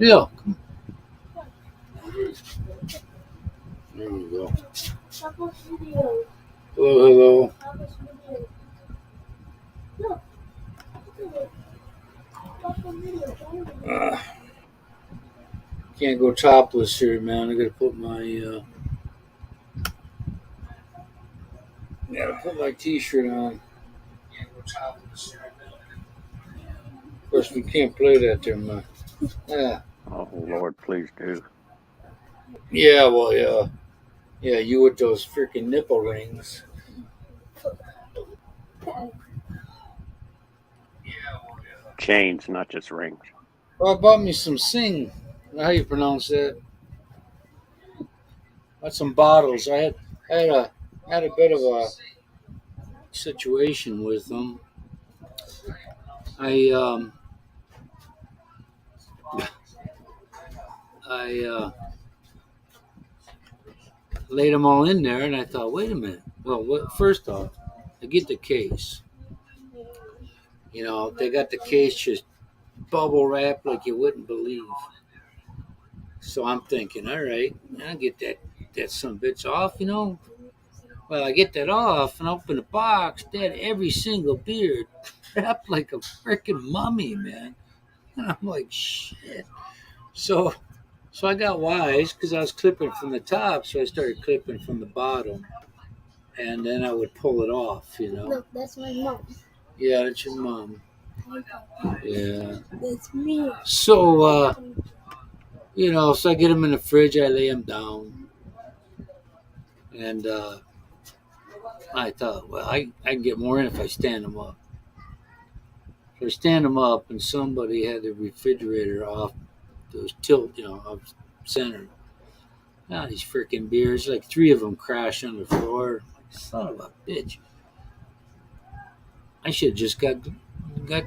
Yeah. There we go. Hello, hello. Can't go topless here, man. I gotta put my t-shirt on. Of course, we can't play that there, man. Yeah. Oh, Lord, please do. Yeah, well, yeah. Yeah, you with those freaking nipple rings. Chains, not just rings. Well, I bought me some Sing. How you pronounce that? Got some bottles. had a had a bit of a situation with them. I I laid them all in there, and I thought, wait a minute. Well, first off, I get the case. You know, they got the case just bubble wrapped like you wouldn't believe. So I'm thinking, all right, I'll get that some bitch off, you know. Well, I get that off and open the box. They had every single beard wrapped like a freaking mummy, man. And I'm like, shit. So, so I got wise because I was clipping from the top, so I started clipping from the bottom, and then I would pull it off, you know. Look, that's my mom. Yeah, that's your mom. Yeah. That's me. So, you know, so I get them in the fridge, I lay them down, and I thought, well, I can get more in if I stand them up. So I stand them up, and somebody had the refrigerator off, those tilt, you know, off center. Ah, these freaking beers, like three of them crash on the floor. Like, son of a bitch. I should have just got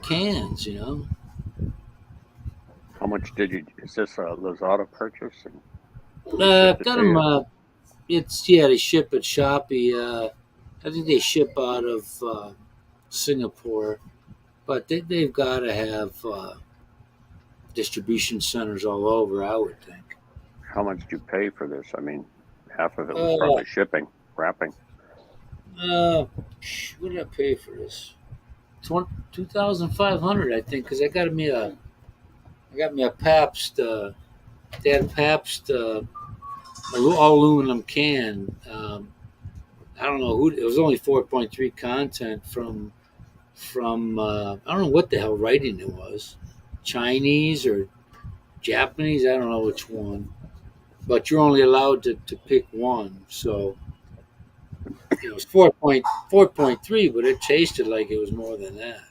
cans, you know. How much did you? Is this a Lazada purchase? And they shipped it Got to them. you? They ship at Shopee. I think they ship out of Singapore, but they've got to have distribution centers all over. I would think. How much did you pay for this? I mean, half of it was Uh, probably shipping, wrapping. what did I pay for this? 2,500, I think, because I got me a Pabst. They had a Pabst all aluminum can. I don't know who. It was only 4.3 content from I don't know what the hell writing it was, Chinese or Japanese. I don't know which one, but you're only allowed to pick one. So you know, it's 4.3, but it tasted like it was more than that.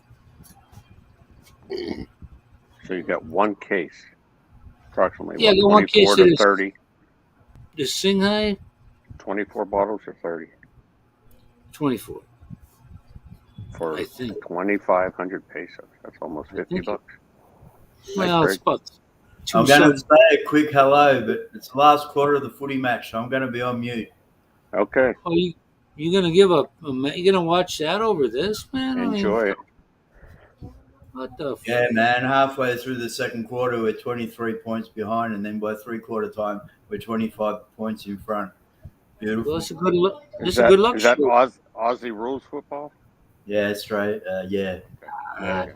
So you got one case, approximately Yeah, what, the one case 24 of to 30? the Shanghai 24 bottles or 30 24. for I think. 2,500 pesos. That's almost I 50 think. bucks. Well, Thanks, it's Greg. about two I'm going to cents. say a quick hello, but it's the last quarter of the footy match, so I'm going to be on mute. Okay, Oh, you gonna give you gonna watch that over this, man? I mean, enjoy it. what the? Yeah, man. Halfway through the second quarter, we're 23 points behind, and then by three-quarter time, we're 25 points in front. Beautiful. Well, it's a good look. Is It's a good that luxury. Aussie rules football? Yeah, straight. Yeah. Okay.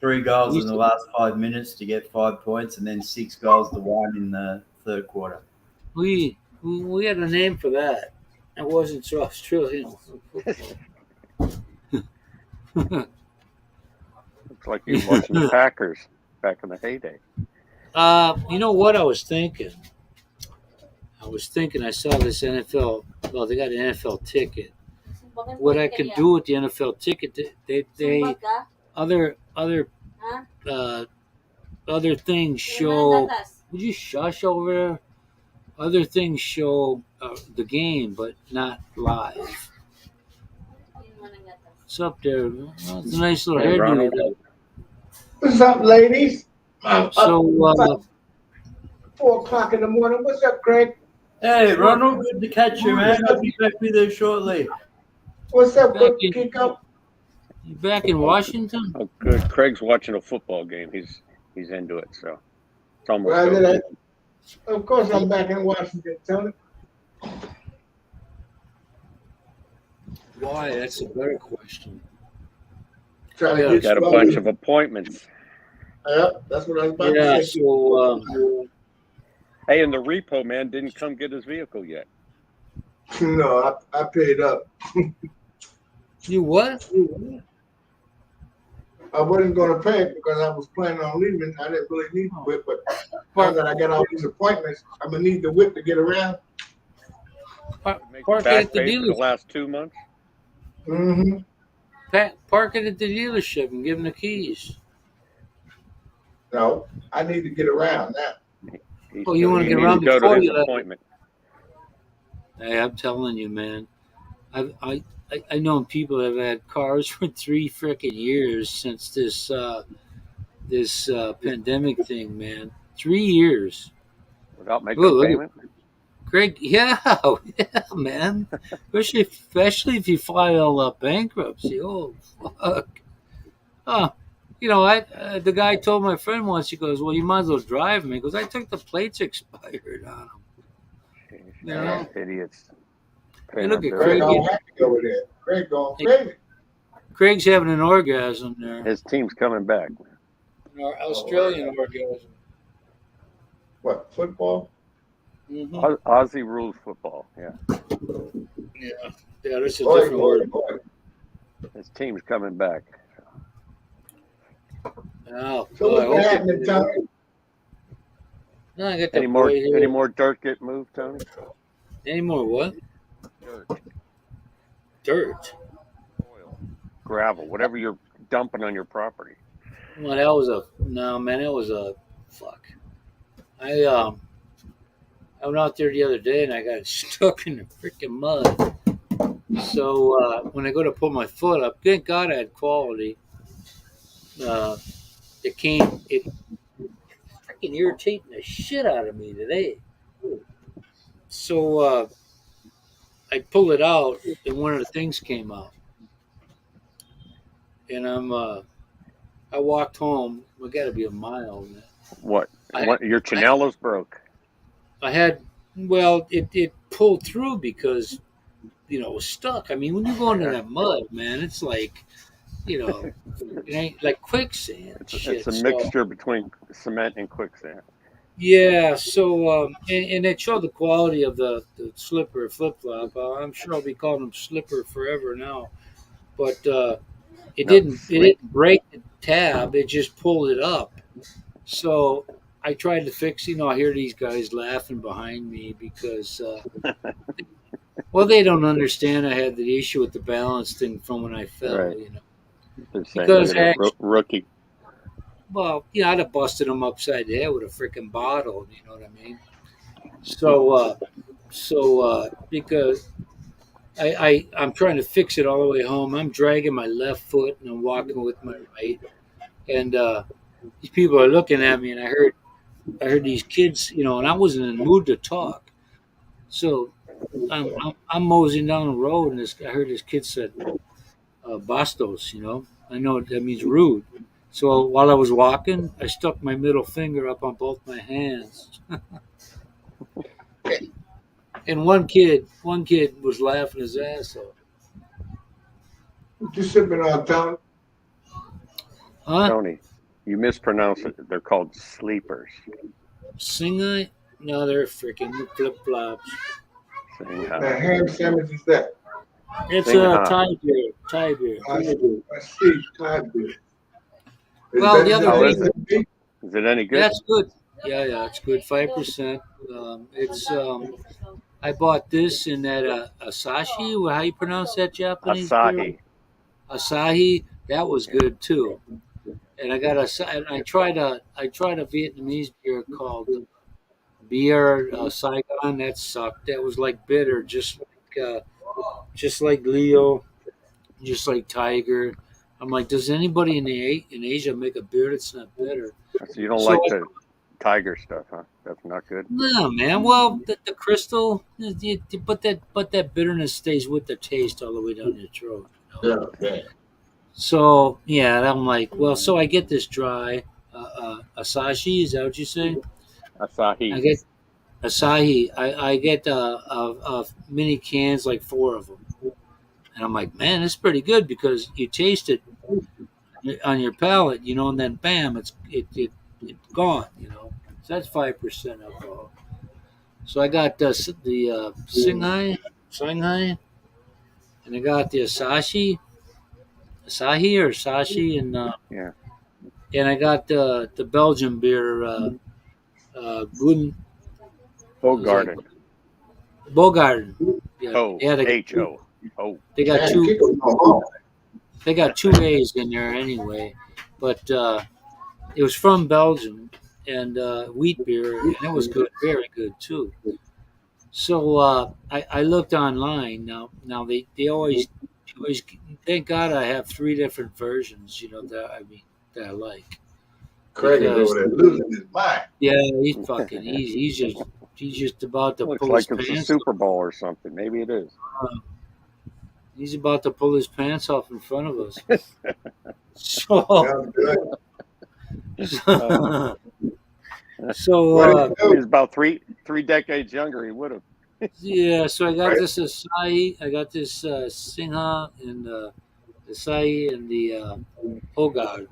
3 goals We in the should- last 5 minutes to get 5 points, and then 6 goals to 1 in the third quarter. we had a name for that. It wasn't so Australian. Looks like you were watching the Packers back in the heyday. You know what I was thinking? I saw this NFL. Well, they got an NFL ticket. What I could do with the NFL ticket, they uh, other things show. Would you shush over there? Other things show the game, but not live. What's up there? Well, it's a nice little Hey, hairdo. Ronald. you got. What's up, ladies? Up So 4 o'clock in the morning. What's up, Greg? Hey, Ronald, good to catch you, man. I'll be back with you shortly. What's up, Back good in- Kiko? you back in Washington? Oh, good. Craig's watching a football game. He's into it. So It's almost Well, over. then of course, I'm back in Washington, Tony. Why? That's a better question. Trying Yeah, to get Got a started. bunch of appointments. Yeah, that's what I was about Yeah, to say. so Hey, and the repo man didn't come get his vehicle yet. No, I paid up. you what? I wasn't going to pay it because I was planning on leaving. I didn't really need the whip, but now that I got all these appointments, I'm gonna need the whip to get around. Make Park it back at the pay for the dealership. last 2 months. Mm-hmm. Park it at the dealership and give him the keys. No, I need to get around now. He's Oh, you wanna he get needs around to go to before his you left. appointment. Hey, I'm telling you, man. I know people that have had cars for 3 freaking years since this pandemic thing, man. 3 years. Without making Look, a look at payment. Greg, yeah, yeah, man. Especially if you file bankruptcy. Oh, fuck. Oh, the guy told my friend once. He goes, "Well, you might as well drive me." He goes, "I took the plates expired on them." You know? Idiots. Hey, Paying look their at bills. Craig Craig. don't have to go over there. Craig going crazy. Craig's having an orgasm there. His team's coming back. An Australian orgasm. What, football? Mm-hmm. Aussie rules football. Yeah, Yeah, that's a Boy, different boy, word. boy. his team's coming back. Oh, So boy, what's happening, Tony? No, I got the Any more? boy here. Any more dirt get moved, Tony? Any more what? Dirt, Dirt. oil, gravel, whatever you're dumping on your property. Well, that was a fuck. I went out there the other day and I got stuck in the freaking mud. So when I go to pull my foot up, thank God I had quality. It freaking irritating the shit out of me today. So I pulled it out and one of the things came out. And I walked home. We got to be a mile. Man. What? Your Chanelos broke. I had, well, it pulled through because, it was stuck. I mean, when you go into that mud, man, it's like, it ain't like quicksand. It's a mixture between cement and quicksand. Yeah, so, and it showed the quality of the slipper flip flop. I'm sure I'll be calling them slipper forever now. But it didn't break the tab, it just pulled it up. So I tried to fix, I hear these guys laughing behind me because, well, they don't understand I had the issue with the balance thing from when I fell, Right. They're saying Because you're a rookie. Well, I'd have busted them upside the head with a freaking bottle, you know what I mean? So, because I'm trying to fix it all the way home. I'm dragging my left foot and I'm walking with my right. And these people are looking at me, and I heard these kids, and I wasn't in the mood to talk. So I'm moseying down the road, and I heard this kid said, "Bastos," I know that means rude. So while I was walking, I stuck my middle finger up on both my hands. And one kid was laughing his ass off. What you sipping on, Tony? Huh? Tony, you mispronounce it. They're called sleepers. Singite? No, they're freaking flip flops. Saying Now, ham sandwich is that? It's Sing a high. Thai beer. I see. Time beer. Well, the other How day- is it? Is it any good? That's good. Yeah, it's good. 5%. It's I bought this in that Asahi. How you pronounce that Japanese beer? Asahi. Asahi. That was good too. And I got I tried a Vietnamese beer called Beer Saigon. That sucked. That was like bitter, just like Leo, just like Tiger. I'm like, does anybody in Asia make a beer that's not bitter? So you don't So like I- the tiger stuff, huh? That's not good. No, man. Well, the crystal, but that bitterness stays with the taste all the way down your throat. Yeah. So yeah, I'm like, well, so I get this dry Asahi. Is that what you say? I Asahi. get Asahi. I get mini cans, like 4 of them, and I'm like, man, it's pretty good because you taste it on your palate, and then bam, it's gone, So that's 5% alcohol. So I got the Shanghai, and I got the Asahi or Sashi, Yeah. and I got the Belgian beer, Guden. Oh, What was that? Garden. Bogarden. Yeah, Oh, yeah. H-O. Oh, They got Man, two. people know all. They got 2 A's in there anyway, but it was from Belgium and wheat beer, and it was good, very good too. So I looked online now. Now they always thank God I have 3 different versions. That I like Craig is because over there losing his mind. yeah, he's just about to looks pull his like it's a pants Super Bowl or something. Maybe it is. off. He's about to pull his pants off in front of us. So Sounds good. so What do If he was about three decades younger, he would have. yeah, so I got Right. this Acai, I got this Singha and Acai and the Hogard.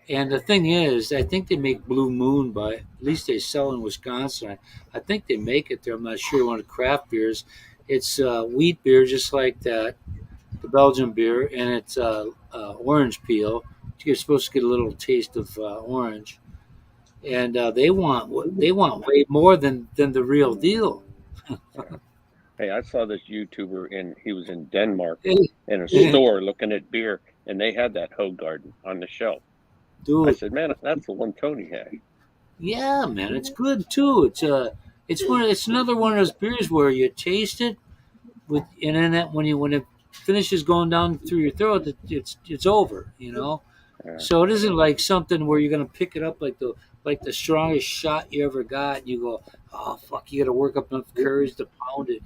And the thing is, I think they make Blue Moon, but at least they sell in Wisconsin. I think they make it there. I'm not sure. One of the craft beers. It's wheat beer, just like that, the Belgian beer, and it's orange peel. You're supposed to get a little taste of orange, and they want way more than the real deal. Hey, I saw this YouTuber and he was in Denmark Hey, in a store looking at beer, and they had that Hoegaarden on the shelf. I dude, said, "Man, that's the one Tony had." yeah, man, it's good too. It's another one of those beers where you taste it and then when it finishes going down through your throat, it's over. Yeah. So it isn't like something where you're gonna pick it up like the strongest shot you ever got, and you go, oh fuck, you got to work up enough courage to pound it.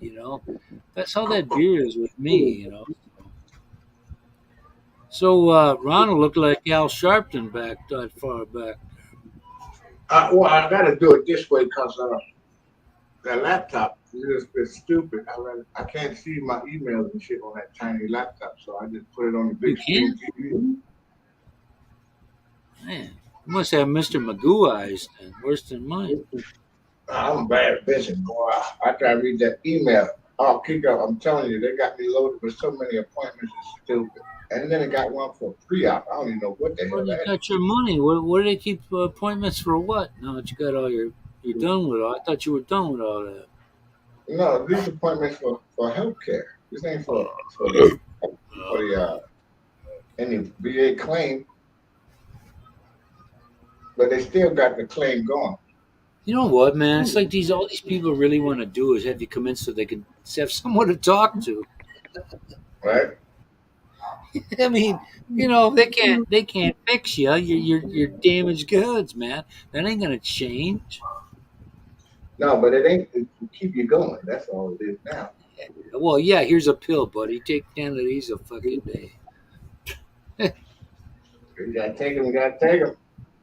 That's how that beer is with me. So Ronald looked like Al Sharpton back that far back. Well, I got to do it this way because that laptop is stupid. I can't see my emails and shit on that tiny laptop, so I just put it on the big You screen TV. Man, you must have Mr. Magoo eyes then, worse than mine. I'm bad busy, boy. I try to read that email. Oh, kick up. I'm telling you, they got me loaded with so many appointments. It's stupid. And then they got one for pre-op. I don't even know what the hell Well, you that is. got your money. What do they keep appointments for? What? Now that you got all you're done with all. I thought you were done with all that. No, these appointments for healthcare. This ain't for the any VA claim, but they still got the claim going. You know what, man? It's like all these people really want to do is have you come in so they can have someone to talk to. Right? I mean, they can't fix you. You're damaged goods, man. That ain't gonna change. No, but it ain't to keep you going. That's all it is now. Well, yeah. Here's a pill, buddy. Take 10 of these a fucking day. You gotta take them. You gotta take them.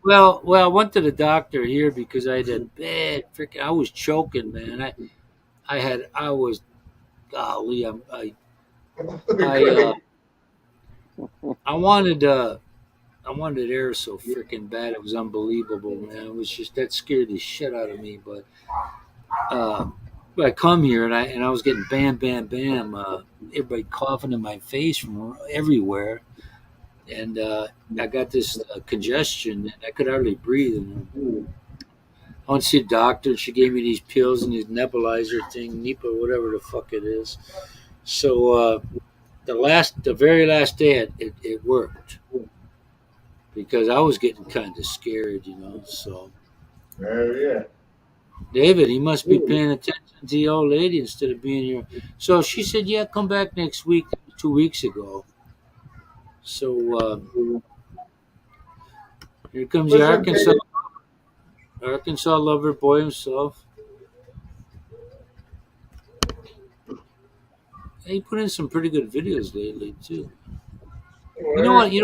Well, I went to the doctor here because I had a bad freaking. I was choking, man. I was, golly, I wanted air so freaking bad. It was unbelievable, man. It was just that scared the shit out of me. But I come here and I was getting bam, bam, bam. Everybody coughing in my face from everywhere, and I got this congestion and I could hardly breathe. And I went to see a doctor. She gave me these pills and these nebulizer thing, Nipa, whatever the fuck it is. So the very last day, it worked because I was getting kind of scared, So Yeah. David, he must be paying attention to the old lady instead of being here. So she said, "Yeah, come back next week." 2 weeks ago. So here comes the Arkansas lover boy himself. He put in some pretty good videos lately too. You know what? You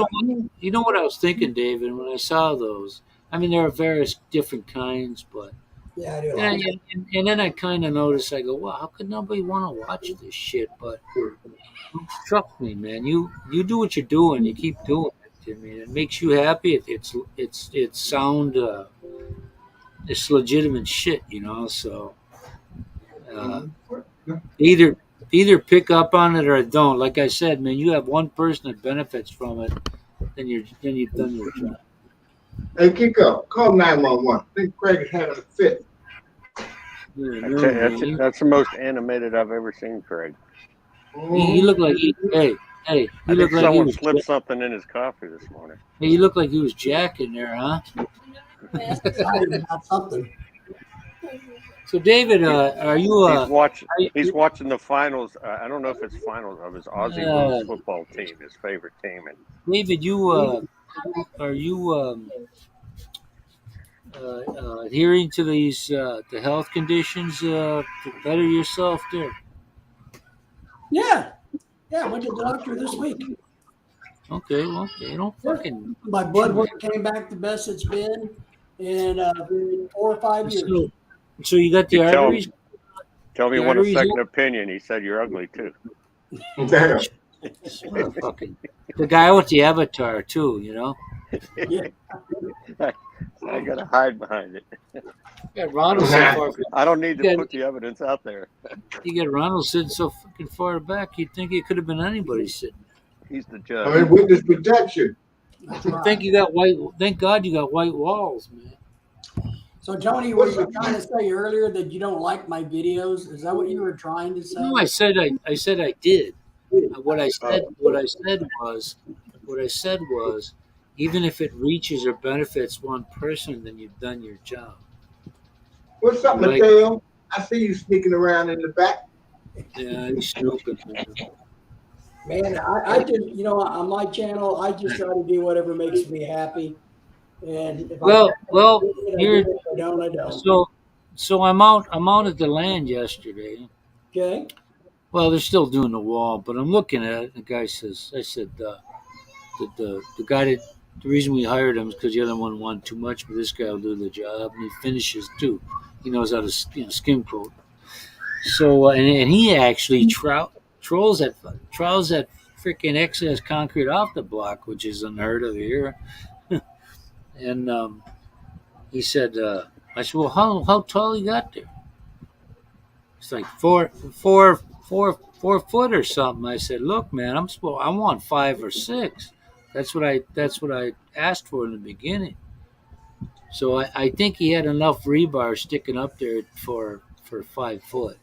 know what I was thinking, David, when I saw those. I mean, there are various different kinds, but Yeah, I do. And then I kind of noticed, I go, well, how could nobody want to watch this shit? But trust me, man, you do what you're doing, you keep doing it. I mean, it makes you happy. It's sound, it's legitimate shit, you know. So uh, either pick up on it or don't. Like I said, man, you have one person that benefits from it, then you've done your job. Hey, Kiko, call 911. I think Craig is having a fit. Yeah, I no, tell you, man, that's the most animated I've ever seen Craig. he looked like hey, I he looked think like he someone was. slipped something in his coffee this morning. Hey, he looked like he was jacking there, huh? Excited about something. So, David, are you He's watching the finals. I don't know if it's finals of his Aussie rules football team, his favorite team, and David? Are you adhering to these the health conditions to better yourself there? Yeah. Yeah, I went to the doctor this week. Okay, don't fucking. My blood work came back the best it's been in 4 or 5 years. So you got the you arteries? tell me The one a arteries second opinion. He said you're ugly too. Damn. Fucking the guy with the avatar too, you know. Yeah. I gotta hide behind it. Yeah, Ronald so far. I don't need to Yeah. put the evidence out there. You get Ronald sitting so fucking far back, you'd think it could have been anybody sitting. He's the I judge. mean, witness protection. That's I right. think you got white. Thank God you got white walls, man. So, Tony, were you trying to say earlier that you don't like my videos? Is that what you were trying to say? No, I said I did. What I said was, even if it reaches or benefits one person, then you've done your job. What's up, Like- Mateo? I see you sneaking around in the back. Yeah, he's stupid. Man. Man, I just, on my channel, I just try to do whatever makes me happy. And if Well, I do it, you're if I don't, I don't. so I'm out at the land yesterday. Okay. Well, they're still doing the wall, but I'm looking at it. The guy says, I said, the guy that the reason we hired him is because the other one wanted too much, but this guy will do the job, and he finishes too. He knows how to skim coat. So and he actually trolls that freaking excess concrete off the block, which is unheard of here. And he said, I said, well, how tall he got there? It's like four foot or something. I said, look, man, I want 5 or 6. That's what I asked for in the beginning. So I think he had enough rebar sticking up there for 5 foot.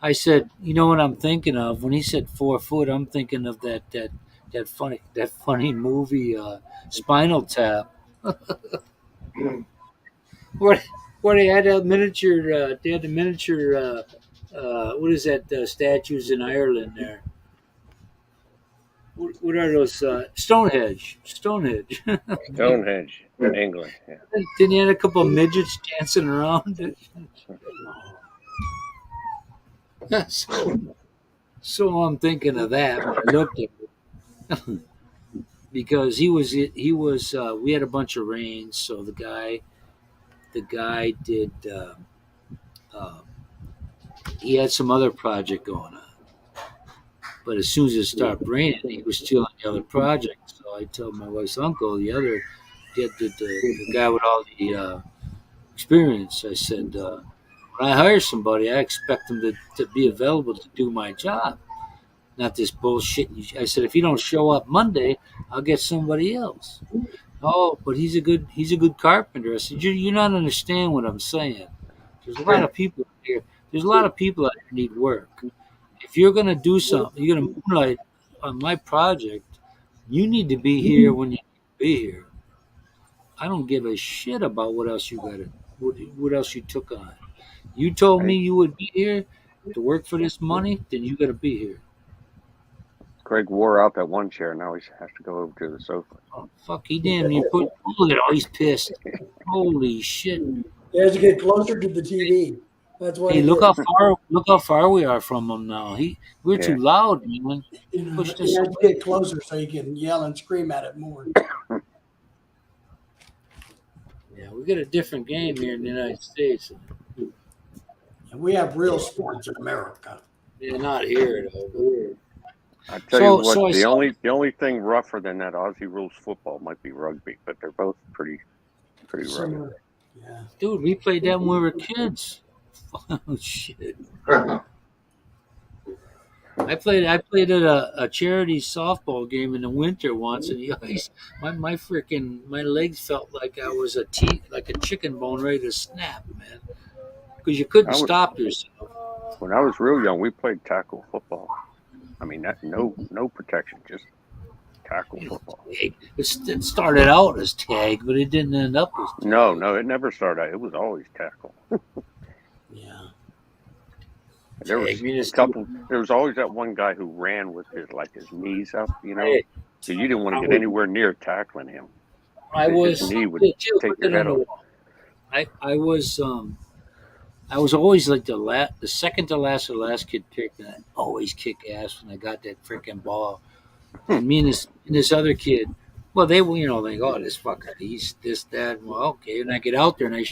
I said, you know what I'm thinking of? When he said 4 foot, I'm thinking of that funny movie, Spinal Tap, where they had a miniature. They had the miniature. What is that? Statues in Ireland there. What are those? Stonehenge. Stonehenge in England. Yeah. Didn't he have a couple of midgets dancing around? So I'm thinking of that when I looked at it. Because he was we had a bunch of rains, so the guy did he had some other project going on, but as soon as it started raining, he was still on the other project. So I told my wife's uncle, the guy with all the experience, I said, when I hire somebody, I expect them to be available to do my job, not this bullshit. I said, if you don't show up Monday, I'll get somebody else. Oh, but he's a good carpenter. I said, you not understand what I'm saying. There's a lot of people here. There's a lot of people out here need work. If you're gonna do something, you're gonna moonlight on my project. You need to be here when you need to be here. I don't give a shit about what else you what else you took on. You told me you would be here to work for this money, then you got to be here. Craig wore out that one chair. Now he has to go over to the sofa. Oh, fuck, he damn near put. Look at all, he's pissed. Holy shit! He has to get closer to the TV. That's why. Hey, look how far we are from him now. We're too loud, man. Push He this has to get closer so you can yell and scream at it more. Yeah, we got a different game here in the United States. And we have real sports in America. Yeah, not here though. I tell you what, So I the saw- only thing rougher than that Aussie rules football might be rugby, but they're both pretty rough. Similar. Yeah. Dude, we played that when we were kids. Oh shit! I played at a charity softball game in the winter once, and the ice, my legs felt like I was like a chicken bone ready to snap, man, because you couldn't stop yourself. When I was real young, we played tackle football. I mean, that no protection, just tackle football. It started out as tag, but it didn't end up as tag. No, it never started out. It was always tackle. Yeah. There was Tag, I mean, it's- a couple. There was always that one guy who ran with his knees up, you know. So you didn't want to get anywhere near tackling him. I was His knee would yeah, too, take but your then head off. I was always like the second to last or last kid picked, and I always kick ass when I got that freaking ball. And me and this other kid, well, they were, think, oh, this fucker, he's this, that. Well, okay. And I get out there, and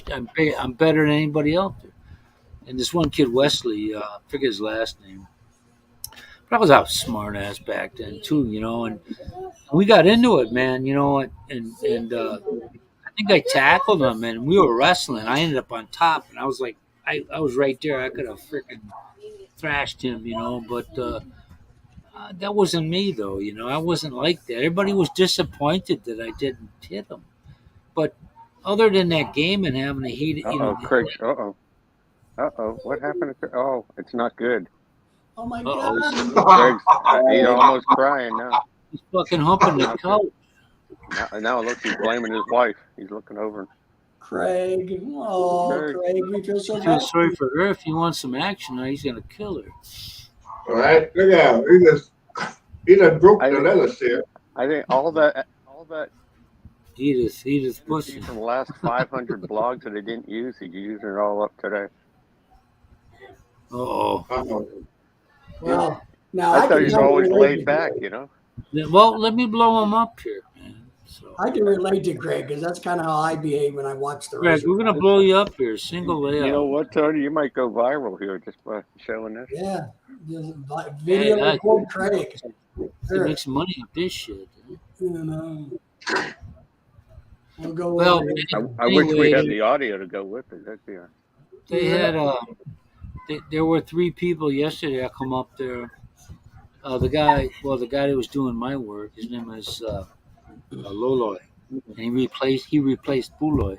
I'm better than anybody out there. And this one kid, Wesley, I forget his last name, but I was out smart ass back then too, and we got into it, man, and I think I tackled him, and we were wrestling. I ended up on top, and I was like, I was right there. I could have freaking thrashed him, but that wasn't me, though. I wasn't like that. Everybody was disappointed that I didn't hit him. But other than that game and having a heat, Craig. What happened to Craig? Oh, it's not good. Oh my Uh-oh. God. Craig's he's almost crying now. he's fucking humping the couch. Now look, he's blaming his wife. He's looking over. Craig. Oh, Craig, we feel so I feel bad. sorry for her. If he wants some action, now he's gonna kill her. All right, look at him. He just broke the leather seal. I think all that Edith you see pussy. from the last 500 blogs that I didn't use, he's using it all up today. Uh-oh. Uh-oh. Well, now I thought can he was totally always relate laid to- back, Well, let me blow him up here, man. So, I can relate to Craig because that's kind of how I behave when I watch the Greg, race. we're gonna blow you up here, single layout. You know what, Tony? You might go viral here just by showing this. Yeah, just video Yeah, record Craig. You Sure. make some money off this shit. We'll go. Well, over I wish we had anyway, the audio to go with it. That'd be they had there were 3 people yesterday. I come up there. The guy that was doing my work, his name is Loloy, and he replaced Puloy.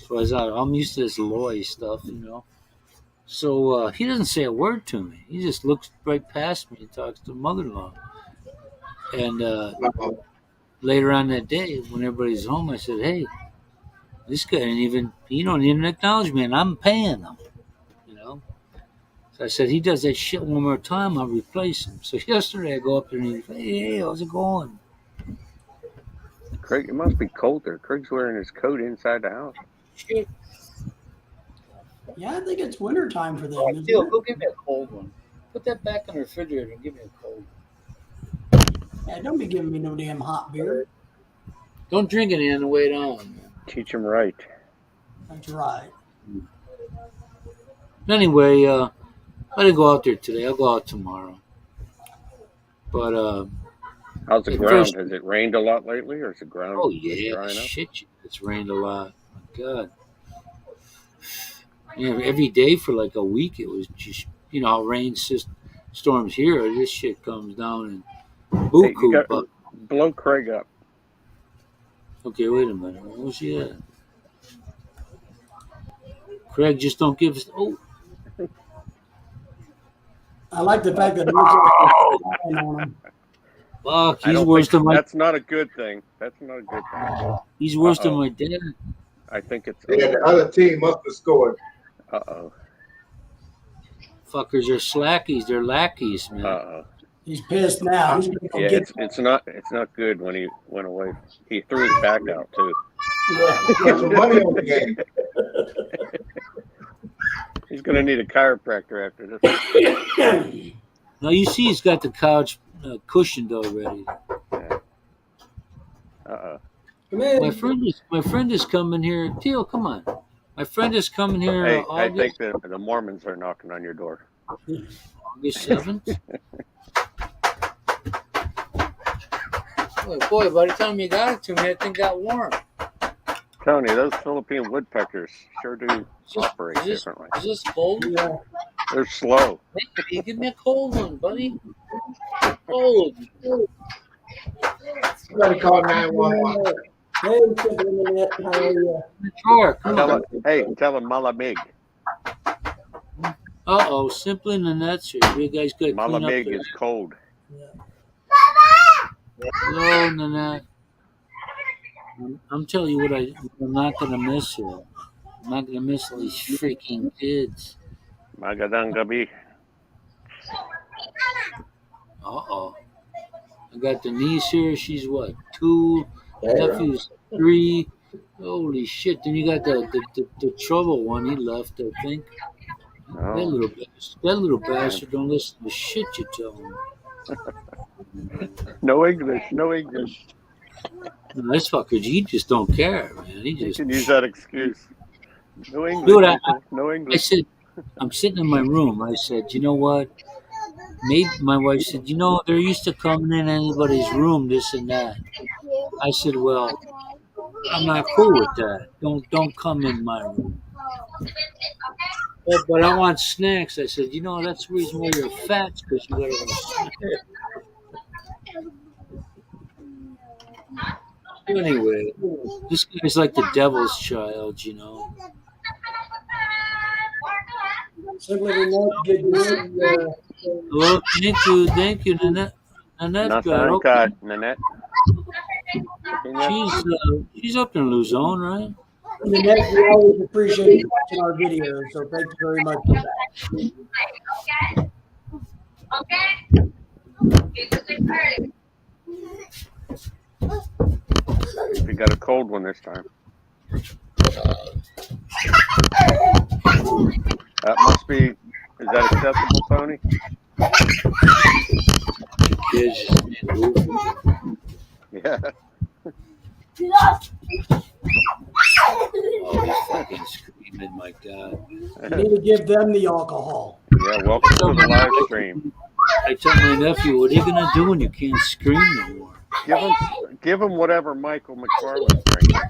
So I'm used to this Loy stuff, So he doesn't say a word to me. He just looks right past me and talks to mother-in-law. And later on that day, when everybody's home, I said, "Hey, this guy he don't even acknowledge me, and I'm paying him." So I said, "He does that shit one more time, I'll replace him." So yesterday I go up there and he's like, "Hey, how's it going?" Craig, it must be cold there. Craig's wearing his coat inside the house. Shit. Yeah, I think it's winter time for them. isn't Phil, it? go give me a cold one. Put that back in the refrigerator and give me a cold. Yeah, don't be giving me no damn hot beer. Don't drink any on the way down, man. Teach him right. That's right. Anyway, I didn't go out there today. I'll go out tomorrow. But How's the At ground? first- Has it rained a lot lately, or is the ground oh yeah, drying up? shit, it's rained a lot. My God. Every day for like a week it was just how rain storms here. This shit comes down and Hey, you buku. got- But Blow Craig up. okay, wait a minute. What was he at? Craig, just don't give us. Oh, I like the fact that it looks like they're on him. fuck! I He's don't worse think than my. that's not a good thing. That's not a good thing. He's worse than Uh-oh. my dad. I think it's. Yeah, the other team must have scored. Uh-oh. Fuckers are slackies. They're lackeys, man. Uh-oh. He's pissed now. He's gonna go Yeah, get it's not good when he went away. He threw his back out too. Got some money on the game. He's gonna need a chiropractor after this. Now you see, he's got the couch cushioned already. Uh-oh. Come in. My friend is coming here. Teal, come on. My friend is coming here Hey, I August, think the Mormons are knocking on your door. August 7th. Boy, by the time you got it to me, that thing got warm. Tony, those Philippine woodpeckers sure do Is this, operate is this, differently. is this cold? Yeah. They're slow. Hey, give me a cold one, buddy. Cold. Somebody call 911. Hey, Simple Internet, how are you? Sure, come on. Tell them Malamig. Uh-oh, Simply in the nets here. You guys got to clean up Malamig there. is cold. Hello, Nanette. I'm telling you what I'm not going to miss here. I'm not going to miss all these freaking kids. Magadang gabi. Uh-oh. I got the niece here. She's what, 2? Nephew's 3. Holy shit. Then you got the trouble one. He left, I think. Oh, That little bastard don't listen to shit you tell him. no English. No English. No, this fucker, he just don't care, man. He You just. can use that excuse. No English. Dude, no I English. said, I'm sitting in my room. I said, you know what? Maybe my wife said, you know, they're used to coming in anybody's room, this and that. I said, well, I'm not cool with that. Don't come in my room. But I want snacks. I said, you know, that's the reason why you're fat, because you gotta have snacks. Anyway, this guy's like the devil's child, you know. Simply Internet, good news. Well, thank you, Nanette. Nanette, okay. Nasanka, Nanette. She's up in Luzon, right? Internet, we always appreciate you watching our videos, so thank you very much for that. We got a cold one this time. That must be. Is that acceptable, Tony? Kids just need to move. Yeah. Oh, he's fucking screaming, my God. You need to give them the alcohol. Yeah. Welcome to the live stream. I tell my nephew, what are you going to do when you can't scream no more? Give him whatever Michael McFarlane's drinking.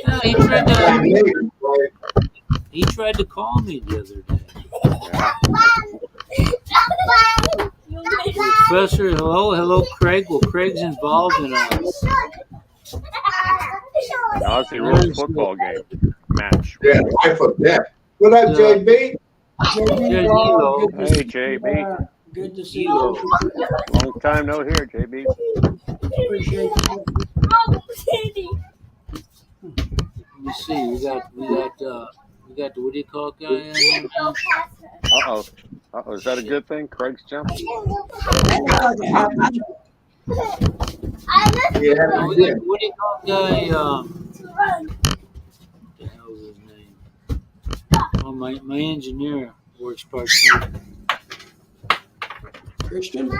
Yeah, he tried to call me the other day. Professor, hello, Craig. Well, Craig's involved in An Aussie rules football game match. Yeah, life or death. What up, JB? Yeah, Hello. Good to Hey, see JB. you. Good to see Hello. you. Long time no hear, JB. Appreciate you. Let me see. We got the what do you call it, guy? Uh-oh. Is that a good thing? Craig's jumping. Yeah, What do you call it, guy? What the hell is his name? Oh, my engineer works part time. Christian?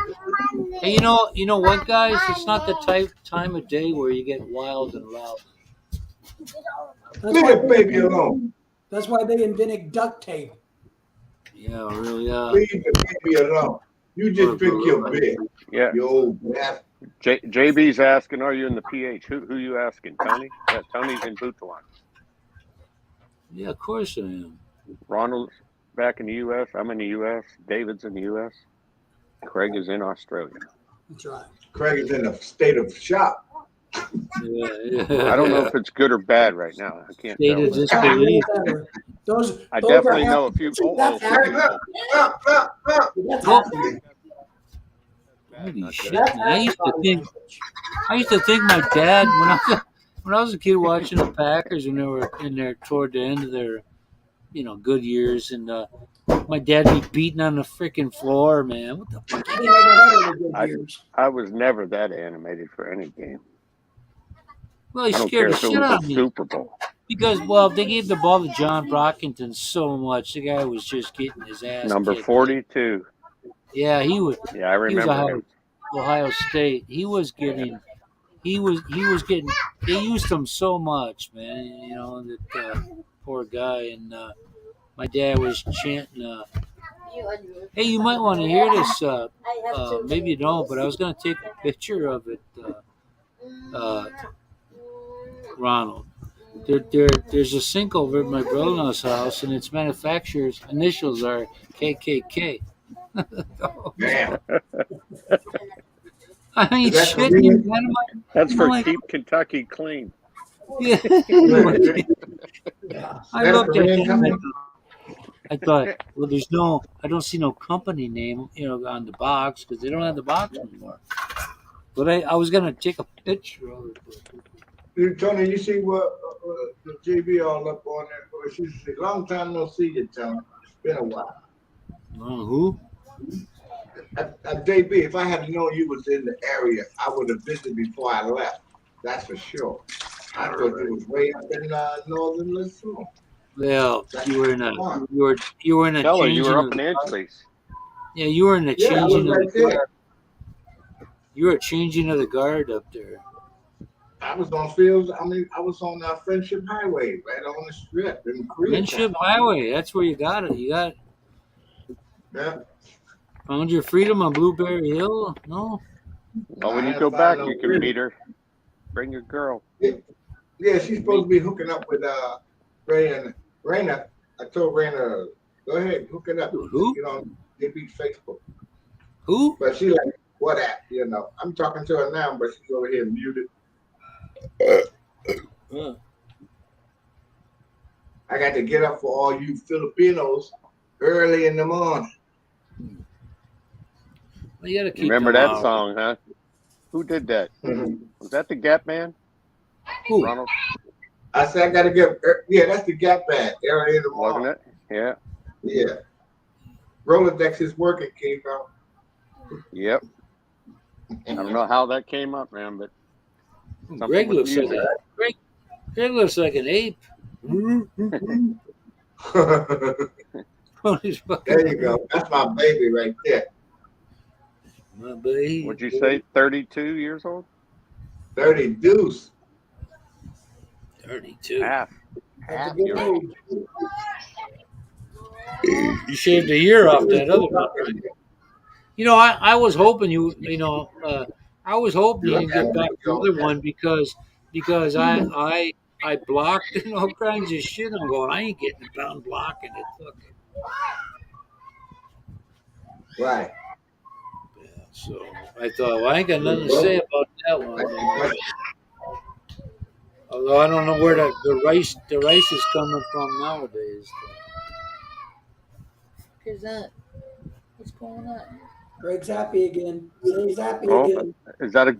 Hey, you know what, guys? It's not the time of day where you get wild and loud. leave that baby alone. That's why they invented duct tape. Yeah, really. Leave the baby alone. You just drink your beer, Yeah. you old bastard. JB's asking, are you in the PH? Who you asking? Tony? Yeah, Tony's in Butuan. Yeah, of course I am. Ronald's back in the U.S. I'm in the U.S. David's in the U.S. Craig is in Australia. That's right. Craig is in a state of shock. Yeah. I don't know if it's good or bad right now. I can't State tell. of disbelief. Those I those definitely are know a few. That's happening. Look. That's happening. Holy shit, That's man. I used to think my dad when I was a kid watching the Packers when they were in there toward the end of their good years, and my dad be beating on the freaking floor, man. What the fuck? They never had any good years. I was never that animated for any game. Well, he I don't scared care the if it shit was out a of me Super Bowl. because they gave the ball to John Brockington so much. The guy was just getting his ass. Number kicked. 42. Yeah, he was. Yeah, I He was remember him. Ohio State. He was getting he was getting, they used him so much, man. You know that poor guy, and my dad was chanting. Hey, you might want to hear this. Maybe you don't, but I was going to take a picture of it, Ronald. There's a sink over at my brother-in-law's house, and its manufacturer's initials are KKK. Damn. I ain't Is that the shitting you, reason? man. That's for like- keep Kentucky clean. Yeah. Yeah. I That's looked the at real him. company? I thought, well, I don't see no company name, on the box because they don't have the box anymore. But I was gonna take a picture of it. Tony, you see what the JB all up on there? Well, she said, long time no see you, Tony. It's been a while. Who? JB, if I had known you was in the area, I would have visited before I left. That's for sure. I thought you was way up in northern Louisiana. Well, you were in a Tell her you changing were of up in the guard. Angeles. Yeah, you were in a Yeah, I was changing of right the there. guard. You were changing of the guard up there. I was on fields. I mean, I was on Friendship Highway, right on the strip in Koreatown. Friendship Highway. That's where you got it. Yeah. Found your freedom on Blueberry Hill. No. Oh, when I you had go to back, find you no can freedom. meet her. Bring your girl. Yeah, she's supposed to be hooking up with Ray and Raina. I told Raina, go ahead, hook it up. Who? You know, JB Facebook. Who? But she like, what app? You know, I'm talking to her now, but she's over here muted. I got to get up for all you Filipinos early in the morning. Well, you gotta keep Remember them that out. song, huh? Who did that? Mhm. Was that the Gap Man? Who? Ronald, I said, I got to get, yeah, that's the Gap Band, early in the morning. wasn't it? Yeah. Yeah. Rolodex is working, Kingo. Yep. I don't know how that came up, man, but Greg with looks like music. Greg looks like an ape. He's fucking There you go. That's my baby right there. my baby. Would you say 32 years old? 30 deuce. 32. Half. That's a Half good year age. old. You shaved a year off that other one, right? I was hoping I was hoping you didn't get back to the other one because I blocked and all kinds of shit. I'm going, I ain't getting it down blocking it. Fucking. Right. Yeah, so I thought, well, I ain't got nothing to say about that one. Although I don't know where the rice is coming from nowadays. What's that? What's going on? Greg's happy again. He's happy Oh, again. is that a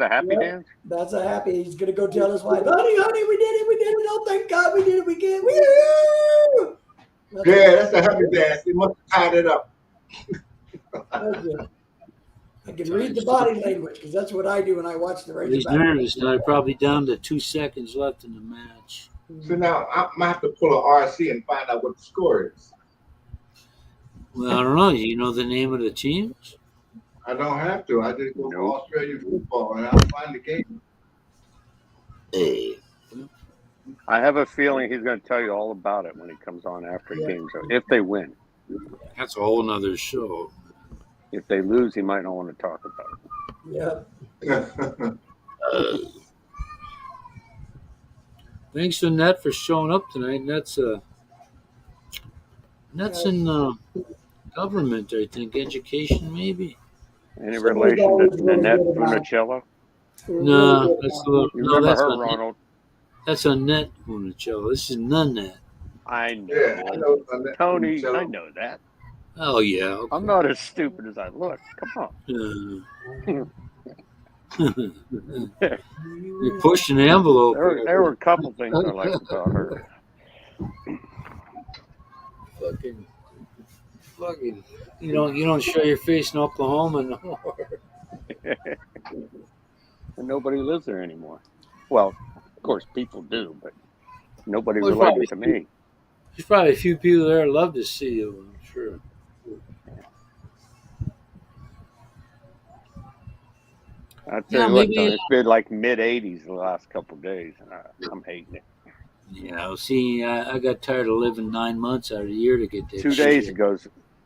happy Yeah. dance? That's a happy. He's gonna go tell his wife, honey, we did it. Oh, thank God, we did it. We did. Woo! Yeah, that's a happy dance. They must have tied it up. That's it. I can read the body language because that's what I do when I watch the He's Razorback. nervous now. They're probably down to 2 seconds left in the match. So now I might have to pull an RC and find out what the score is. Well, I don't know. You know the name of the teams? I don't have to. I just go Nope. for Australian football and I'll find the game. I have a feeling he's going to tell you all about it when he comes on after the game. So if they win, That's a whole nother show. if they lose, he might not want to talk about it. Yep. Thanks to Net for showing up tonight. Net's in government, I think, education maybe. Any Somebody's relation to always really Nanette good about it. Funicello? No, that's a little. You No, remember that's her, a net. Ronald? That's a Net Unicello. This is none Net. I know. Yeah, I know. Tony, So, I know that. Oh yeah. Okay. I'm not as stupid as I look. Come on. You're pushing the envelope. There were a couple things I liked about her. Fucking. You don't show your face in Oklahoma no more. And nobody lives there anymore. Well, of course, people do, but nobody Well, related to me. There's probably a few people there love to see you. I'm sure. I tell Yeah, you what, maybe. though, it's been like mid 80s the last couple of days, and I'm hating it. Yeah, see, I got tired of living 9 months out of the year to get that 2 days shit. ago,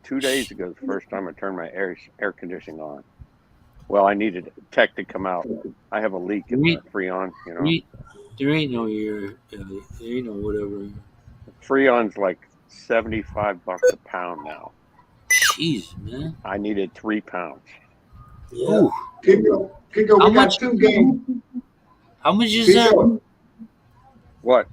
2 days ago, the first time I turned my air conditioning on. Well, I needed tech to come out. I have a leak in the Freon. You know, There ain't no year. There ain't no whatever. Freon's like $75 a pound now. Jeez, man. I needed 3 pounds. Yeah. Ooh, Kiko, How we got much- 2 games. how much is that? Kiko, What?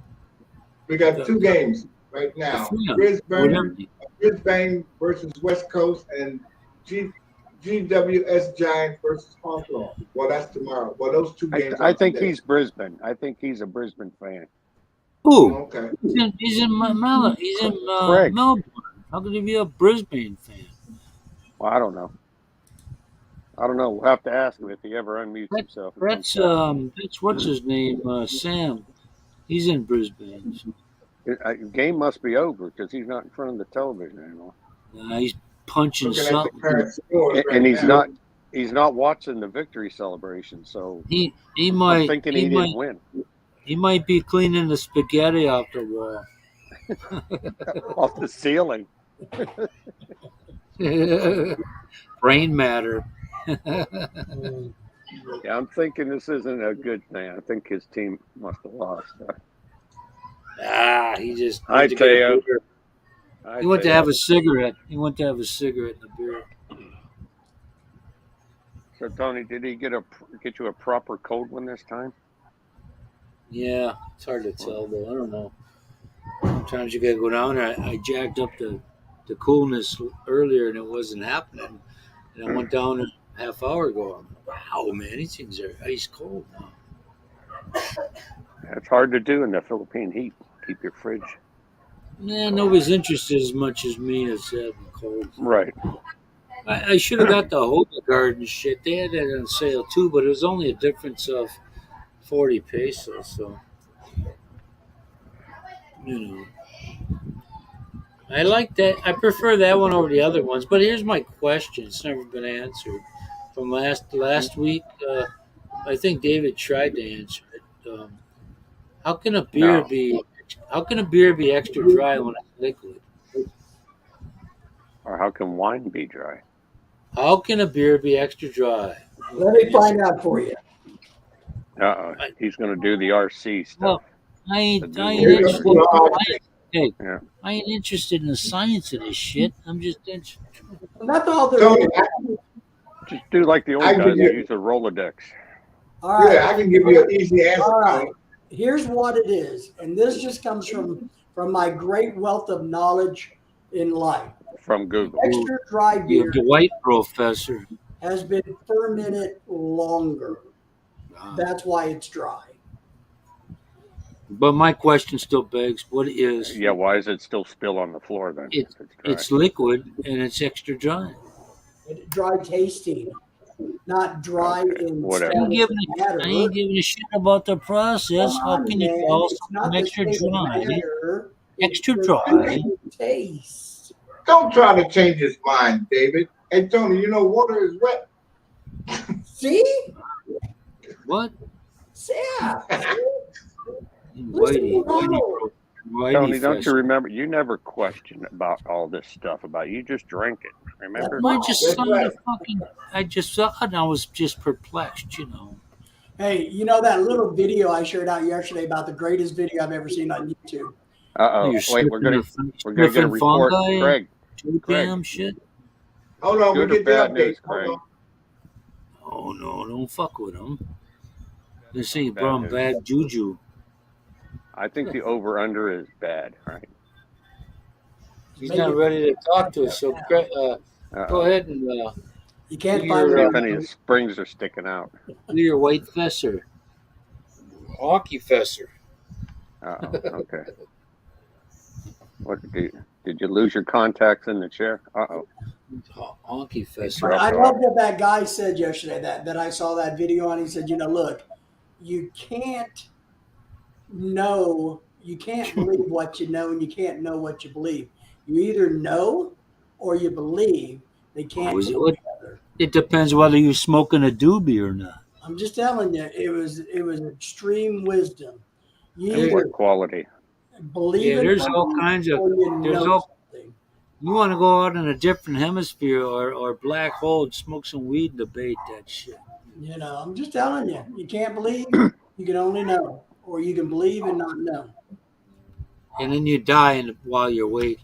we got 2 games right now. Freon, whatever. Brisbane versus West Coast and GWS Giants versus Hawthorne. Well, that's tomorrow. Well, those 2 games. I are think today. he's Brisbane. I think he's a Brisbane fan. Ooh, Okay. he's in Craig. Melbourne. How could he be a Brisbane fan? Well, I don't know. We'll have to ask him if he ever unmutes himself. That's what's his name, Sam. He's in Brisbane. Game must be over because he's not in front of the television anymore. He's punching Looking at the something. current scores right And he's now. not watching the victory celebration. So He I'm might thinking he he didn't might win. he might be cleaning the spaghetti off the wall. Off the ceiling. Brain matter. Yeah, I'm thinking this isn't a good thing. I think his team must have lost. He just. I went to tell get a you. beer. He went to have a cigarette. He went to have a cigarette and a beer. So Tony, did he get you a proper cold one this time? Yeah, it's hard to tell though. I don't know. Sometimes you gotta go down there. I jacked up the coolness earlier and it wasn't happening. And I went down a half hour ago. Wow, man, these things are ice cold now. It's hard to do in the Philippine heat. Keep your fridge. Man, nobody's interested as much as me as having cold. Right. I should have got the Hoga Garden shit. They had that on sale too, but it was only a difference of 40 pesos. So, you know, I like that. I prefer that one over the other ones. But here's my question: it's never been answered from last week. I think David tried to answer it. How can a beer No. be? How can a beer be extra dry when it's liquid? Or how can wine be dry? How can a beer be extra dry? Let me find out for you. He's going to do the RC stuff. Well, I ain't Here's interested. the Yeah. I ain't interested in the science of this shit. I'm just interested. That's all there Tony, is. Just do like the old I guys give that you- use a Rolodex. All right. yeah, I can give you an easy answer. All right. Tony. Here's what it is, and this just comes from my great wealth of knowledge in life. From Google. Extra dry You're beer the white professor. has been fermented longer. That's why it's dry. But my question still begs: what is? Yeah, why is it still spill on the floor then? It- if it's dry? It's liquid and it's extra dry. Dry tasting, not dry in whatever. I ain't status giving of matter. I ain't giving a shit about the process. Come How on, can man. you call It's not something the extra state of dry? matter. Extra It's dry. the taste. Don't try to change his mind, David. Hey, Tony, you know water is wet. See? What? Yeah. Whitey, Tony, don't fest. you remember? You never questioned about all this stuff about you just drank it. Remember? I just That's saw right. the fucking. I just saw it and I was just perplexed. You know. Hey, you know that little video I shared out yesterday about the greatest video I've ever seen on YouTube? Uh-oh. You're Wait, we're gonna get a sniffing report. fungi? Craig, Damn shit. Hold on, good we or get the bad update. news, Hold Craig? on. Oh no, don't fuck with him. This ain't Bad brought news. bad juju. I think the over-under is bad, right? He's not ready to talk to us, so go ahead and You can't You're, find See it. if any of the springs are sticking out. do your white fesser. Hockey fesser. Uh-oh. Okay. What did you lose your contacts in the chair? Uh-oh. Honky But fesser. I love what that guy said yesterday that I saw that video on. He said, look, you can't believe what you know, and you can't know what you believe. You either know or you believe. They can't Oh, is it go what- together. It depends whether you're smoking a doobie or not. I'm just telling you, it was extreme wisdom. You Hey, either What quality? believe Yeah, in there's all something kinds of or you there's know all something. you want to go out in a different hemisphere or black hole and smoke some weed and debate that shit. You know, I'm just telling you, you can't believe, you can only know, or you can believe and not know. And then you die while you're waiting.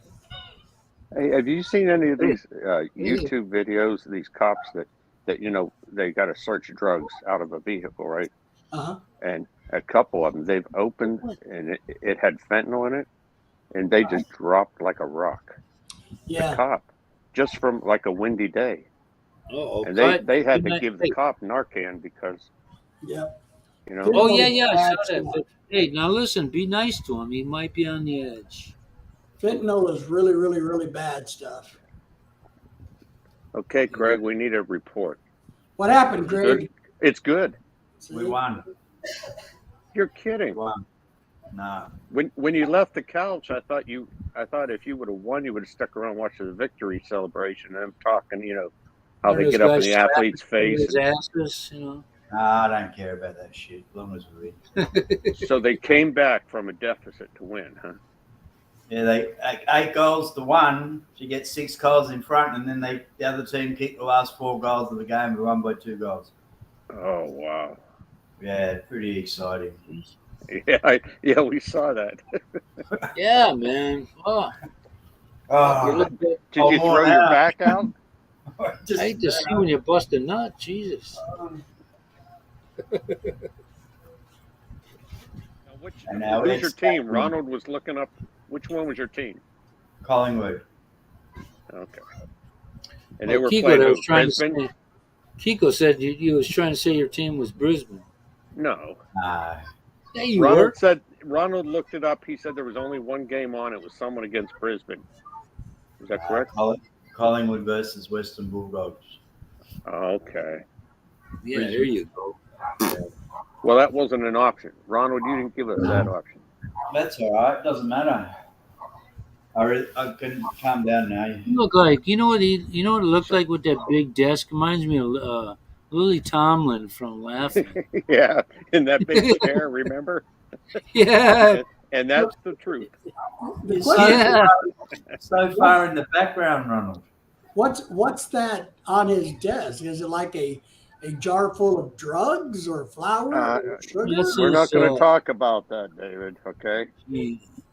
Hey, have you seen any of these Hey. YouTube videos of these cops that they got to search drugs out of a vehicle, right? Uh-huh. And a couple of them they've opened and it had fentanyl in it, and they just dropped like a rock. The Yeah. cop, just from like a windy day, Oh, and cut. they had to Good night. give the cop Narcan because Yep. Oh Fentanyl yeah, is yeah, I bad saw that. stuff. But hey, now listen, be nice to him. He might be on the edge. Fentanyl is really, really, really bad stuff. okay, Craig, we need a report. What happened, It's good. Greg? It's good. We won. You're We kidding. won. No. When you left the couch, I thought if you would have won, you would have stuck around watching the victory celebration and them talking, how they Those get up in guys the slapping athlete's face. his asses, you know. No, I don't care about that shit. As long as we win. So they came back from a deficit to win, huh? Yeah, they 8 goals to 1. She gets 6 goals in front, and then the other team kicked the last 4 goals of the game. We won by 2 goals. Oh wow. Yeah, pretty exciting. Yeah, we saw that. Yeah, man. Oh, you Oh, look good. Did you throw your back out? I hate to see when you bust a nut. Jesus. And now Who's your it's team? Ronald was looking up. Which one was your team? Collingwood. Okay. And they Well, were Kiko playing that who? was trying to Brisbane? say, Kiko said you was trying to say your team was Brisbane. No. No. Yeah, you were. Ronald looked it up. He said there was only one game on. It was someone against Brisbane. Is that correct? Collingwood versus Western Bulldogs. Okay. Yeah, there you go. Well, that wasn't an option. Ronald, you didn't give us that option. That's all right. Doesn't matter. I can calm down now. You look like you know what it looked like with that big desk. Reminds me of Lily Tomlin from Laughing. Yeah, in that big chair, remember? Yeah, And that's the truth. The You're question, yeah. so far in the background, Ronald. what's that on his desk? Is it like a jar full of drugs or flour or sugar? This We're not is, going to talk about that, David. Okay,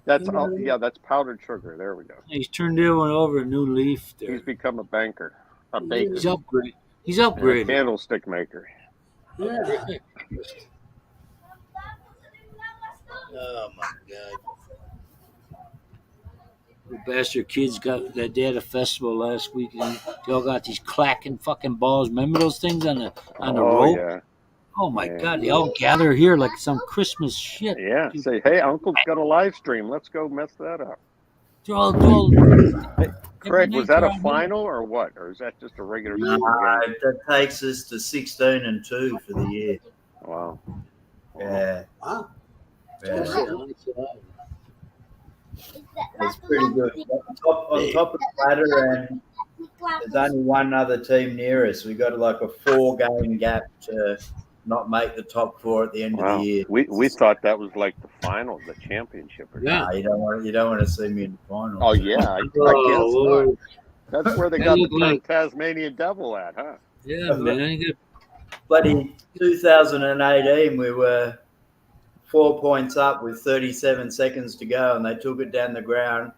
that's You know- all. Yeah, that's powdered sugar. There we go. He's turned everyone over a new leaf there. He's become a banker, a baker, He's upgraded. He's and a upgraded. candlestick maker. Yeah. Oh my god! You bastard kids got that. They had a festival last week, and they all got these clacking fucking balls. Remember those things on the rope? Yeah, Oh my Yeah. god! They all gather here like some Christmas shit. yeah. Say, hey, Uncle's got a live stream. Let's go mess that up. They're all Craig, was that a night, final or what, or is that just a regular No, season game? that takes us to 16-2 for the year. Wow. Yeah, Wow. yeah. Right. It's pretty good. On top of the ladder, and there's only one other team near us. We got like a 4-game gap to not make the top 4 at the end of Wow. the year. We thought that was like the final, the championship. Or Yeah. something. You don't want to see me in the final. Oh yeah, I Oh, guess Lord. not. That's where they That got the looked term like- Tasmanian Devil at, huh? Yeah, man. You Bloody 2018, we were 4 points up with 37 seconds to go, and they took it down the ground,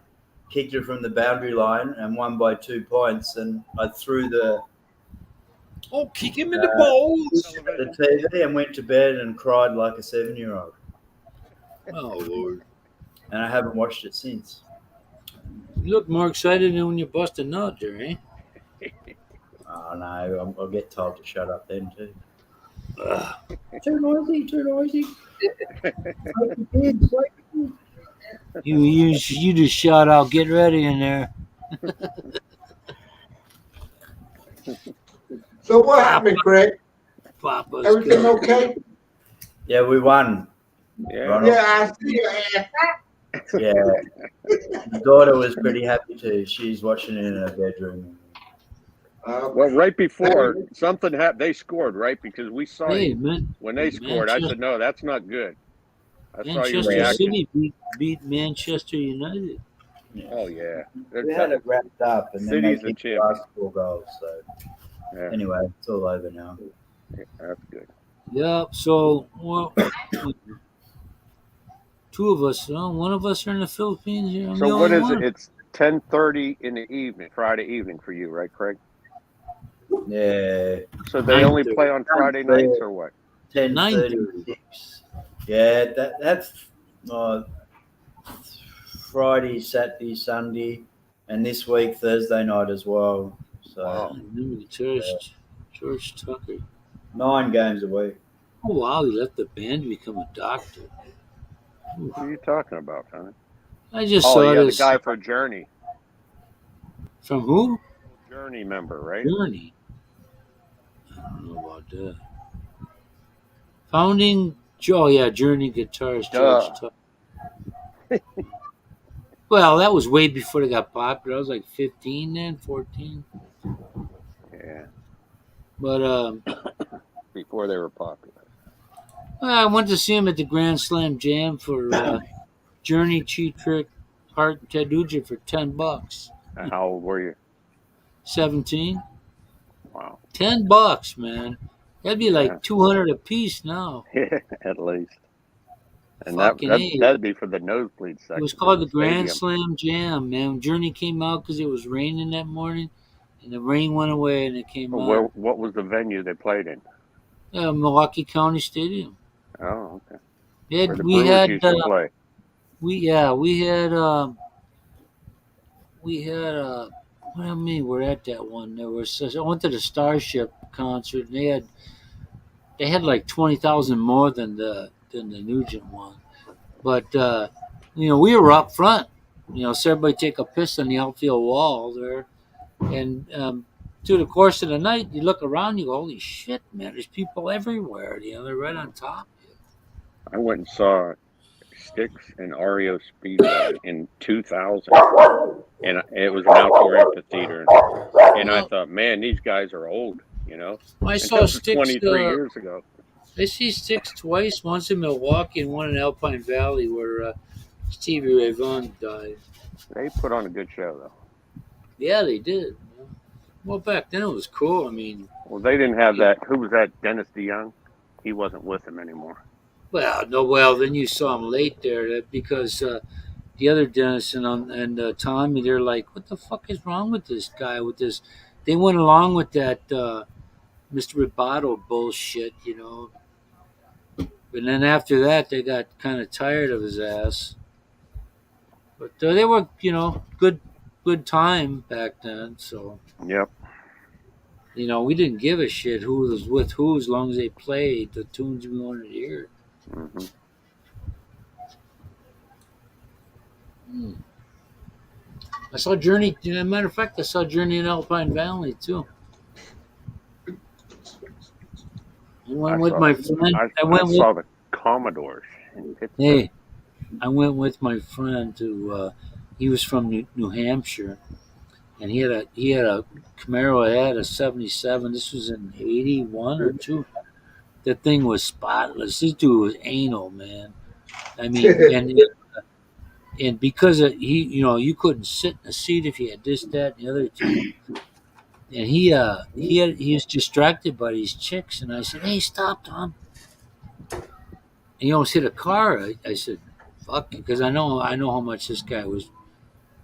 kicked it from the boundary line, and won by 2 points. And I threw the Oh, kick him in the balls. the TV and went to bed and cried like a 7-year-old. Oh Lord. And I haven't watched it since. You look more excited than when you bust a nut there, eh? Oh no, I'll get told to shut up then too. Ugh. Too noisy. You just shout out, get ready in there. So what happened, Craig? Papa's Everything good. okay? Yeah, we won. Yeah. Ronald. Yeah, I see your ass. Yeah. My daughter was pretty happy too. She's watching it in her bedroom. Well, right before something happened, they scored, right? Because we saw Hey, you man, when they scored. I Manchester, said, no, that's not good. I saw your Manchester reaction. City beat Manchester United. Oh yeah, We had it wrapped up, and then they City's a kicked the champion. last 4 goals. So Yeah, anyway, it's all over now. that's good. Yeah. So, well, two of us. One of us are in the Philippines. Here. I'm So the what only is it? one. It's 10:30 in the evening, Friday evening for you, right, Craig? Yeah, So they only 9:30. play on Friday nights or what? 10:36. Yeah, that's Friday, Saturday, Sunday, and this week Thursday night as well. So Wow. George Tucker. 9 games a week. Oh wow, he left the band to become a doctor. What are you talking about, Tommy? I just Oh, saw yeah, the this guy for Journey. from who? Journey member, right? Journey. I don't know about that. Founding. Oh yeah, Journey guitarist George Duh. Tucker. Well, that was way before they got popular. I was like 15 then, 14. Yeah, But before they were popular. I went to see him at the Grand Slam Jam for Journey, Cheap Trick, Hart, and Ted Nugent for $10. And how old were you? 17. Wow. $10, man. That'd be Yeah. like 200 a piece now. At least. And Fucking A. that'd be for the nosebleed section. It was called the of stadium. Grand Slam Jam, man. Journey came out because it was raining that morning, and the rain went away, and it came out. What was the venue they played in? Milwaukee County Stadium. Oh, okay. Yeah, Where the we Brewers had used to play. what I mean, we're at that one. I went to the Starship concert, and they had like 20,000 more than the Nugent one. But we were up front. So everybody take a piss on the outfield wall there, and through the course of the night, you look around, you go, "Holy shit, man! There's people everywhere." They're right on top. I went and saw Styx and REO Speedway in 2000, and it was an outdoor amphitheater. And I thought, man, these guys are old, I And saw that was Styx. 23 years ago. I see Styx twice. Once in Milwaukee and one in Alpine Valley, where Stevie Ray Vaughan died. They put on a good show, though. Yeah, they did. Well, back then it was cool. I mean, Well, they didn't have that. Who was that? Dennis DeYoung? He wasn't with them anymore. well, then you saw him late there because the other Dennis and Tommy, they're like, "What the fuck is wrong with this guy? With this?" They went along with that Mr. Roboto bullshit, But then after that, they got kind of tired of his ass. But they were, good time back then. So, Yep. we didn't give a shit who was with who as long as they played the tunes we wanted to hear. Hmm. I saw Journey. As a matter of fact, I saw Journey in Alpine Valley too. I went with my friend. I I saw the Commodores in Pittsburgh. Hey, I went with my friend to. He was from New Hampshire, and he had a Camaro. It had a '77. This was in '81 or '2. The thing was spotless. This dude was anal, man. I mean, and because you couldn't sit in a seat if you had this, that, and the other two. And he was distracted by these chicks, and I said, "Hey, stop, Tom!" And he almost hit a car. I said, "Fuck," because I know how much this guy was,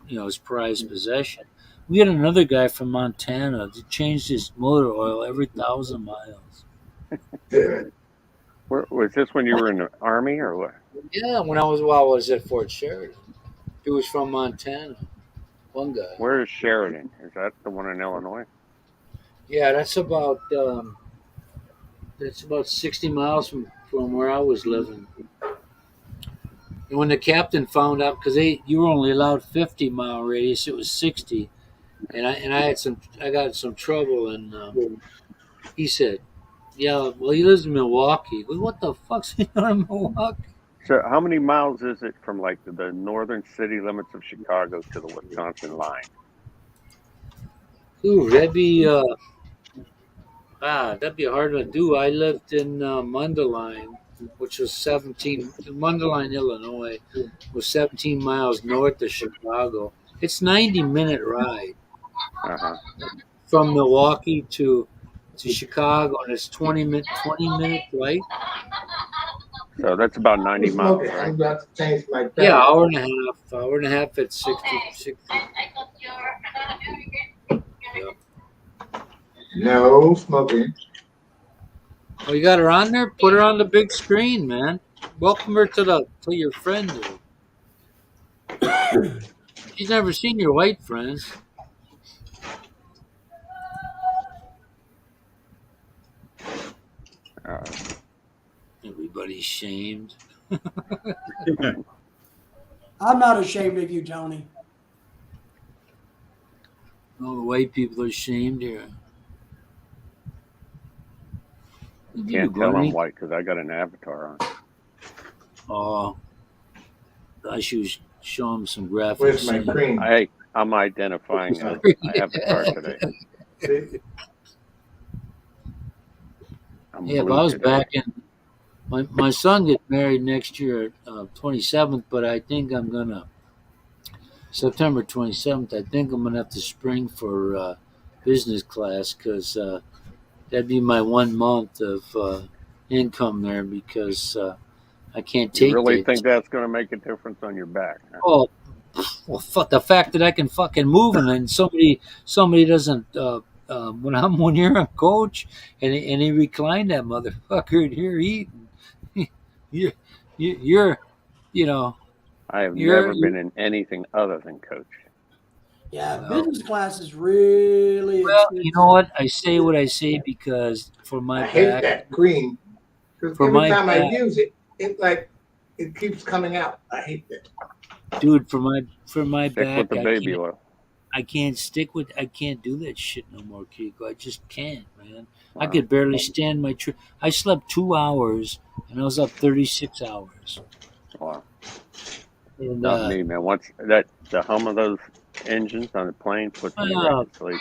his prized possession. We had another guy from Montana that changed his motor oil every 1,000 miles. Was this when you were in the Army or what? Yeah, when I was at Fort Sheridan. He was from Montana. One guy. Where is Sheridan? Is that the one in Illinois? Yeah, that's about 60 miles from where I was living. And when the captain found out, because you were only allowed 50-mile radius, it was 60, and I got some trouble, and he said, "Yeah, well, he lives in Milwaukee." Well, what the fuck's he doing in Milwaukee? So how many miles is it from like the northern city limits of Chicago to the Wisconsin line? Ooh, that'd be hard to do. I lived in Mundelein, which was 17. Mundelein, Illinois, was 17 miles north of Chicago. It's 90-minute ride Uh-huh. from Milwaukee to Chicago, and it's 20-minute flight. So that's about 90 Who's miles, smoking? right? I'm about to change my tire. Yeah, hour and a half. Hour and a half at 60. No smoking. Oh, you got her on there? Put her on the big screen, man. Welcome her to your friend. She's never seen your white friends. Uh, Everybody's shamed. I'm not ashamed of you, Tony. All the white people are shamed here. you can't tell I'm white because I got an avatar on. Oh, I should show him some graphics. Where's my cream? I'm identifying as my avatar today. See? I'm Yeah, but blue I was today. back in. My son gets married next year, 27th, but I think I'm gonna September 27th. I think I'm gonna have to spring for business class because that'd be my 1 month of income there because I can't take You really it. think that's going to make a difference on your back? Huh? Oh, well, fuck the fact that I can fucking move and then somebody doesn't. When you're a coach and he reclined that motherfucker and you're eating, you're you're you know I have you're never been in anything other than coach. Yeah, Well- business class is really well. expensive. You know what? I say what I say because for my I hate back, that cream. Because For every my time I back. use it, it keeps coming out. I hate that. dude. For my Stick back, with the baby oil. I can't do that shit no more, Kiko. I just can't, man. I Wow. could barely stand my trip. I slept 2 hours and I was up 36 hours. Wow. And, Not me, man. Once the hum of those engines on the plane puts me right to sleep.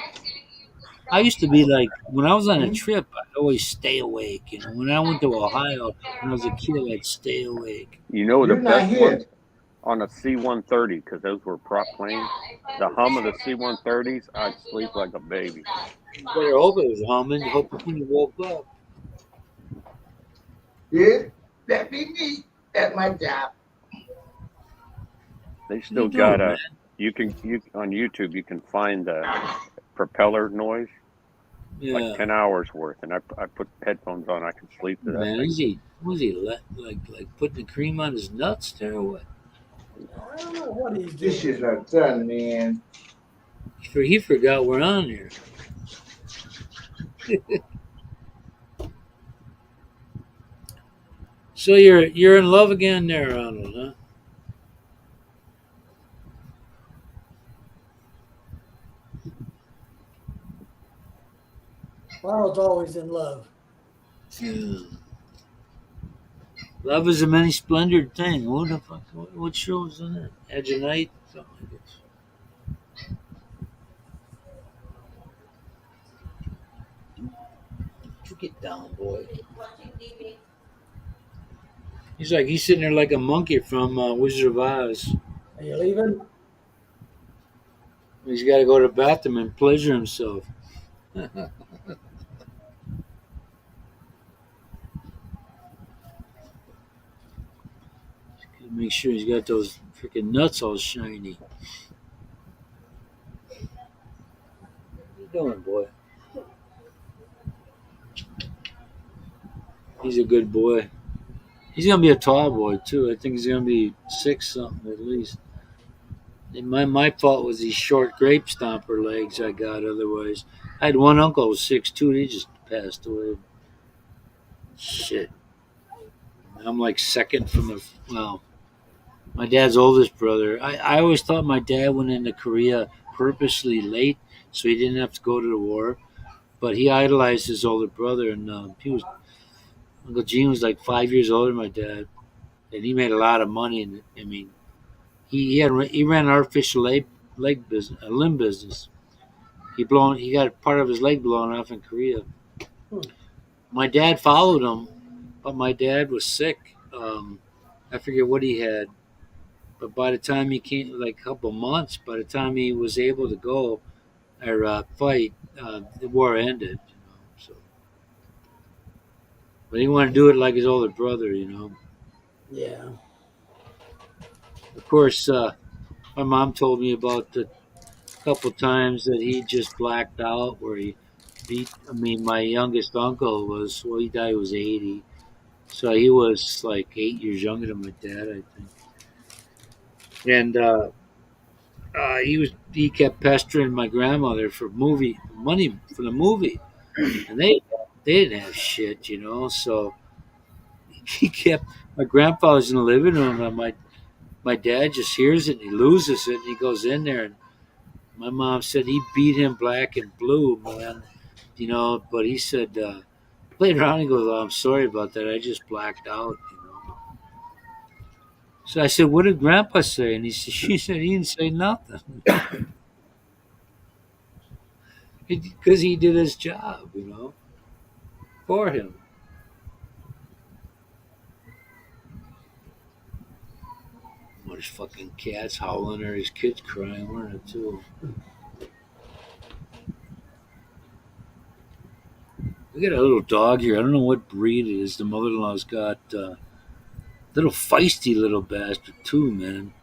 I used to be like, when I was on a trip, I'd always stay awake. You know, when I went to Ohio when I was a kid, I'd stay awake. You know the You're not best here. ones on a C-130 because those were prop planes. The hum of the C-130s, I'd sleep like a baby. You better hope it was humming. Hope when you woke up. Yeah, that be me at my job. They still You got doing, you on YouTube you can find the propeller noise Yeah, like 10 hours worth, and I put headphones on, I can sleep to that man. thing. Was he like putting the cream on his nuts there or what? I don't know what he's This doing. is her son, man. He forgot we're on here. So you're in love again there, Ronald, huh? Ronald's always in love. Yeah. Love is a many splendored thing. What the fuck? What show is on that? Edge of Night? Something like this. You get down, boy. He's sitting there like a monkey from Wizard of Oz. Are you leaving? He's got to go to the bathroom and pleasure himself. Make sure he's got those freaking nuts all shiny. What you doing, boy? He's a good boy. He's gonna be a tall boy too. I think he's gonna be 6 something at least. And my fault was these short grape stomper legs I got. Otherwise, I had one uncle who was 6'2". He just passed away. Shit. I'm like second from the my dad's oldest brother. I always thought my dad went into Korea purposely late so he didn't have to go to the war. But he idolized his older brother, and Uncle Gene was like 5 years older than my dad, and he made a lot of money. And I mean, he ran an artificial leg business, a limb business, He got part of his leg blown off in Korea. Hmm. My dad followed him, but my dad was sick. I forget what he had, but by the time he came, like a couple months, by the time he was able to go or fight, the war ended. So, but he wanted to do it like his older brother. Yeah. Of course, my mom told me about the couple times that he just blacked out, where he beat. I mean, my youngest uncle he died. He was 80, so he was like 8 years younger than my dad, I think. And he kept pestering my grandmother for movie money for the movie, and they didn't have shit. So he kept my grandpa was in the living room, and my dad just hears it and he loses it, and he goes in there, and my mom said he beat him black and blue, man. But he said later on he goes, "Oh, I'm sorry about that. I just blacked out." So I said, "What did Grandpa say?" And she said he didn't say nothing because he did his job, for him. What his fucking cats howling or his kids crying, one of the two. We got a little dog here. I don't know what breed it is. The mother-in-law's got little feisty little bastard too, man.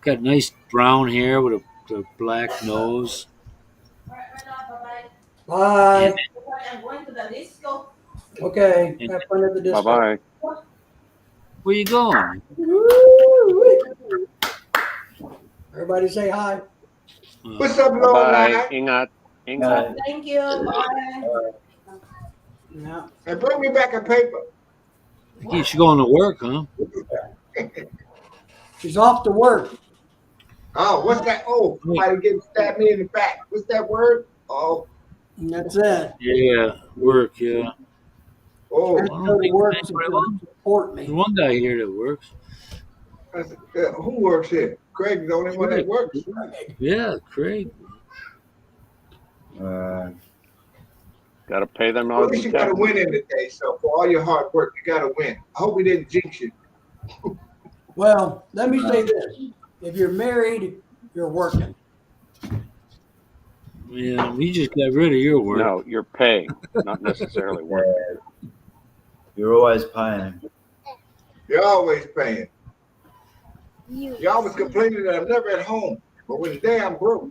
Got nice brown hair with a black nose. Bye. I'm going to the disco. Okay. Have fun at the Bye disco. bye. Where you going? Woo-wee. Everybody say hi. What's up, Bye Lord? bye. Ingat. Ingat. Thank you. Bye. Yeah. And bring me back a paper. You should going to work, huh? She's off to work. Oh, what's that? Oh, somebody getting stabbed me in the back. What's that word? Oh, And that's it. Yeah, work. Yeah. oh. Let's go to work to support There's me. one guy here that works. Who works here? Craig's the only one that works. Yeah, Craig. Got to pay them Well, all at least the you got to taxes. win in the day. So for all your hard work, you got to win. I hope we didn't jinx you. Well, let me say this. If you're married, you're working. Yeah, we just got rid of your work. No, you're paying, not necessarily working. You're always paying. You're always paying. You're always complaining that I'm never at home. But when the day I'm broke.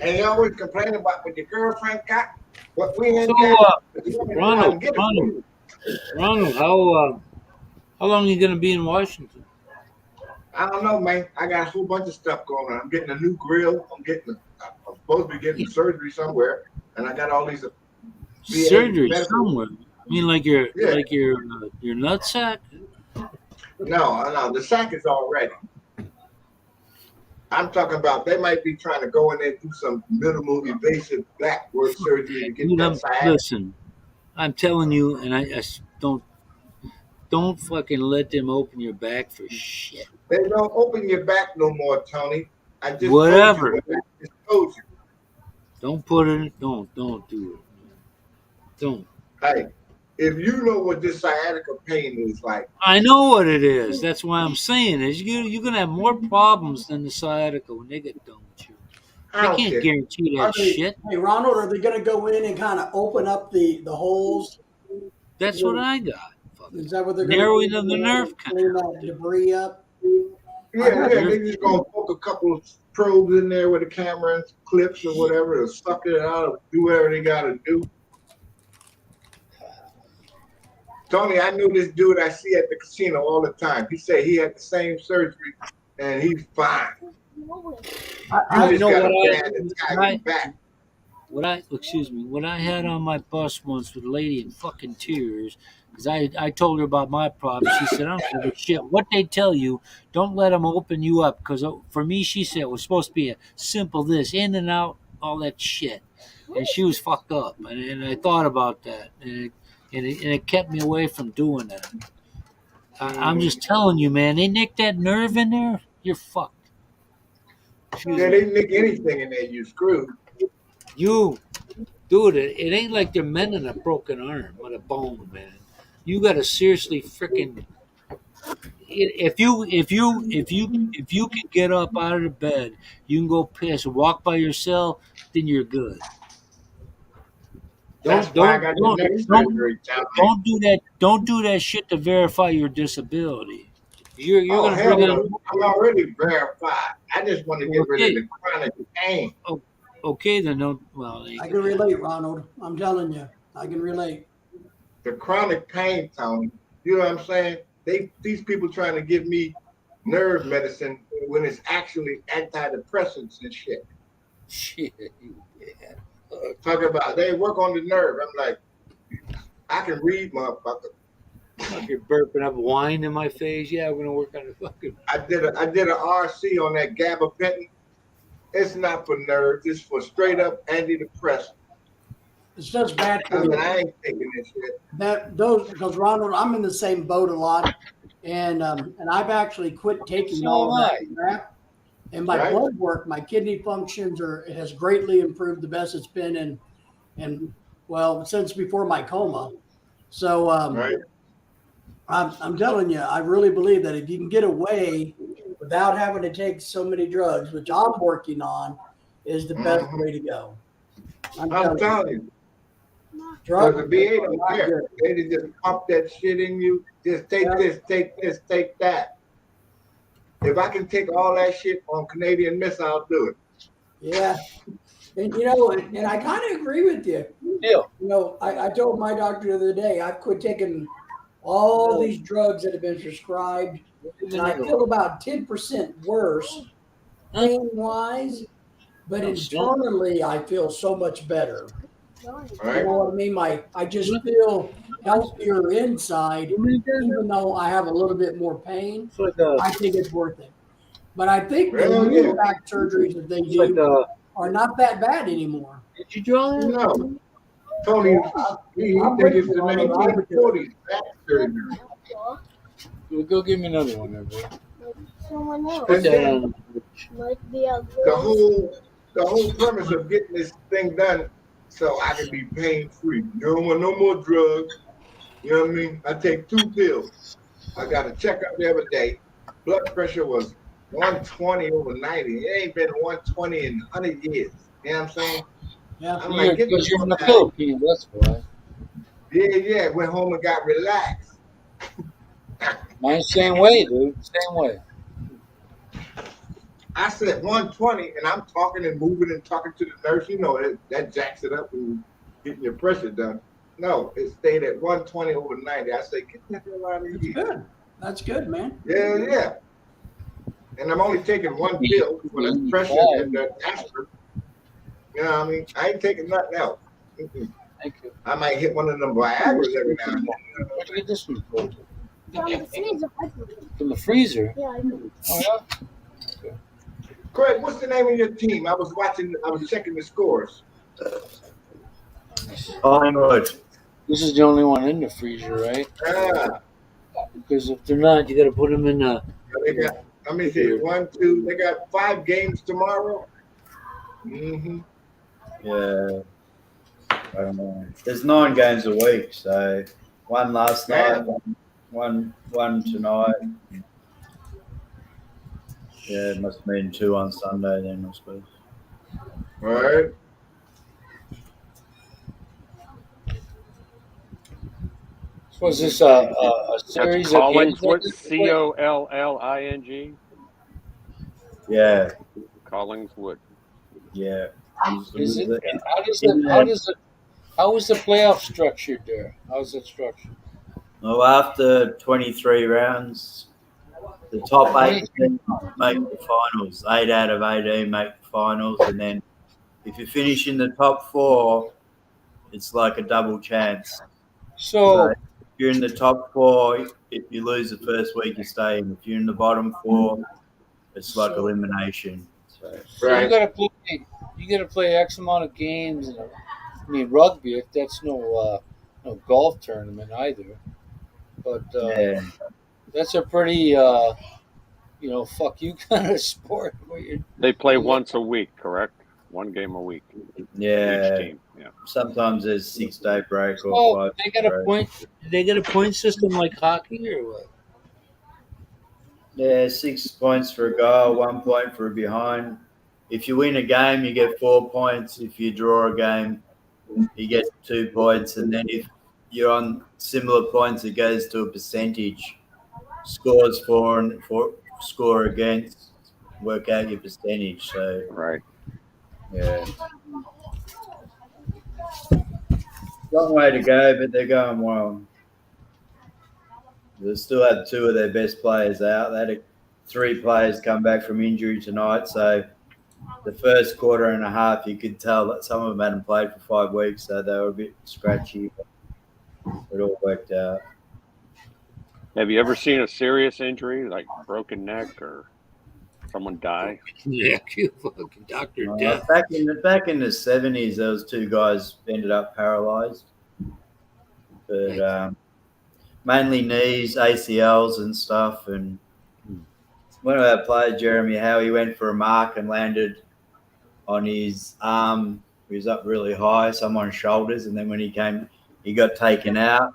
And you always complain about what your girlfriend got, what we ain't So, got. Ronald, how long are you gonna be in Washington? I don't know, man. I got a whole bunch of stuff going on. I'm getting a new grill. I'm supposed to be getting surgery somewhere, and I got all these Surgery medical- somewhere. I mean, like your Yeah. your nutsack. No, the sack is all ready. I'm talking about they might be trying to go in there and do some minimal invasive backward surgery to get that sack. Listen, I'm telling you, and I don't fucking let them open your back for shit. They don't open your back no more, Tony. I just Whatever. Told you. I just told you. Don't put it. Don't do it. Don't. Hey, if you know what this sciatica pain is like, I know what it is. That's why I'm saying is you're gonna have more problems than the sciatica when they get done with you. I They don't can't care. guarantee that shit. Hey, Ronald, are they going to go in and kind of open up the holes? That's what I got. Fuck. Is that what they're going Narrowing to of the nerve clean that debris up? Yeah, they just gonna poke a couple of probes in there with a camera and clips or whatever to suck it out or do whatever they gotta do. Tony, I knew this dude I see at the casino all the time. He said he had the same surgery and he's fine. I He just know got what a bad Italian back. What I had on my bus once with a lady in fucking tears because I told her about my problem. She said, "I don't give a shit what they tell you. Don't let them open you up." Because for me, she said it was supposed to be a simple this in and out, all that shit, and she was fucked up. And I thought about that, and it kept me away from doing that. I'm just telling you, man. They nicked that nerve in there. You're fucked. Excuse Yeah, me. they nick anything in there, you screwed. You, dude. It ain't like they're mending a broken arm with a bone, man. You got to seriously freaking. If you can get up out of the bed, you can go piss, walk by yourself, then you're good. That's Don't why I don't got the don't neck don't surgery, Tommy. don't do that. Don't do that shit to verify your disability. You're Oh, gonna hell bring no. it. I'm already verified. I just want to get rid of Okay, the chronic pain. okay, then don't. Well, I can relate, Ronald. I'm telling you, I can relate. The chronic pain, Tony. You know what I'm saying? These people trying to give me nerve medicine when it's actually antidepressants and shit. shit. Yeah. Talking about they work on the nerve. I'm like, I can read, motherfucker. You're burping up wine in my face. Yeah, we're gonna work on the fucking. I did a RC on that gabapentin. It's not for nerves. It's for straight up antidepressant. It's just bad I for mean, you. I ain't taking this shit. Because Ronald, I'm in the same boat a lot, and I've actually quit taking So all am of I. that crap. And my Right. blood work, my kidney functions has greatly improved, the best it's been in well since before my coma. So Right. I'm telling you, I really believe that if you can get away without having to take so many drugs, which I'm working on, is the best way to go. I'm I'm telling telling you. drugs Because the VA are don't not care. good. They just pump that shit in you. Just take Yeah. this, take this, take that. If I can take all that shit on Canadian Miss, I'll do it. Yeah. And you know, and I kind of agree with you. Yeah. You know, I told my doctor the other day I've quit taking all these drugs that have been prescribed, and I feel about 10% worse pain wise, but internally I feel so much better. All You right. know what I mean? I just feel healthier inside, even though I have a little bit more pain. It's like I think it's worth it. But I think the Well, new yeah. back surgeries that they It's like do are not that bad anymore. Did you draw that? No. Tony, he I'm think with it's the you on it. 1940s back surgery. Well, go give me another one there, bro. Someone else Put And that then on. might be a the whole premise of getting this thing done so I can be pain free. You don't want no more drugs. You know what I mean? I take 2 pills. I got a checkup the other day. Blood pressure was 120 over 90. It ain't been 120 in 100 years. You know what I'm saying? Yeah. I'm like, get Because the you're in the fuck out. Philippines, that's why. Yeah. Went home and got relaxed. Mine's same way, dude. Same way. I said 120, and I'm talking and moving and talking to the nurse. You know, that jacks it up and getting your pressure done. No, it stayed at 120 over 90. I said, get the hell out of That's here. good. That's good, man. Yeah. And I'm only taking 1 pill for the pressure and the aspirin. You know what I mean? I ain't taking nothing else. Thank you. I might hit one of them Viagra's every now and then. Where'd you get this one from? from the freezer. From the freezer? Yeah, I know. Oh, yeah? Craig, what's the name of your team? I was checking the scores. Collingwood. This is the only one in the freezer, right? Ah, Because if they're not, you got to put them in the. they got, let me see, 1, 2, they got 5 games tomorrow. Mm-hmm. Yeah. There's 9 games a week, so one last night, one tonight. Yeah, it must have been 2 on Sunday then, I suppose. All right. Was this a That's series of Collingswood, games? Colling. Yeah, Collingswood. yeah. Is it? And how is the playoff structured there? How is it structured? Well, after 23 rounds, the top 8 teams make the finals. 8 out of 18 make the finals, and then if you finish in the top 4, it's like a double chance. So If you're in the top 4, if you lose the first week, you stay in. If you're in the bottom 4, it's like elimination. So you gotta play. You gotta play X amount of games. I mean, rugby. If that's no golf tournament either. But yeah, That's a pretty fuck you kind of sport where you They play once a week, correct? One game a week, Yeah. each team. Yeah. Sometimes there's 6-day break or Oh, 5 they got a break. point. They got a point system like hockey or what? Yeah, 6 points for a goal, 1 point for a behind. If you win a game, you get 4 points. If you draw a game, you get 2 points. And then if you're on similar points, it goes to a percentage. Scores for and for score against, work out your percentage. So Right. yeah, long way to go, but they're going well. They still had 2 of their best players out. They had 3 players come back from injury tonight. So the first quarter and a half, you could tell that some of them hadn't played for 5 weeks, so they were a bit scratchy. But it all worked out. Have you ever seen a serious injury like broken neck or someone die? Yeah, you fucking Dr. Uh, Death. back in the 70s, those 2 guys ended up paralysed, but mainly knees, ACLs, and stuff. And one of our players, Jeremy Howe, he went for a mark and landed on his arm. He was up really high, someone's shoulders, and then when he got taken out,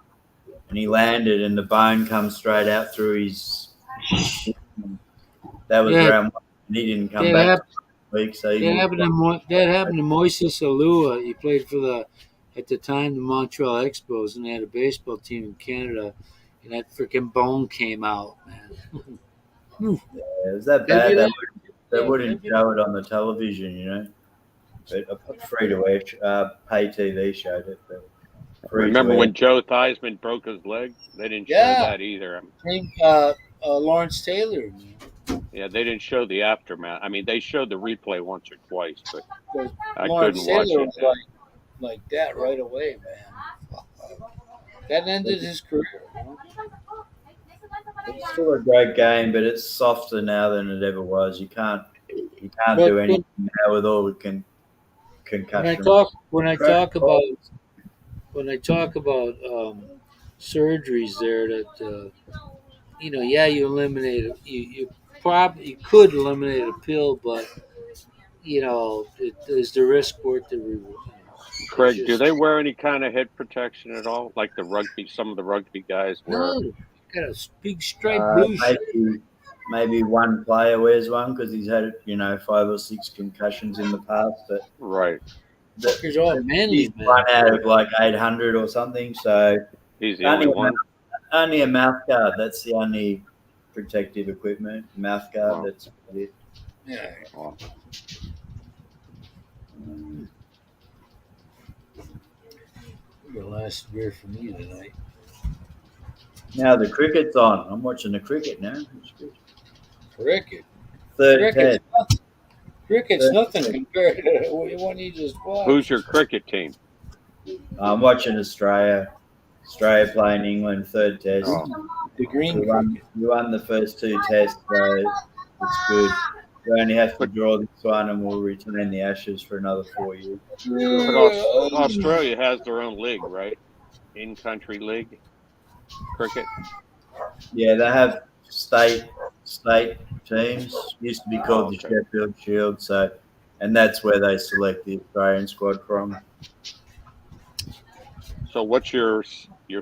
and he landed, and the bone comes straight out through his. That was Yeah. round one, and he didn't come That back happened, for a week. So he that happened to Moises Alua. He played for at the time, the Montreal Expos, and they had a baseball team in Canada, and that freaking bone came out, man. it was that bad. They wouldn't show it on the television, you know. But free to air, pay TV showed it. But Remember when Joe Theismann broke his leg? They didn't show that either. Lawrence Taylor. Yeah, they didn't show the aftermath. I mean, they showed the replay once or twice, but I Lawrence couldn't watch Taylor it. was like that right away, man. That ended his career. You know? It's still a great game, but it's softer now than it ever was. You can't But- do anything now with all the concussion. When I talk about surgeries there, that you eliminate it. You could eliminate a pill, but is the risk worth the reward? Craig, do they wear any kind of head protection at all? Like some of the rugby guys wear? No, got a big striped blue shirt. Maybe one player wears one because he's had 5 or 6 concussions in the past. But Right. Fuckers all manly, he's man. one out of like 800 or something. So He's the only one. only a mouth guard. That's the only protective equipment. Mouth guard. Wow. That's it. Yeah. Oh, The last beer for me tonight. Now the cricket's on. I'm watching the cricket now. It's good. Cricket. Third test. Cricket's nothing compared to what you just watched. who's your cricket team? I'm watching Australia. Australia playing England, third test. Oh. The green We won the first 2 tests, so it's good. We only have to draw this one, and we'll retain the Ashes for another 4 years. But Australia has their own league, right? In-country league cricket. Yeah, they have state teams. Used to be called the Sheffield Shield, and that's where they select the Australian squad from. So, what's your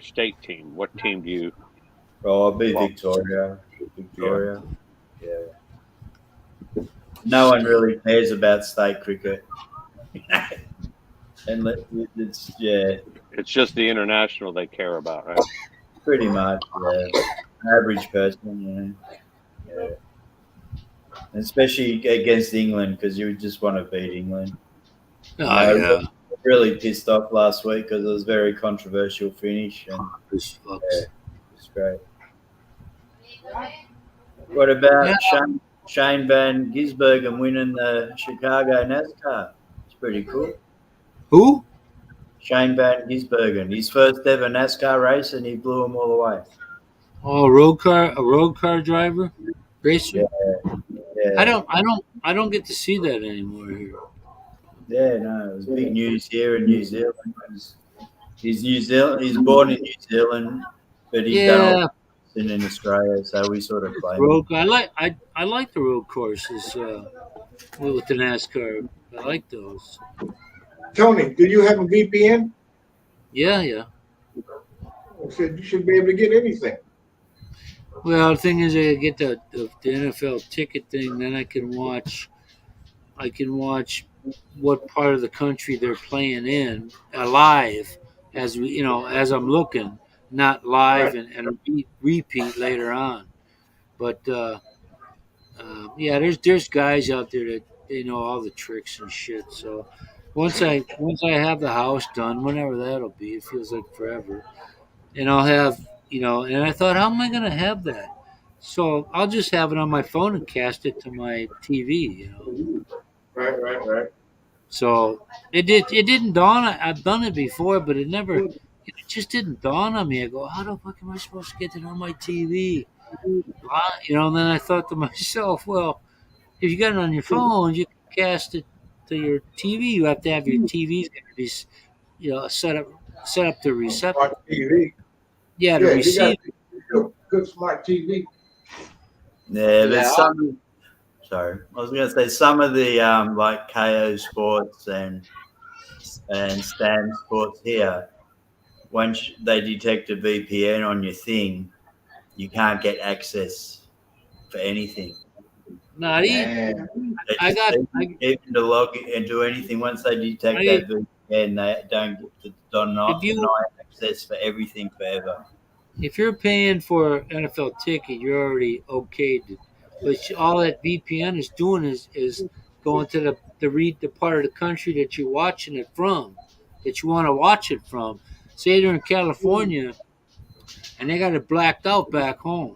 state team? What team do you? Oh, I'll be Victoria. Victoria. Yeah. No one really cares about state cricket. And it's It's just the international they care about, right? pretty much average person, Yeah. And especially against England because you just want to beat England. Oh, yeah. Really pissed off last week because it was a very controversial finish and This fucks. it's great. What about Shane Van Gisbergen winning the Chicago NASCAR? It's pretty cool. Who? Shane Van Gisbergen, his first ever NASCAR race, and he blew them all away. Oh, a road car driver, racer. Yeah. I don't get to see that anymore here. Yeah, no, it was big news here in New Zealand. He's born in New Zealand, but he's done all racing in Australia, so we sort of play. I like the road courses with the NASCAR. I like those. Tony, do you have a VPN? Yeah. I said you should be able to get anything. Well, the thing is, I get the NFL ticket thing, then I can watch. I can watch what part of the country they're playing in live as as I'm looking, not live Right. and repeat later on. But yeah, there's guys out there that they know all the tricks and shit. So once I have the house done, whenever that'll be, it feels like forever, and I'll have And I thought, how am I gonna have that? So I'll just have it on my phone and cast it to my TV. Right. So it didn't dawn. I've done it before, but it just didn't dawn on me. I go, how the fuck am I supposed to get it on my TV? And then I thought to myself, well, if you got it on your phone, you can cast it to your TV. You have to have your TV's got to be, set up the receptor. Smart TV. Yeah, to Yeah, you receive. got a good smart TV. Yeah, but Yeah. sorry, I was going to say some of the like KO Sports and Stan Sports here, once they detect a VPN on your thing, you can't get access for anything. Not even. Man. Even to log and do anything, once they detect that VPN, they don't deny access for everything forever. If you're paying for an NFL ticket, you're already okayed. But all that VPN is doing is going to the part of the country that you're watching it from, that you want to watch it from. Say they're in California, and they got it blacked out back home.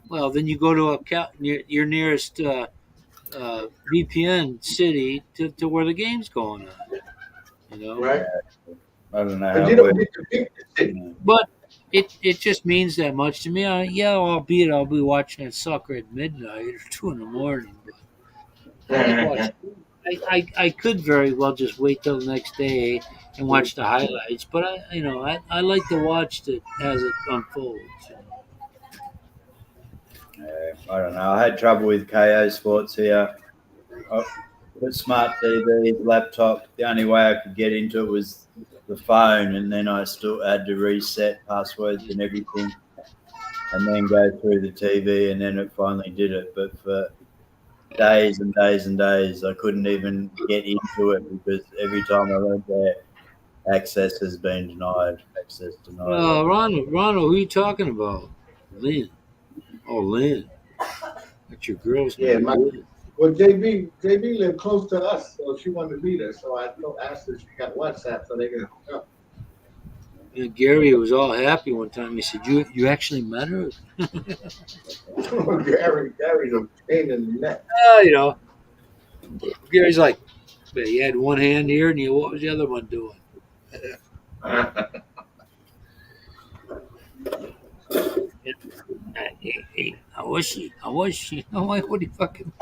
Well, then you go to your nearest VPN city to where the game's going on. Right. I don't know. But you don't get to pick the city. But it just means that much to me. Albeit I'll be watching that sucker at midnight or 2 a.m. But I could very well just wait till the next day and watch the highlights. But I like to watch it as it unfolds. I don't know. I had trouble with KO Sports here. With smart TV, laptop, the only way I could get into it was the phone, and then I still had to reset passwords and everything, and then go through the TV, and then it finally did it. But for days and days and days, I couldn't even get into it because every time I went there, access has been denied. Access denied. Ronald, who are you talking about? Lynn. Oh, Lynn. That's your girl's Yeah, name. Well, JB lived close to us, so she wanted to be there. So I asked her if she got WhatsApp so they can hook up. And Gary was all happy one time. He said, "You actually met her?" Gary's a pain in the neck. Gary's like, "Man, you had one hand here, and what was the other one doing?" How was she? I'm like, what do you fucking?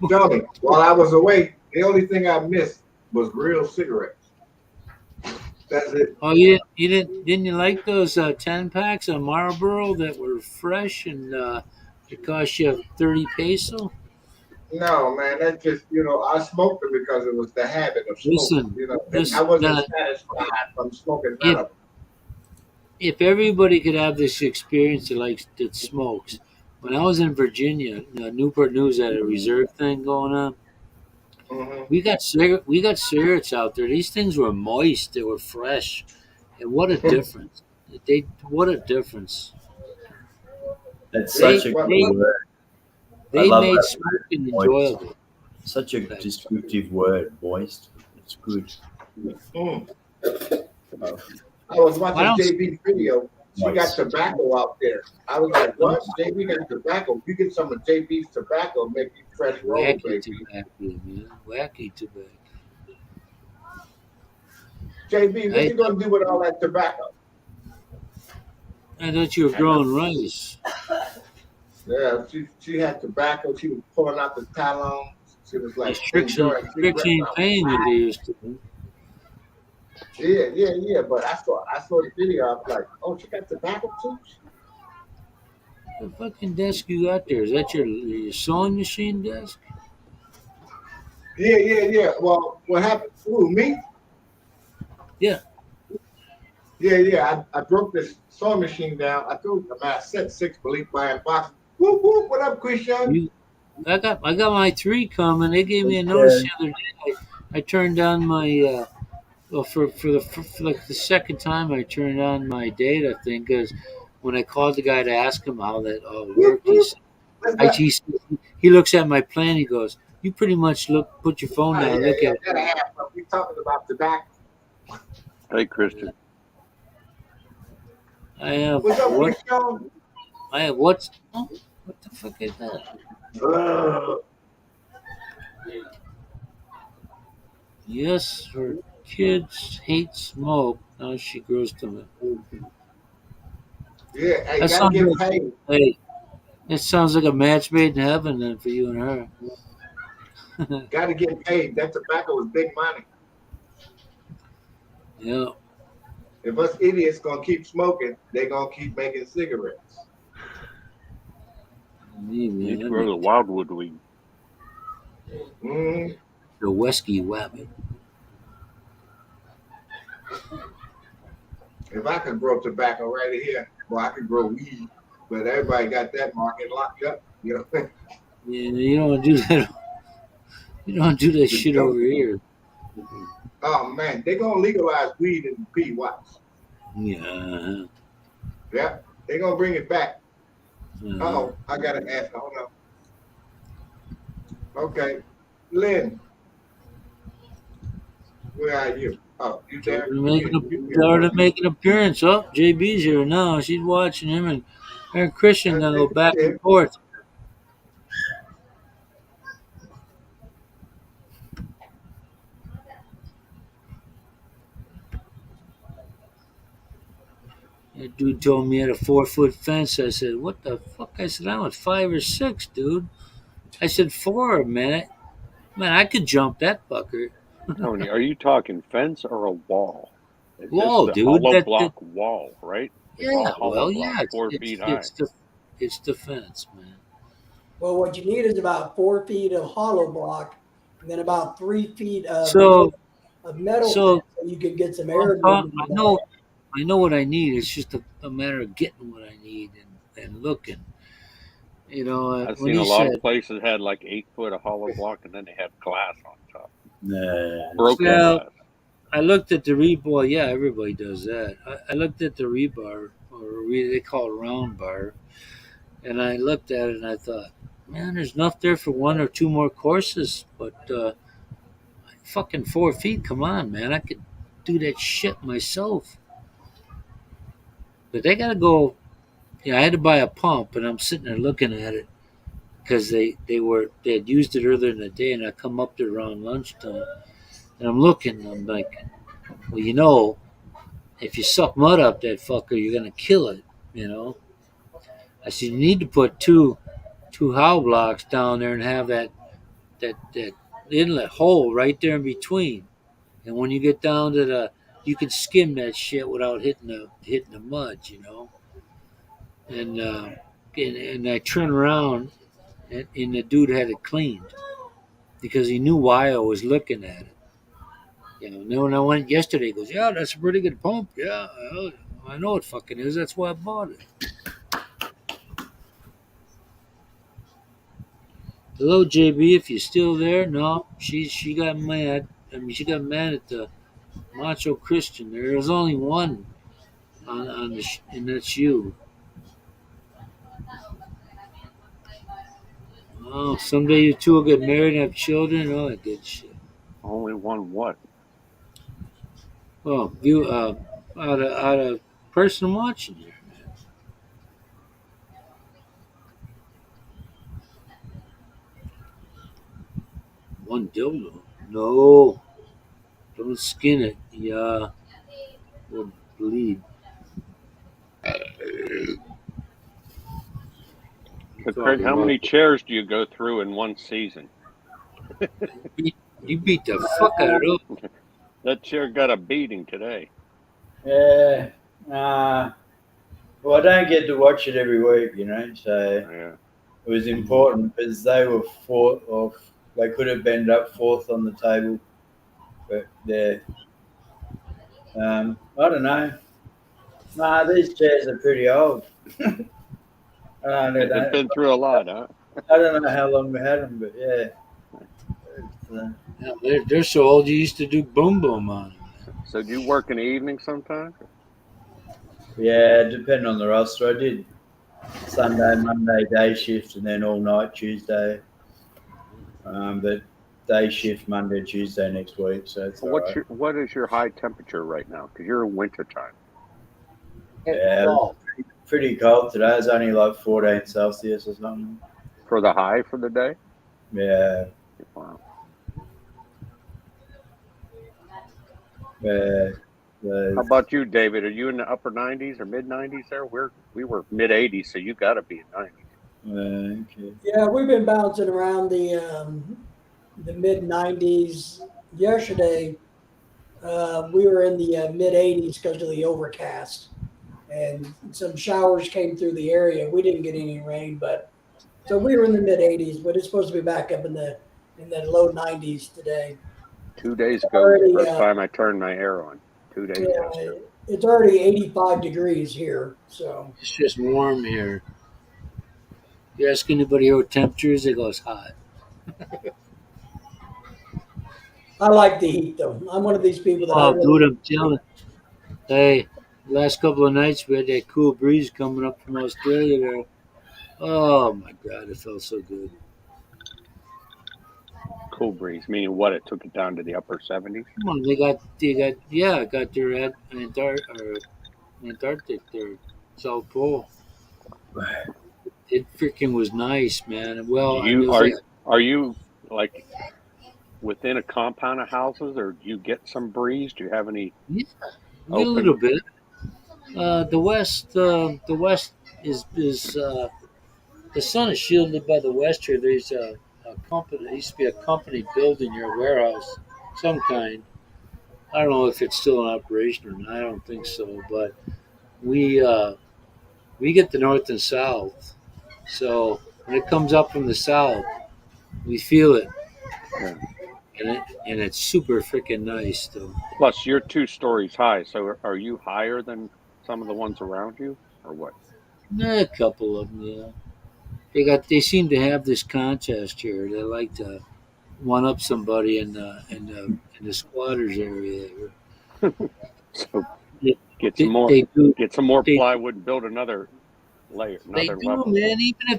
Tony, while I was away, the only thing I missed was real cigarettes. That's it. Oh, you didn't you like those 10 packs of Marlboro that were fresh and it cost you 30 peso? No, man, that's just I smoked them because it was the habit of smoking. Listen, I wasn't satisfied from smoking none of them. If everybody could have this experience that smokes, when I was in Virginia, Newport News had a reserve thing going on. Mm-hmm. We got cigarettes out there. These things were moist. They were fresh, and what a difference! What a difference! That's such a good word. They love made that smoking word, enjoyable. Such a descriptive word, moist. It's good. Mm. I was watching JB's video. She got tobacco out there. I was like, what? JB got tobacco. You get some of JB's tobacco, make you fresh roll, Wacky baby. tobacco, man. Wacky tobacco. JB, what you gonna do with all that tobacco? I thought you were growing rice. Yeah, she had tobacco. She was pulling out the talons. She was like, Tricks ain't paying what they used to do. Yeah. But I saw the video. I was like, oh, she got tobacco too. The fucking desk you got there, is that your sewing machine desk? Yeah. Well, what happened? Ooh, me? Yeah. Yeah. I broke this sewing machine down. I set 6 belief buying boxes. Whoop whoop. What up, Christian? You, I got my 3 coming. They gave me a notice Uh, the other day. I turned down my well for like the second time I turned on my data thing because when I called the guy to ask him how that all Whoop worked, whoop. Let's go. he looks at my plan. He goes, "You pretty much put your phone Oh, down, look yeah. at Gotta have. We talking about tobacco. Hey, Christian. I have What's up, what Christian? I have what's oh, what the fuck is that? Yes, her kids hate smoke. Now she grows to it. Yeah, hey, That gotta sounds get like paid. hey, it sounds like a match made in heaven then for you and her. Gotta get paid. That tobacco is big money. Yeah, If us idiots gonna keep smoking, they gonna keep making cigarettes. me You need man, to I grow the make wildwood weed. Mm, the Wesky Wabbit. if I could grow tobacco right here, well, I could grow weed. But everybody got that market locked up. You know, Yeah, you don't do that. You don't do that the shit over dope. here. Oh man, they gonna legalize weed in P. Watts. Yeah. Yeah, they gonna bring it back. Uh, Oh, I gotta ask. Hold on. Okay, Lynn, where are you? Oh, you told her there? to You make can. You can tell her to work. make an appearance. Oh, JB's here now. She's watching him, and her and Christian gonna go back and It. forth. That dude told me he had a 4-foot fence. I said, "What the fuck?" I said, "I'm at 5 or 6, dude." I said, 4, man. Man, I could jump that fucker. Tony, are you talking fence or a wall? Is this Wall, the dude. hollow That block wall, right? It's yeah. all hollow Well, block, yeah. 4 feet high. It's the fence, man. Well, what you need is about 4 feet of hollow block, and then about 3 feet So of metal so fence, so you could get some I'm air talk- movement in I the back. know what I need. It's just a matter of getting what I need and looking. I've When seen a he lot said, of places had like 8 foot of hollow block, and then they had glass on top, no. broken well, glass. I looked at the rebar. Yeah, everybody does that. I looked at the rebar, they call it round bar, and I looked at it and I thought, man, there's enough there for 1 or 2 more courses, but fucking 4 feet. Come on, man, I could do that shit myself. But they gotta go. Yeah, I had to buy a pump, and I'm sitting there looking at it because they had used it earlier in the day, and I come up there around lunchtime, and I'm looking. I'm like, well, if you suck mud up that fucker, you're gonna kill it. You know. I said you need to put two howl blocks down there and have that inlet hole right there in between. And when you get down to you can skim that shit without hitting the mud. And and I turn around and the dude had it cleaned because he knew why I was looking at it. And then when I went yesterday, he goes, "Yeah, that's a pretty good pump. Yeah, I know it fucking is. That's why I bought it." Hello, JB. If you're still there, no, she got mad. I mean, she got mad at the macho Christian. There was only one on and that's you. Oh, someday you two will get married and have children. All that good shit. Only one what? Well, you out of person watching here. One dildo. No, don't skin it. Yeah, will bleed. So, Craig, Talking how about many chairs do you go through in one season? you beat the fuck out of it. That chair got a beating today. Yeah. Well, I don't get to watch it every week, so Yeah. it was important because they were fourth, or they could have ended up fourth on the table, but I don't know. Nah, these chairs are pretty old. It's been through a lot, huh? I don't know how long we had them, but yeah. It's, Yeah, they're so old. You used to do boom boom on them. So do you work in the evening sometimes? yeah, depending on the roster. I did Sunday, Monday day shift, and then all night Tuesday. But day shift Monday, Tuesday next week. So it's all right. What is your high temperature right now? Because you're in winter time. Yeah, pretty cold today. It's only like 14 Celsius or something. For the high for the day? Yeah. Wow. How about you, David? Are you in the upper 90s or mid 90s there? We were mid 80s, so you got to be in 90s. Okay. Yeah, we've been bouncing around the mid 90s. Yesterday, we were in the mid 80s because of the overcast, and some showers came through the area. We didn't get any rain, but so we were in the mid 80s. But it's supposed to be back up in the low 90s today. 2 days ago, Already, the first time I turned my air on. 2 days ago. Yeah, it's already 85 degrees here. So It's just warm here. You ask anybody here what temperature is, they go, it's hot. I like the heat, though. I'm one of these people that. Oh, dude, I'm telling. Hey, last couple of nights we had that cool breeze coming up from Australia there. Oh my God, it felt so good. Cool breeze, meaning what? It took it down to the upper 70s? Come on, got their Antarctic there, South Pole. It freaking was nice, man. Well, Are you like within a compound of houses, or do you get some breeze? Do you have any? yeah, a little bit. The west is the sun is shielded by the west here. There's a company. There used to be a company building your warehouse, some kind. I don't know if it's still in operation or not. I don't think so. But we get the north and south. So when it comes up from the south, we feel it, Yeah. and it's super freaking nice though. Plus, you're 2 stories high, so are you higher than some of the ones around you, or what? A couple of them, yeah. They seem to have this contest here. They like to one up somebody in the squatters area. So They- get some more, They do. get some more they- plywood, and build another layer, They another do, level. man.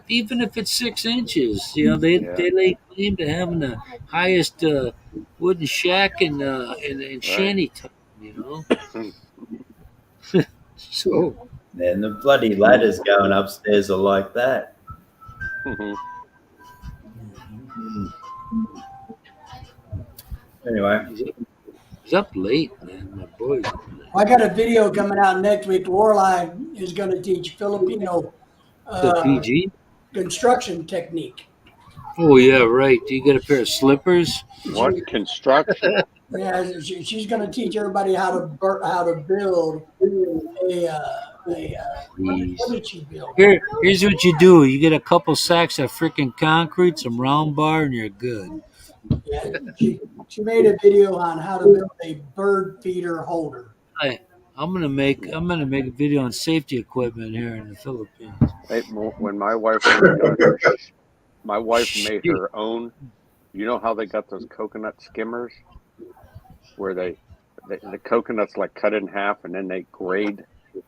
Even if it's 6 inches, Yeah. they lay claim to having the highest wooden shack in shanty town. So And the bloody ladders going upstairs are like that. Mhm. Anyway, he's up late, man. My boy's up late. I got a video coming out next week. Lorelai is going to teach Filipino The PG. construction technique. Oh yeah, right. Do you get a pair of slippers? What construction? Yeah, she's going to teach everybody how to build Please. what did she build? Here's what you do. You get a couple sacks of freaking concrete, some round bar, and you're good. Yeah, she made a video on how to build a bird feeder holder. I'm gonna make a video on safety equipment here in the Philippines. When my wife was younger, my wife made her own. You know how they got those coconut skimmers, where the coconut's like cut in half, and then they grade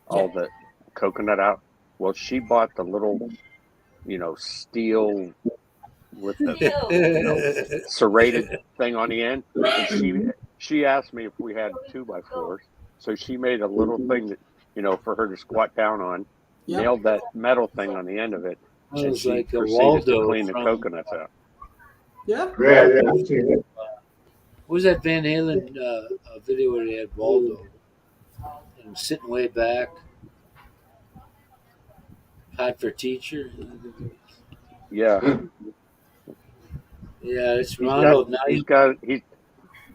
all the coconut out. Well, she bought the little, steel with the serrated thing on the end. And she asked me if we had 2x4s, so she made a little thing that for her to squat down on. Yep. Nailed that metal thing on the end of it, That and was she like a proceeded Waldo to clean the from- coconuts out. Yeah. Yeah, I've seen it. What was that Van Halen video where they had Waldo and sitting way back, hot for teacher? Yeah, Yeah, it's Ronald. Now he's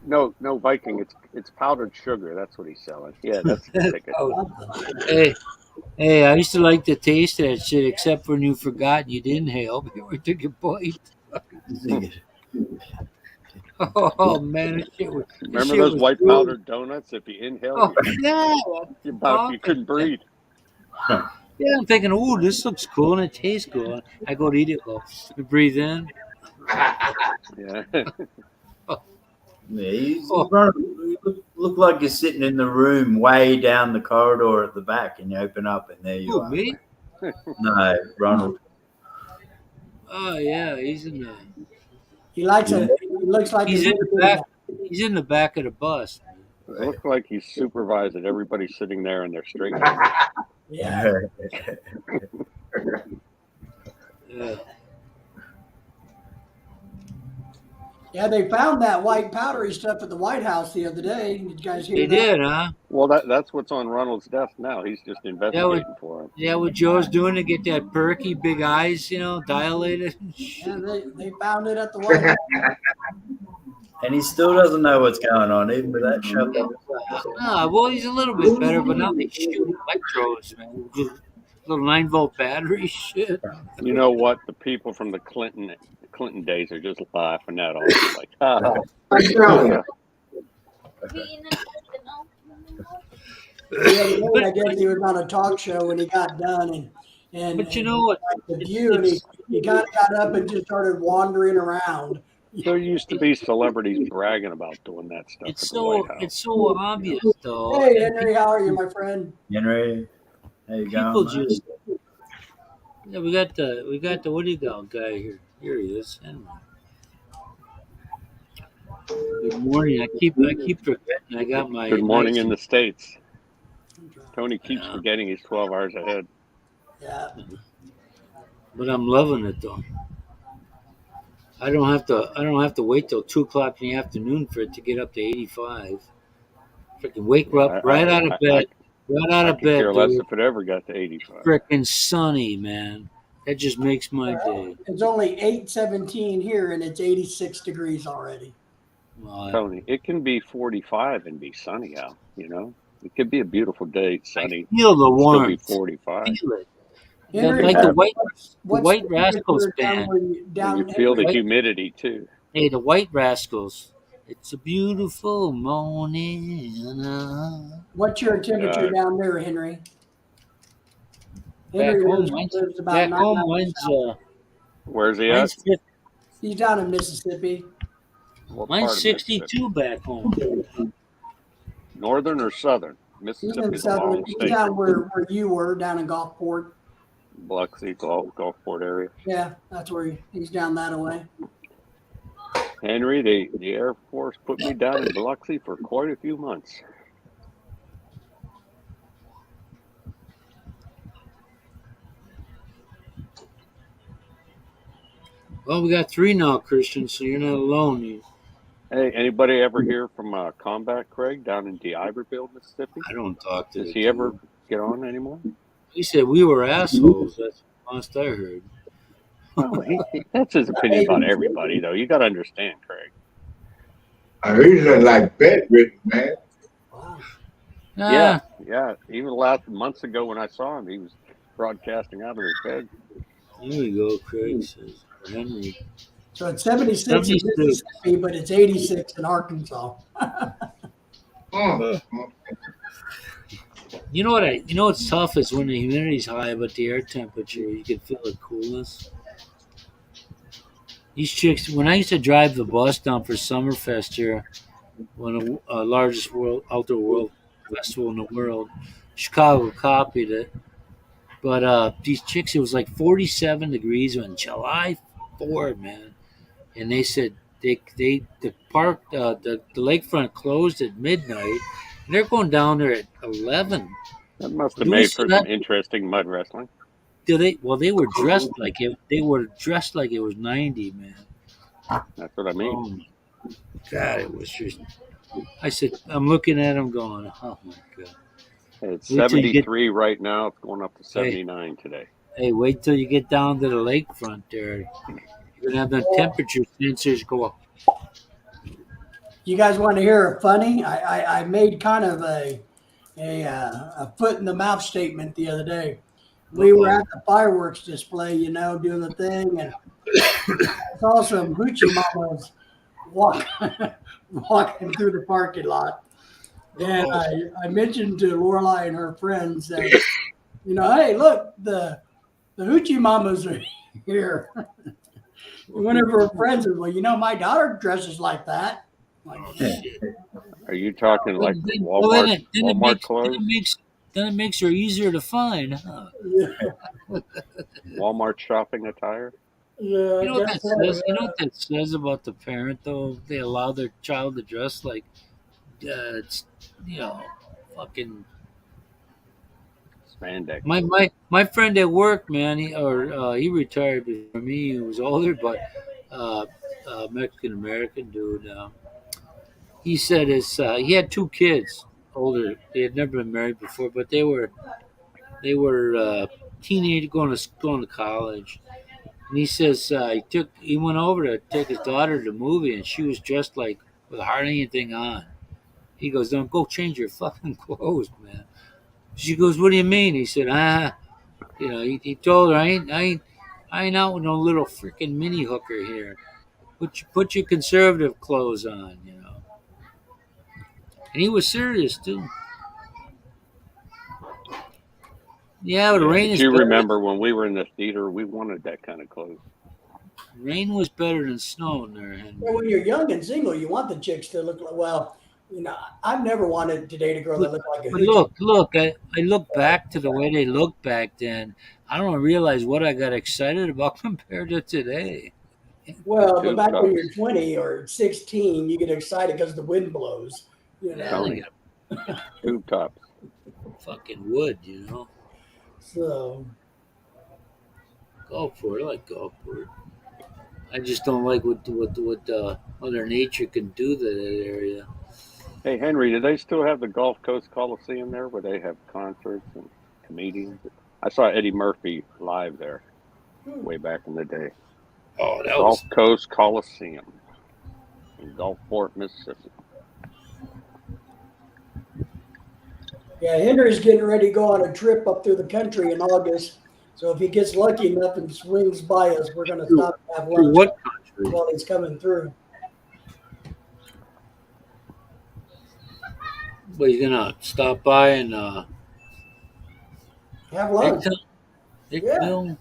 no Viking. It's powdered sugar. That's what he's selling. Yeah, that's the ticket. hey, Hey, I used to like the taste of that shit, except for when you forgot and you'd inhale before you took a bite. Oh man, that Remember shit those was white brutal. powdered donuts? If you inhaled, Oh yeah, you couldn't breathe. Yeah, I'm thinking, ooh, this looks cool and it tastes cool. I go to eat it, go, you breathe in. Yeah. Yeah, he's Oh, look like you're sitting in the room way down the corridor at the back, and you open up, and there you who, are. me? No, Ronald. Oh yeah, he's in the He likes a. He looks like a he's in little the bitty back. guy. He's in the back of the bus. It looked like he's supervising everybody sitting there in their straight. Yeah. Yeah. Yeah, they found that white powdery stuff at the White House the other day. Did you guys hear They that? did, huh? Well, that's what's on Ronald's desk now. He's just investigating for him. Yeah, what Joe's doing to get that perky big eyes, dilated. Yeah, they found it at the White House. And he still doesn't know what's going on, even with that shoved. Well, he's a little bit better, but now they shoot electrodes, man. Just little 9-volt battery shit. You know what? The people from the Clinton days are just laughing at all. Like, I'm telling you. The other day, I guess he was on a talk show when he got done, and But you know what? the View, and he kind of got up and just started wandering around. there used to be celebrities bragging about doing that stuff It's at the White so House. it's so obvious, though. Hey, and Henry, how are you, my friend? Henry, how you people going? just yeah, we got the what do you got guy here? Here he is. Henry. Good morning. I keep forgetting. I got my Good morning nice- in the States. Tony keeps Yeah. forgetting he's 12 hours ahead. Yeah. but I'm loving it though. I don't have to wait till 2 o'clock in the afternoon for it to get up to 85. Freaking wake up right out of bed. Right out I of could care bed, less dude. if it ever got to 85. Freaking sunny, man. That just makes my day. It's only 8:17 here, and it's 86 degrees already. Well, Tony, it can be 45 and be sunny out, It could be a beautiful day, sunny, feel the still be warmth. 45. Feel it. Henry, Like the what's White the Rascals temperature down band. where you- down And you feel the Right. humidity too. Hey, the White Rascals. It's a beautiful morning. What's your temperature down there, Henry? Back Henry home, lives about back 9 home, hours south. Where's he at? mine's 50, He's down in Mississippi. What mine's part of Mississippi? 62 back home. Northern or southern? He's in Mississippi's a long southern. He's state. down where you were, down in Gulfport. Biloxi, Gulfport area. Yeah, that's where he's down that way. Henry, the Air Force put me down in Biloxi for quite a few months. Well, we got 3 now, Christian, so you're not alone. Hey, anybody ever hear from Combat Craig down in DeIverville, Mississippi? I don't talk to Does the he dude. ever get on anymore? He said we were assholes. That's the last I heard. Well, that's his opinion about everybody, though. You got to understand, Craig. He's like bedridden, man. Wow. Yeah. Even last months ago when I saw him, he was broadcasting out of his bed. Here we go, Craig says. Henry. So it's 76 in 76. Mississippi, but it's 86 in Arkansas. Mm. You know what's tough is when the humidity's high, but the air temperature, you can feel the coolness. These chicks, when I used to drive the bus down for Summerfest here, one of the largest outdoor world festival in the world, Chicago copied it. But these chicks, it was like 47 degrees on July 4th, man. And they said the park, the lakefront closed at midnight, and they're going down there at 11. That must have You made listen for to some that? interesting mud wrestling. Well, they were dressed like it. They were dressed like it was 90, man. That's what I mean. God, it was just. I said, I'm looking at them going, oh my god. It's Wait till you get- 73 right now. It's going up to 79 today. Hey, wait till you get down to the lakefront there. You're gonna have the temperature sensors go up. You guys want to hear a funny? I made kind of a a foot in the mouth statement the other day. We were at the fireworks display, doing the thing, and I saw some hoochie mamas walk, walking through the parking lot. And I mentioned to Lorelai and her friends that, hey, look, the hoochie mamas are here. One of her friends said, well, my daughter dresses like that. I'm like, Shit. Are you talking like the Well, Walmart clothes? then it makes her easier to find, huh? Walmart shopping attire? Yeah, You know what I that guess says? You know what that says about the parent, though? They allow their child to dress like, it's, fucking. Spandex. My friend at work, man, he retired before me. He was older, but Mexican American dude. He said he had two kids, older. They had never been married before, but they were teenage going to college. And he says he went over to take his daughter to the movie, and she was dressed like with hardly anything on. He goes, "Don't go change your fucking clothes, man." She goes, "What do you mean?" He said, he told her, I ain't out with no little freaking mini hooker here. Put your conservative clothes on, And he was serious too. Yeah, but rain Do is you better. remember when we were in the theater? We wanted that kind of clothes. Rain was better than snow in there. And Well, when you're young and single, you want the chicks to look like, I've never wanted to date a girl that looked like a But hoochie. look, I look back to the way they looked back then. I don't realize what I got excited about compared to today. Well, but Tube back when tops. you're 20 or 16, you get excited because the wind blows. Yeah, Tony. Tube tops. fucking wood, So, Go for it. I like golf for it. I just don't like what Mother Nature can do to that area. Hey, Henry, do they still have the Gulf Coast Coliseum there where they have concerts and comedians? I saw Eddie Murphy live there way back in the day. Oh, that Gulf was Coast Coliseum in Gulfport, Mississippi. yeah, Henry's getting ready to go on a trip up through the country in August. So if he gets lucky enough and swings by us, we're going to stop and have through lunch what country? while he's coming through. Well, he's gonna stop by and Have lunch. Hickville.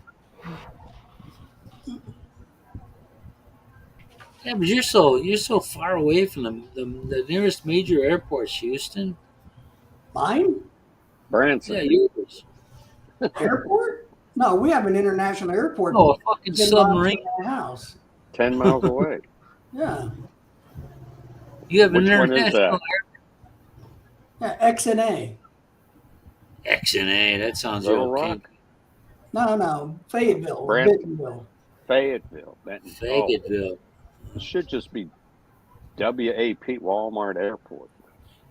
Yeah, but you're so far away from the nearest major airport's Houston. Mine? Branson. Yeah, yours. Airport? No, we have an international airport. Oh, a fucking 10 miles submarine. from my house. 10 miles away. Yeah. You have an Which one is international that? Yeah, XNA. XNA. That sounds Little real Rock? kinky. No, Fayetteville. Branson. Bentonville. Fayetteville. Benton. Fayetteville. It should just be WAP, Walmart Airport.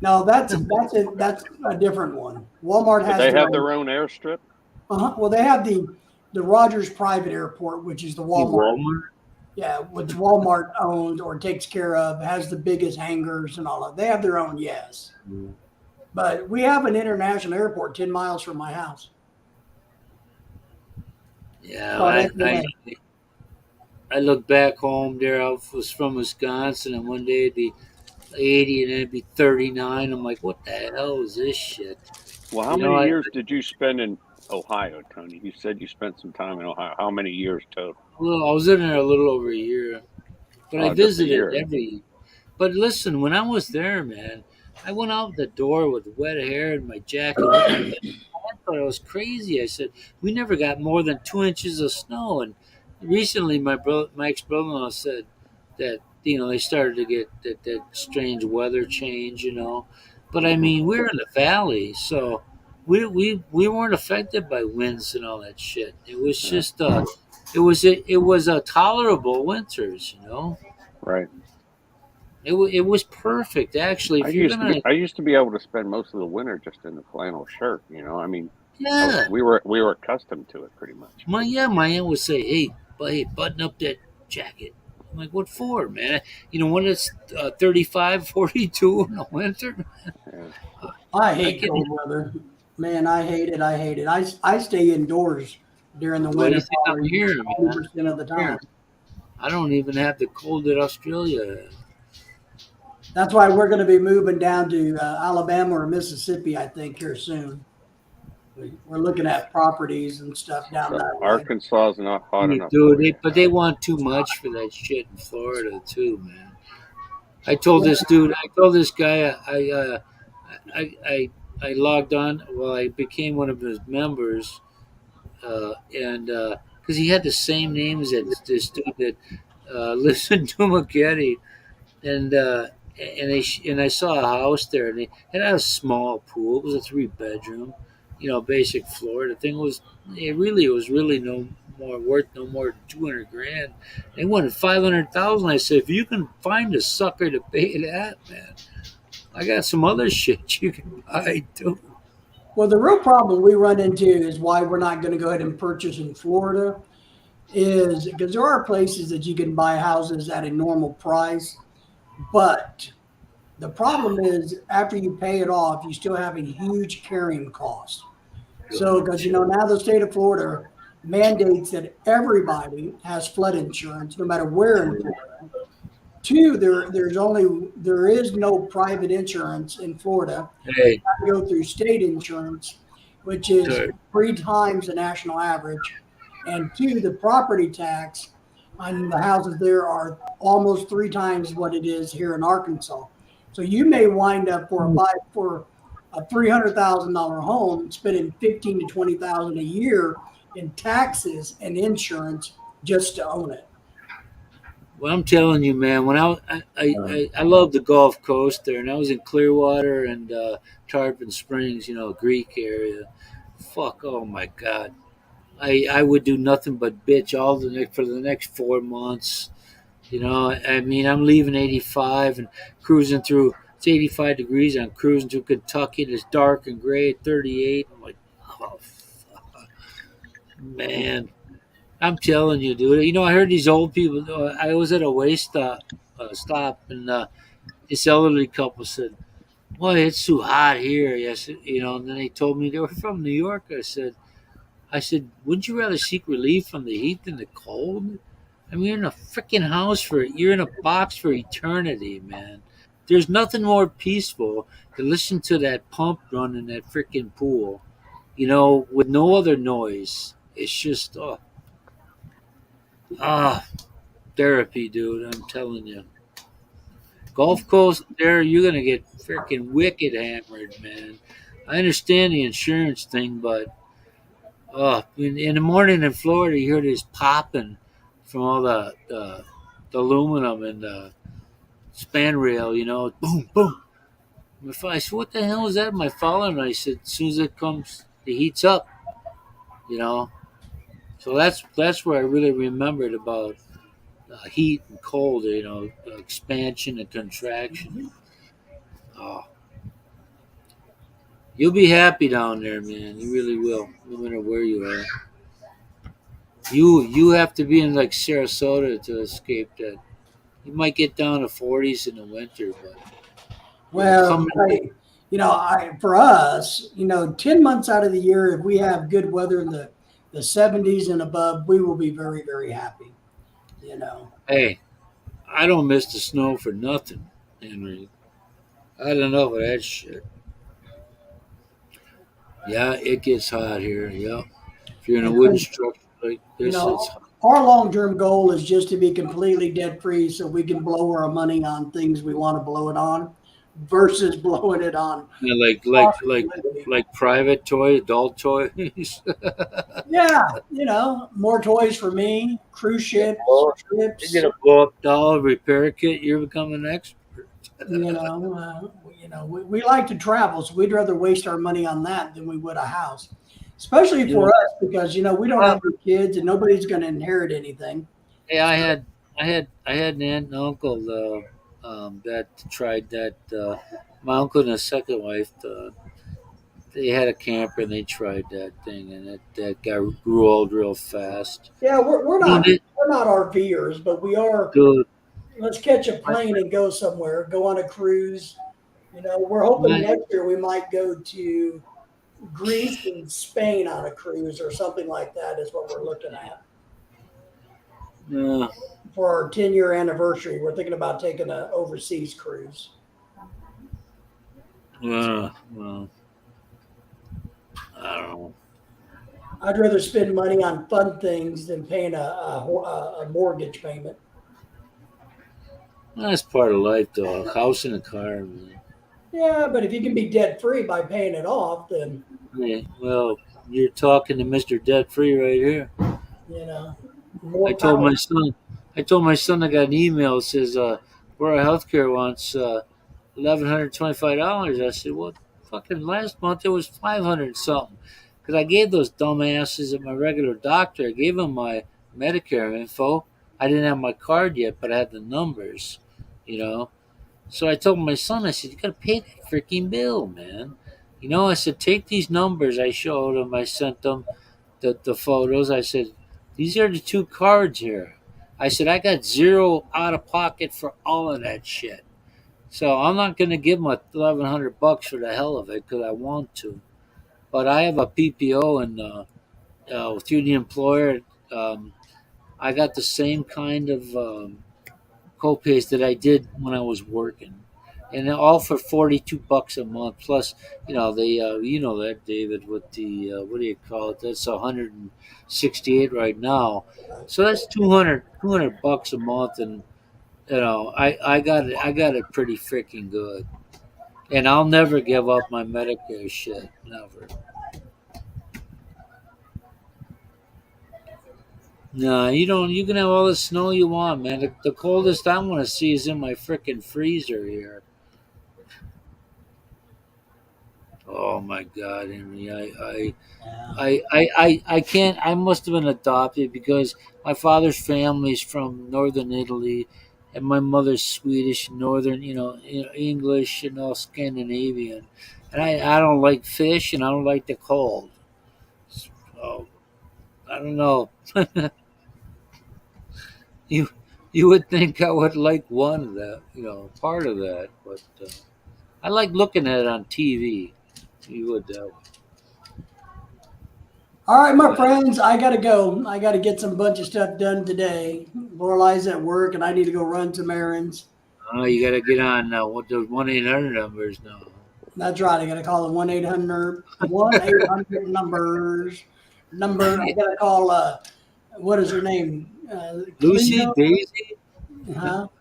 No, that's a different one. Walmart Do has they have own. their own airstrip? Well, they have the Rogers Private Airport, which is the Walmart. Yeah, which Walmart owns or takes care of, has the biggest hangars and all that. They have their own, yes. Mm. But we have an international airport 10 miles from my house. Yeah, Oh, that's the I look back home there. I was from Wisconsin, and one day it'd be 80, and then it'd be 39. I'm like, what the hell is this shit? Well, how You know, many I- years did you spend in Ohio, Tony? You said you spent some time in Ohio. How many years total? Well, I was in there a little over a year, but I Oh, just a visited year. every. But listen, when I was there, man, I went out the door with wet hair and my jacket. I thought I was crazy. I said we never got more than 2 inches of snow, and recently my ex-brother-in-law said that they started to get that strange weather change. But I mean we're in the valley, so we weren't affected by winds and all that shit. It was just it was a tolerable winters. Right. It was perfect actually. I If you're gonna used to be able to spend most of the winter just in the flannel shirt. I mean, yeah. we were accustomed to it pretty much. My aunt would say, "Hey, button up that jacket." I'm like, "What for, man? When it's 35, 42 in the winter." Yeah. I hate cold weather. Man, I hate it. I hate it. I stay indoors during the What do winter you think I'm probably hearing, man? 20% of the time. I don't even have the cold that Australia has. That's why we're going to be moving down to Alabama or Mississippi, I think, here soon. We're looking at properties and stuff down So that way. Arkansas is not hot enough Dude, for you. but they want too much for that shit in Florida too, man. I told this dude, I told this guy, I logged on. Well, I became one of his members, and because he had the same name as this dude that lives in Dumaguete, and and I saw a house there, and it had a small pool. It was a 3 bedroom, basic Florida thing. It was really no more worth no more than 200 grand. They wanted 500,000. I said, if you can find a sucker to pay that, man, I got some other shit you can buy too. Well, the real problem we run into is why we're not going to go ahead and purchase in Florida is because there are places that you can buy houses at a normal price, but the problem is after you pay it off, you still have a huge carrying cost. So, because now the state of Florida mandates that everybody has flood insurance, no matter where in Florida. Two, there is no private insurance in Florida. Hey, You go through state insurance, which is Sure. 3 times the national average, and two, the property tax on the houses there are almost 3 times what it is here in Arkansas. So you may wind up for a $300,000 home spending 15 to 20,000 a year in taxes and insurance just to own it. well, I'm telling you, man. When I love the Gulf Coast there, and I was in Clearwater and Tarpon Springs, Greek area. Fuck, oh my God, I would do nothing but bitch for the next 4 months. I mean, I'm leaving 85 and cruising through. It's 85 degrees. I'm cruising through Kentucky. And it's dark and gray, 38. I'm like, oh, fuck. Man. I'm telling you, dude. I heard these old people. I was at a stop, and this elderly couple said, "Boy, it's too hot here." Yes, And then they told me they were from New York. I said, wouldn't you rather seek relief from the heat than the cold? I mean, you're in a freaking you're in a box for eternity, man. There's nothing more peaceful than listen to that pump run in that freaking pool, with no other noise. It's just, therapy, dude. I'm telling you. Gulf Coast, there, you're going to get freaking wicked hammered, man. I understand the insurance thing, but in the morning in Florida, you hear this popping from all the aluminum and the span rail, boom, boom. I said, what the hell is that? My father and I said, as soon as it comes, the heat's up, you know. So that's where I really remembered about heat and cold, expansion and contraction. Oh, you'll be happy down there, man. You really will, no matter where you are. You have to be in like Sarasota to escape that. You might get down to 40s in the winter, but Well, for us, 10 months out of the year, if we have good weather in the 70s and above, we will be very, very happy. Hey, I don't miss the snow for nothing, Henry. I don't know for that shit. Yeah, it gets hot here. Yeah, if you're in a wooden structure like this, it's hot. Our long-term goal is just to be completely debt-free so we can blow our money on things we want to blow it on versus blowing it on. Yeah, like private toy, adult toys. Yeah, more toys for me, cruise ships, trips. You get a blow-up doll repair kit. You're becoming an expert. We like to travel, so we'd rather waste our money on that than we would a house, especially for us because we don't have any kids and nobody's going to inherit anything. Hey, I had an aunt and uncle that tried that. My uncle and his second wife, they had a camper and they tried that thing, and that grew old real fast. Yeah, we're not RVers, but we are. Dude, Let's catch a plane and go somewhere. Go on a cruise. You know, we're hoping Right. next year we might go to Greece and Spain on a cruise or something like that. Is what we're looking at Yeah. for our 10-year anniversary. We're thinking about taking an overseas cruise. Well, I don't know. I'd rather spend money on fun things than paying a mortgage payment. That's part of life, though. A house and a car, man. Yeah, but if you can be debt free by paying it off, then Yeah, well, you're talking to Mr. Debt Free right here. you know more I told power. my son. I told my son I got an email that says Borough Healthcare wants $1,125. I said, well, fucking last month it was 500 something. Because I gave those dumbasses at my regular doctor. I gave them my Medicare info. I didn't have my card yet, but I had the numbers. You know. So I told my son, I said, you gotta pay that freaking bill, man. You know, I said, take these numbers. I showed him. I sent them the photos. I said, these are the two cards here. I said, I got zero out of pocket for all of that shit. So I'm not going to give him $1,100 for the hell of it because I want to. But I have a PPO and through the employer, um, I got the same kind of co-pays that I did when I was working. And all for $42 a month. Plus, you know that, David, with the what do you call it? That's 168 right now. So that's 200 bucks a month, and I got it pretty freaking good. And I'll never give up my Medicare shit, never. No, you don't. You can have all the snow you want, man. The coldest I want to see is in my freaking freezer here. Oh my God, Henry! I can't. I must have been adopted because my father's family is from northern Italy, and my mother's Swedish, northern, English, and all Scandinavian. And I don't like fish, and I don't like the cold. So I don't know. you you would think I would like one of that, part of that, but I like looking at it on TV. You would. All right, my friends, I gotta go. I gotta get some bunch of stuff done today. Lorelai's at work, and I need to go run some errands. Oh, you got to get on what those 1-800 numbers now. That's right. I gotta call the 1-800 numbers. I gotta call. What is her name? Lucy, Cleo? Daisy, Huh? Oh,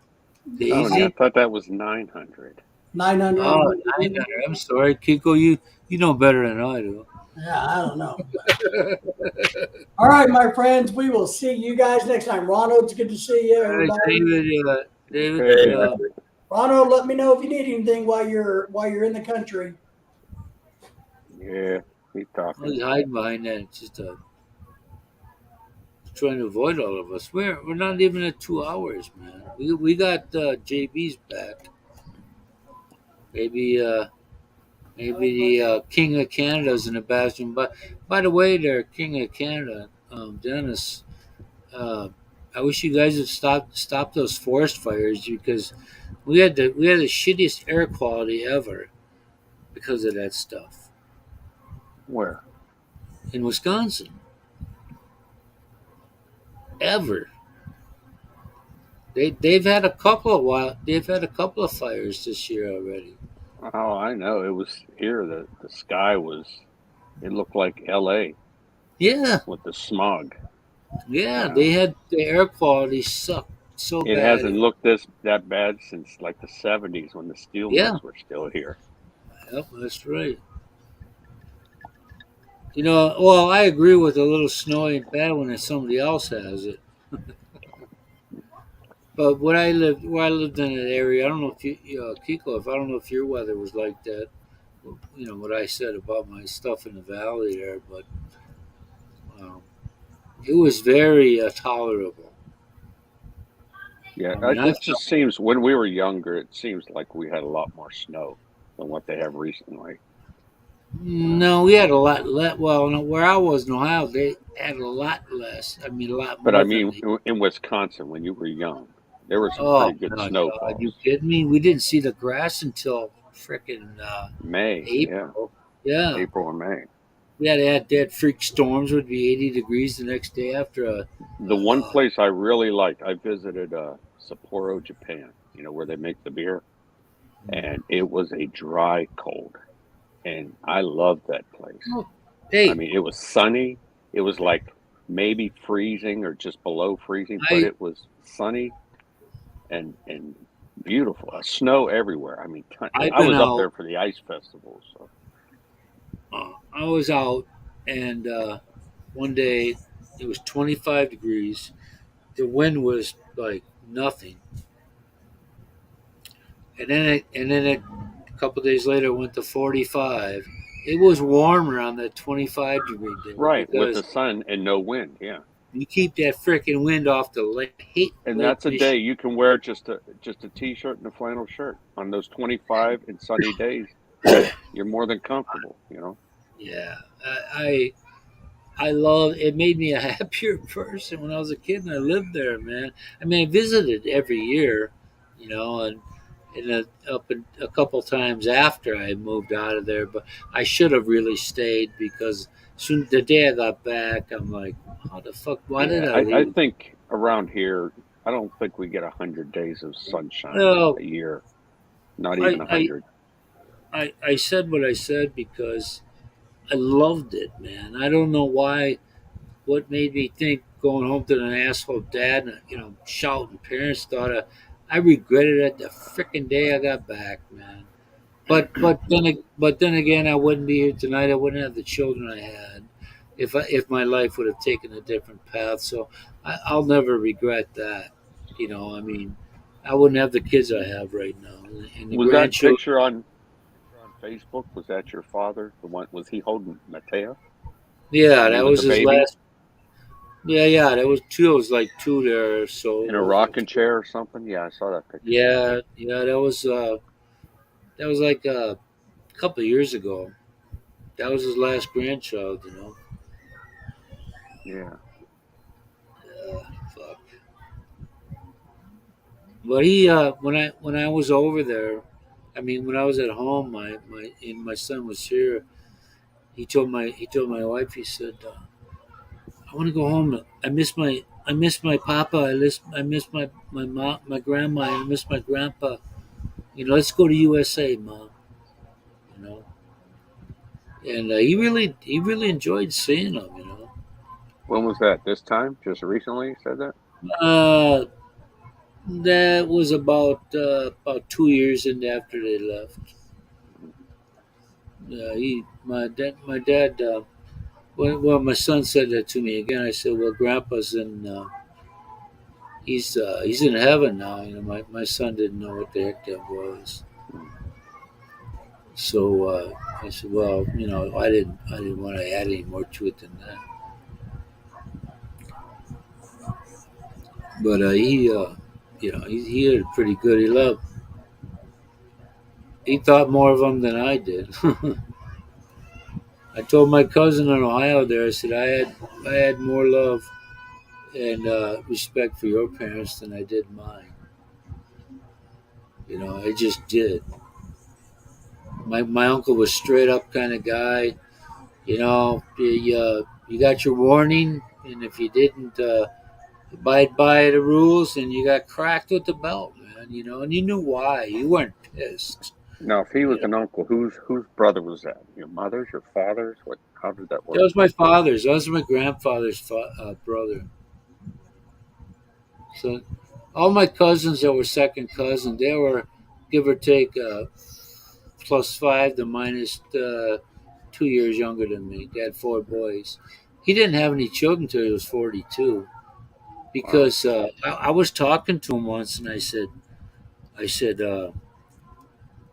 yeah, I Daisy. thought that was 900. 900. Oh, 900. I'm sorry, Kiko. You know better than I do. Yeah, I don't know. All right, my friends, we will see you guys next time. Ronald, it's good to see you. All right, Everybody. David. Hey. Ronald, let me know if you need anything while you're in the country. Yeah, keep I was talking. hiding behind that. It's just trying to avoid all of us. We're not even at 2 hours, man. We got JB's back. Maybe the King of Canada's in the bathroom. But by the way, there, King of Canada, Dennis. I wish you guys would stop those forest fires because we had the shittiest air quality ever because of that stuff Where? in Wisconsin. Ever. They've had a couple of fires this year already. Oh, I know. It was here. The sky was. It looked like L.A. Yeah, with the smog. yeah. They had the air quality sucked so It bad. hasn't looked that bad since like the 70s when the steel mills were still here. Yep, that's right. Well, I agree with a little snow ain't bad when somebody else has it. But where I lived in an area, I don't know if Kiko, I don't know if your weather was like that. What I said about my stuff in the valley there, but um, it was very tolerable. Yeah, I mean, it just seems when we were younger, it seems like we had a lot more snow than what they have recently. No, we had a lot less. Well, no, where I was in Ohio, they had a lot less. I mean, a lot more. But I mean, in Wisconsin, when you were young, there was some pretty good no, snowfalls. are you kidding me? We didn't see the grass until freaking May, April. Yeah. April and May. We had that freak storms would be 80 degrees the next day after a. The one place I really liked, I visited Sapporo, Japan. You know where they make the beer, and it was a dry cold, and I loved that place. Hey, I mean, it was sunny. It was like maybe freezing or just below freezing, but it was sunny and beautiful. Snow everywhere. I mean, I've I been was up out. there for the ice festival. So I was out, and one day it was 25 degrees. The wind was like nothing, and then a couple of days later it went to 45. It was warmer on that 25-degree day right, with because the sun and no wind. Yeah, you keep that freaking wind off the lake. Hate and Lake that's a day you can wear just a t-shirt and a flannel shirt on those 25 and sunny days. You're more than comfortable. You know. Yeah, I love it. Made me a happier person when I was a kid and I lived there, man. I mean, I visited every year, you know, and a couple times after I moved out of there, but I should have really stayed because soon the day I got back, I'm like, how the fuck? Why did Yeah, I I leave? think around here, I don't think we get 100 days of sunshine Well, a year. Not I even I 100. I said what I said because I loved it, man. I don't know why. What made me think going home to an asshole dad and shouting parents thought I regretted it the freaking day I got back, man. But then again, I wouldn't be here tonight. I wouldn't have the children I had if my life would have taken a different path. So I'll never regret that. I mean, I wouldn't have the kids I have right now and the Was that grandchildren. picture on Facebook? Was that your father? The one was he holding Mateo Yeah, when he that was a was his baby last. Yeah, that was two. It was like two there. So in a rocking chair or something? Yeah, I saw that picture. yeah, that was like a couple of years ago. That was his last grandchild. Yeah. Fuck. But he when I was over there, I mean when I was at home, my son was here. He told my wife. He said, "I want to go home. I miss my papa. I miss my mom, my grandma. I miss my grandpa. Let's go to USA, mom. You know." And he really enjoyed seeing them. When was that? This time? Just recently? You said that? Uh, that was about 2 years in after they left. My dad. Well, my son said that to me again. I said, "Well, Grandpa's in. He's in heaven now." My son didn't know what the heck that was. So I said, "Well, I didn't want to add any more to it than that." But he did pretty good. He thought more of them than I did. I told my cousin in Ohio there. I said I had more love and respect for your parents than I did mine. I just did. My uncle was straight up kind of guy. You got your warning, and if you didn't abide by the rules, and you got cracked with the belt, man. And you knew why. You weren't pissed. Now, if he You was know? an uncle, whose brother was that? Your mother's, your father's? What? How did that That work? was my father's. That was my grandfather's brother. So all my cousins that were second cousin, they were give or take +5 to -2 years younger than me. They had 4 boys. He didn't have any children until he was 42. Wow. Because I was talking to him once, and I said,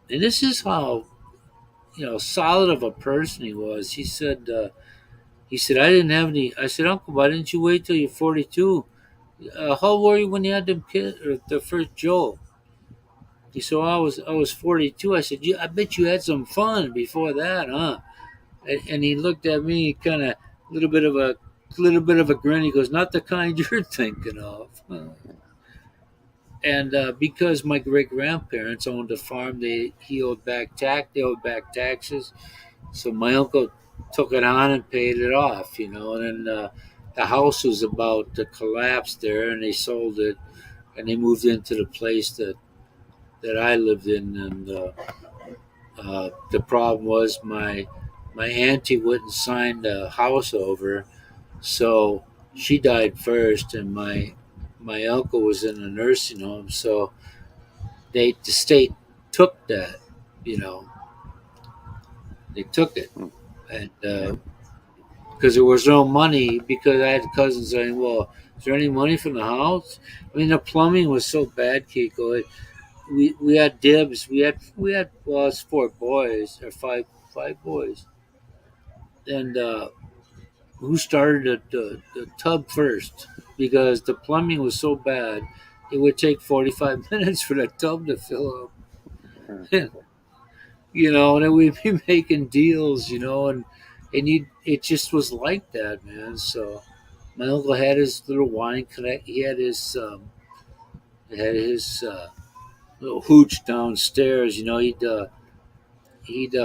and this is how solid of a person he was. He said, I didn't have any. I said, Uncle, why didn't you wait till you're 42? How old were you when you had them kid or the first Joe? He said, well, I was 42. I said, I bet you had some fun before that, huh? And he looked at me, kind of little bit of a grin. He goes, not the kind you're thinking of. and because my great grandparents owned a farm, they owed back taxes. So my uncle took it on and paid it off, And then the house was about to collapse there, and they sold it, and they moved into the place that I lived in. And the problem was my auntie wouldn't sign the house over, so she died first, and my uncle was in a nursing home, so the state took that, you know, they took it, and because there was no money, because I had cousins saying, "Well, is there any money from the house?" I mean, the plumbing was so bad, Kiko. We had dibs. We had well, it's four boys or five boys, and who started the tub first? Because the plumbing was so bad, it would take 45 minutes for the tub to fill up. And then we'd be making deals, it just was like that, man. So my uncle had his little wine connect. He had his little hooch downstairs. He'd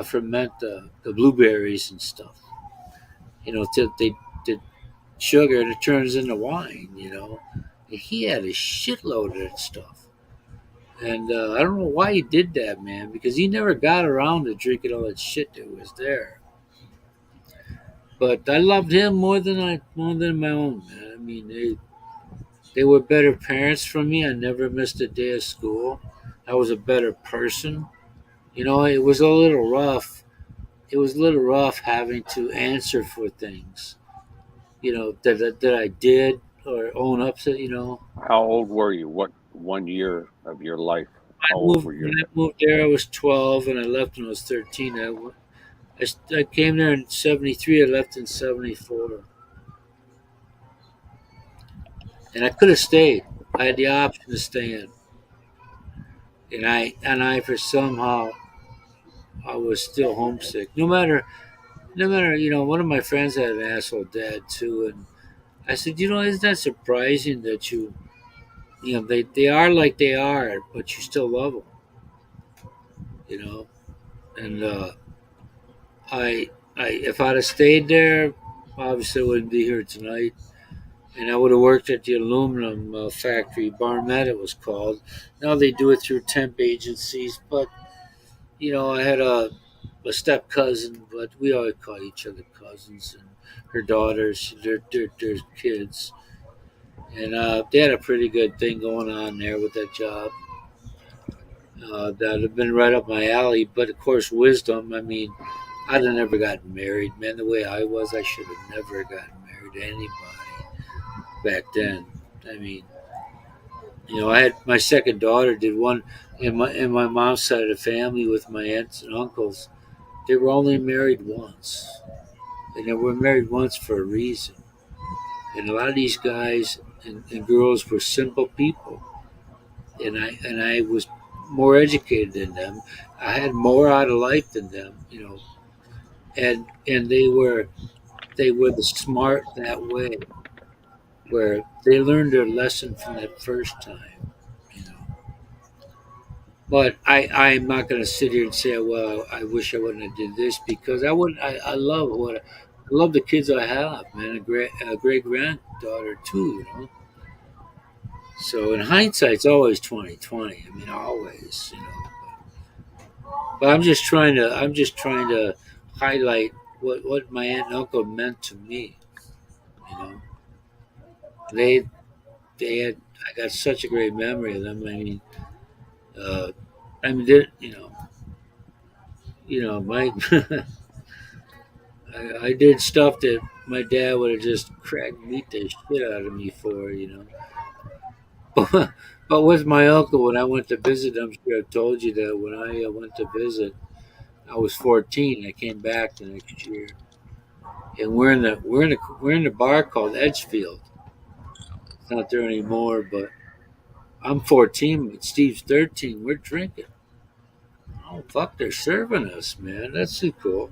ferment the blueberries and stuff. Till they did sugar and it turns into wine. And he had a shitload of that stuff. And I don't know why he did that, man, because he never got around to drinking all that shit that was there. But I loved him more than my own, man. I mean, they were better parents for me. I never missed a day of school. I was a better person. It was a little rough. It was a little rough having to answer for things, that I did or own up to. How old were you? What 1 year of your life? I How old moved were when you? I moved there. I was 12, and I left when I was 13. I came there in '73. I left in '74, and I could have stayed. I had the option to stay in, and I for somehow I was still homesick. No matter. One of my friends had an asshole dad too, and I said, isn't that surprising that they are like they are, but you still love them, you know, and I if I'd have stayed there, obviously I wouldn't be here tonight, and I would have worked at the aluminum factory, Barnett it was called. Now they do it through temp agencies, but I had a step cousin, but we always call each other cousins, and her daughters, their kids, and they had a pretty good thing going on there with that job. That have been right up my alley, but of course, wisdom. I mean, I'd have never gotten married, man. The way I was, I should have never gotten married to anybody back then. I mean, I had my second daughter did one in my mom's side of the family with my aunts and uncles. They were only married once, and they were married once for a reason. And a lot of these guys and girls were simple people, and I was more educated than them. I had more out of life than them, and they were the smart that way, where they learned their lesson from that first time, you know. But I'm not going to sit here and say, well, I wish I wouldn't have did this, because I would. I love the kids I have, man. A great granddaughter too, So in hindsight, it's always 2020. I mean, always. But I'm just trying to highlight what my aunt and uncle meant to me. You know, they they had I got such a great memory of them. Uh, I mean, my I did stuff that my dad would have just cracked beat the shit out of me for. But with my uncle, when I went to visit, I'm sure I told you that when I went to visit, I was 14. I came back the next year, and we're in the bar called Edgefield. It's not there anymore, but I'm 14, but Steve's 13. We're drinking. Oh fuck, they're serving us, man. That's so cool.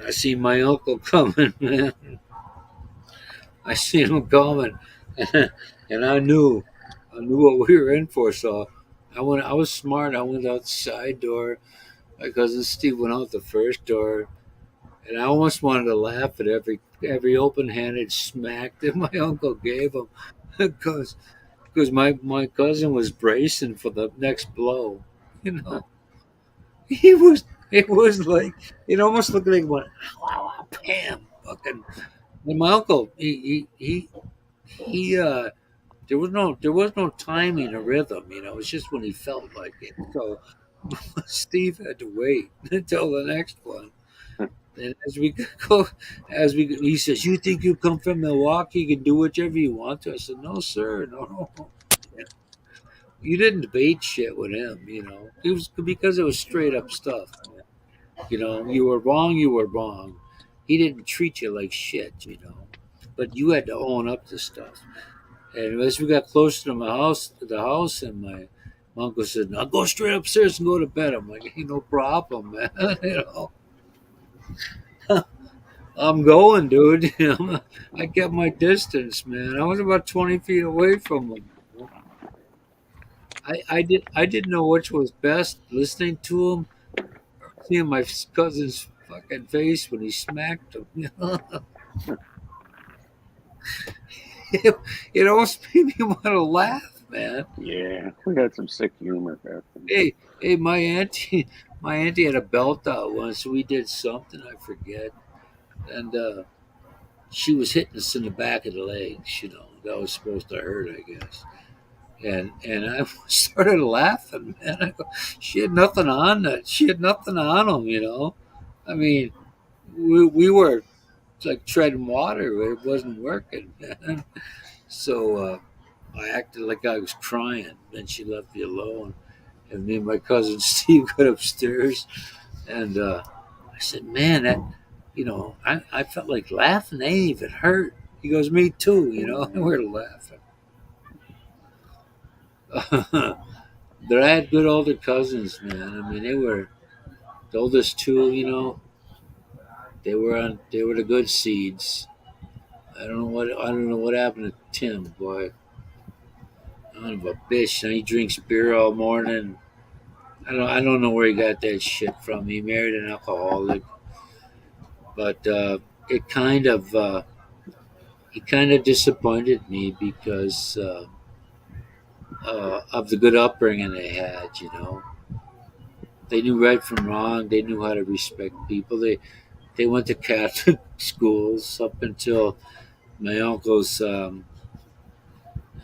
I see my uncle coming, man. I see him coming, and I knew I knew what we were in for. So I went. I was smart. I went out the side door. My cousin Steve went out the first door, and I almost wanted to laugh at every open-handed smack that my uncle gave him, because my cousin was bracing for the next blow. You know, he was. It was like it almost looked like what, wow, bam, fucking. And my uncle, he. There was no timing or rhythm. You know, it was just when he felt like it. So Steve had to wait until the next one. And as we go, he says, "You think you come from Milwaukee, you can do whatever you want to?" I said, "No, sir, no." You didn't debate shit with him, you know. It was because it was straight up stuff. You know, you were wrong, you were wrong. He didn't treat you like shit, you know. But you had to own up to stuff. And as we got closer to the house, and my uncle said, "Now go straight upstairs and go to bed." I'm like, "Hey, no problem, man." You know. I'm going, dude. You know, I kept my distance, man. I was about 20 feet away from him. I didn't know which was best, listening to him, seeing my cousin's fucking face when he smacked him. You know? It almost made me want to laugh, man. Yeah, we had some sick humor back then. Hey, my auntie had a belt out once. We did something I forget, and she was hitting us in the back of the legs. You know, that was supposed to hurt, I guess. And I started laughing, man. I go, she had nothing on that. She had nothing on him, you know. I mean, we were like treading water. It wasn't working, man. So I acted like I was crying. Then she left me alone, and me and my cousin Steve got upstairs, and I said, "Man, that, you know, I felt like laughing. They ain't even hurt." He goes, "Me too," you know. And we're laughing. But I had good older cousins, man. I mean, they were the oldest two. You know, they were the good seeds. I don't know what happened to Tim, boy. Son of a bitch. Now he drinks beer all morning. I don't know where he got that shit from. He married an alcoholic, but it kind of disappointed me because of the good upbringing they had. You know, they knew right from wrong. They knew how to respect people. They went to Catholic schools up until my uncle's.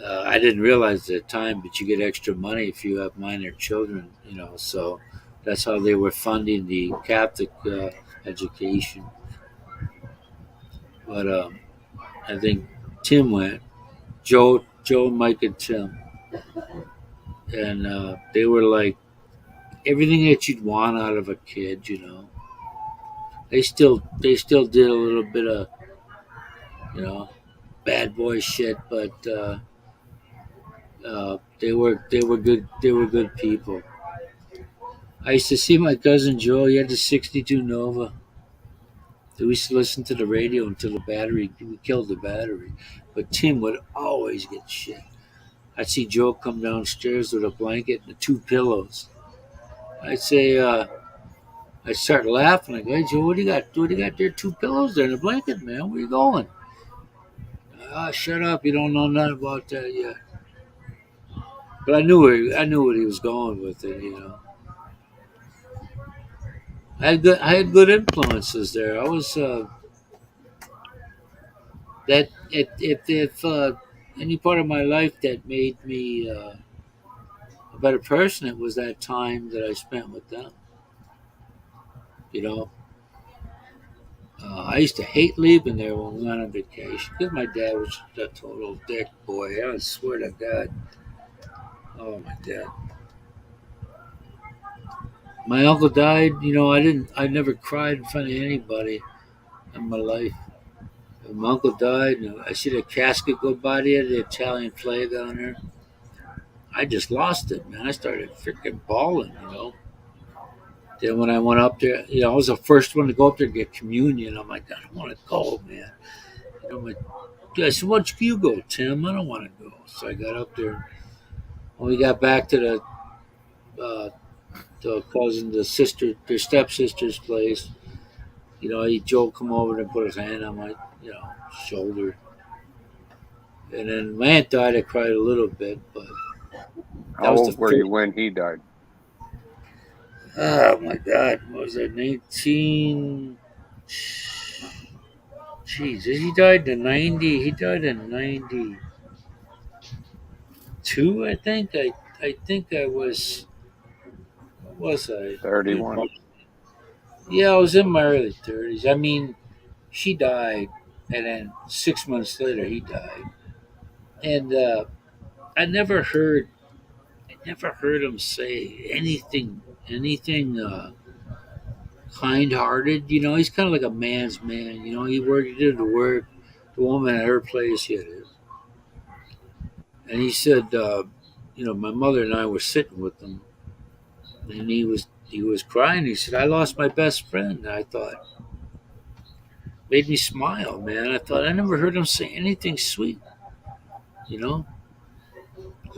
I didn't realize at the time, but you get extra money if you have minor children, you know. So that's how they were funding the Catholic education. But I think Tim went, Joe, Mike, and Tim, and they were like everything that you'd want out of a kid, you know. They still did a little bit of, you know, bad boy shit, but they were good people. I used to see my cousin Joe. He had the '62 Nova. We used to listen to the radio until the battery. We killed the battery, but Tim would always get shit. I'd see Joe come downstairs with a blanket and two pillows. I'd say, I'd start laughing. I go, "Hey Joe, what do you got? What do you got there? Two pillows there and a blanket, man. Where you going?" "Ah, shut up. You don't know nothing about that yet." But I knew what he was going with it. You know, I had good influences there. I was that if any part of my life that made me a better person, it was that time that I spent with them. You know, I used to hate leaving there when we went on vacation because my dad was a total dick boy. I swear to God. Oh my God. My uncle died. You know, I never cried in front of anybody in my life. When my uncle died, and I see the casket go by there, the Italian flag on there. I just lost it, man. I started freaking bawling, you know. Then when I went up there, you know, I was the first one to go up there and get communion. I'm like, I don't want to go, man. I'm like, I said, "Why don't you go, Tim? I don't want to go." So I got up there. when we got back to the cousin, the sister, their stepsister's place, Joe come over and put his hand on my, shoulder. And then my aunt died. I cried a little bit, but that How was the old were first. you when he died? Oh my God, what was that? 19. Jeez, he died in 90. He died in 92, I think. I think I was. What was I? 31. Yeah, I was in my early 30s. I mean, she died, and then 6 months later, he died. And I never heard. I never heard him say anything kind-hearted. He's kind of like a man's man. He did the work. The woman at her place, he had it. And he said, my mother and I were sitting with him, and he was crying. He said, "I lost my best friend." And I thought, made me smile, man. I thought I never heard him say anything sweet. You know,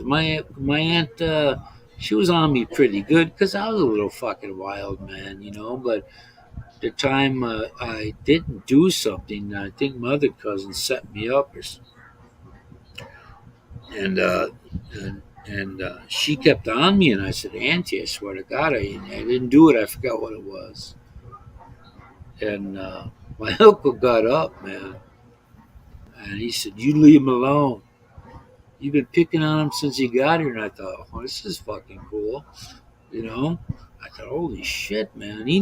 my aunt, she was on me pretty good because I was a little fucking wild man. But the time I didn't do something, I think my other cousin set me up, and uh, and she kept on me, and I said, "Auntie, I swear to God, I didn't do it. I forgot what it was." And my uncle got up, man, and he said, "You leave him alone. You've been picking on him since he got here." And I thought, "Oh, this is fucking cool," you know. I thought, "Holy shit, man!" He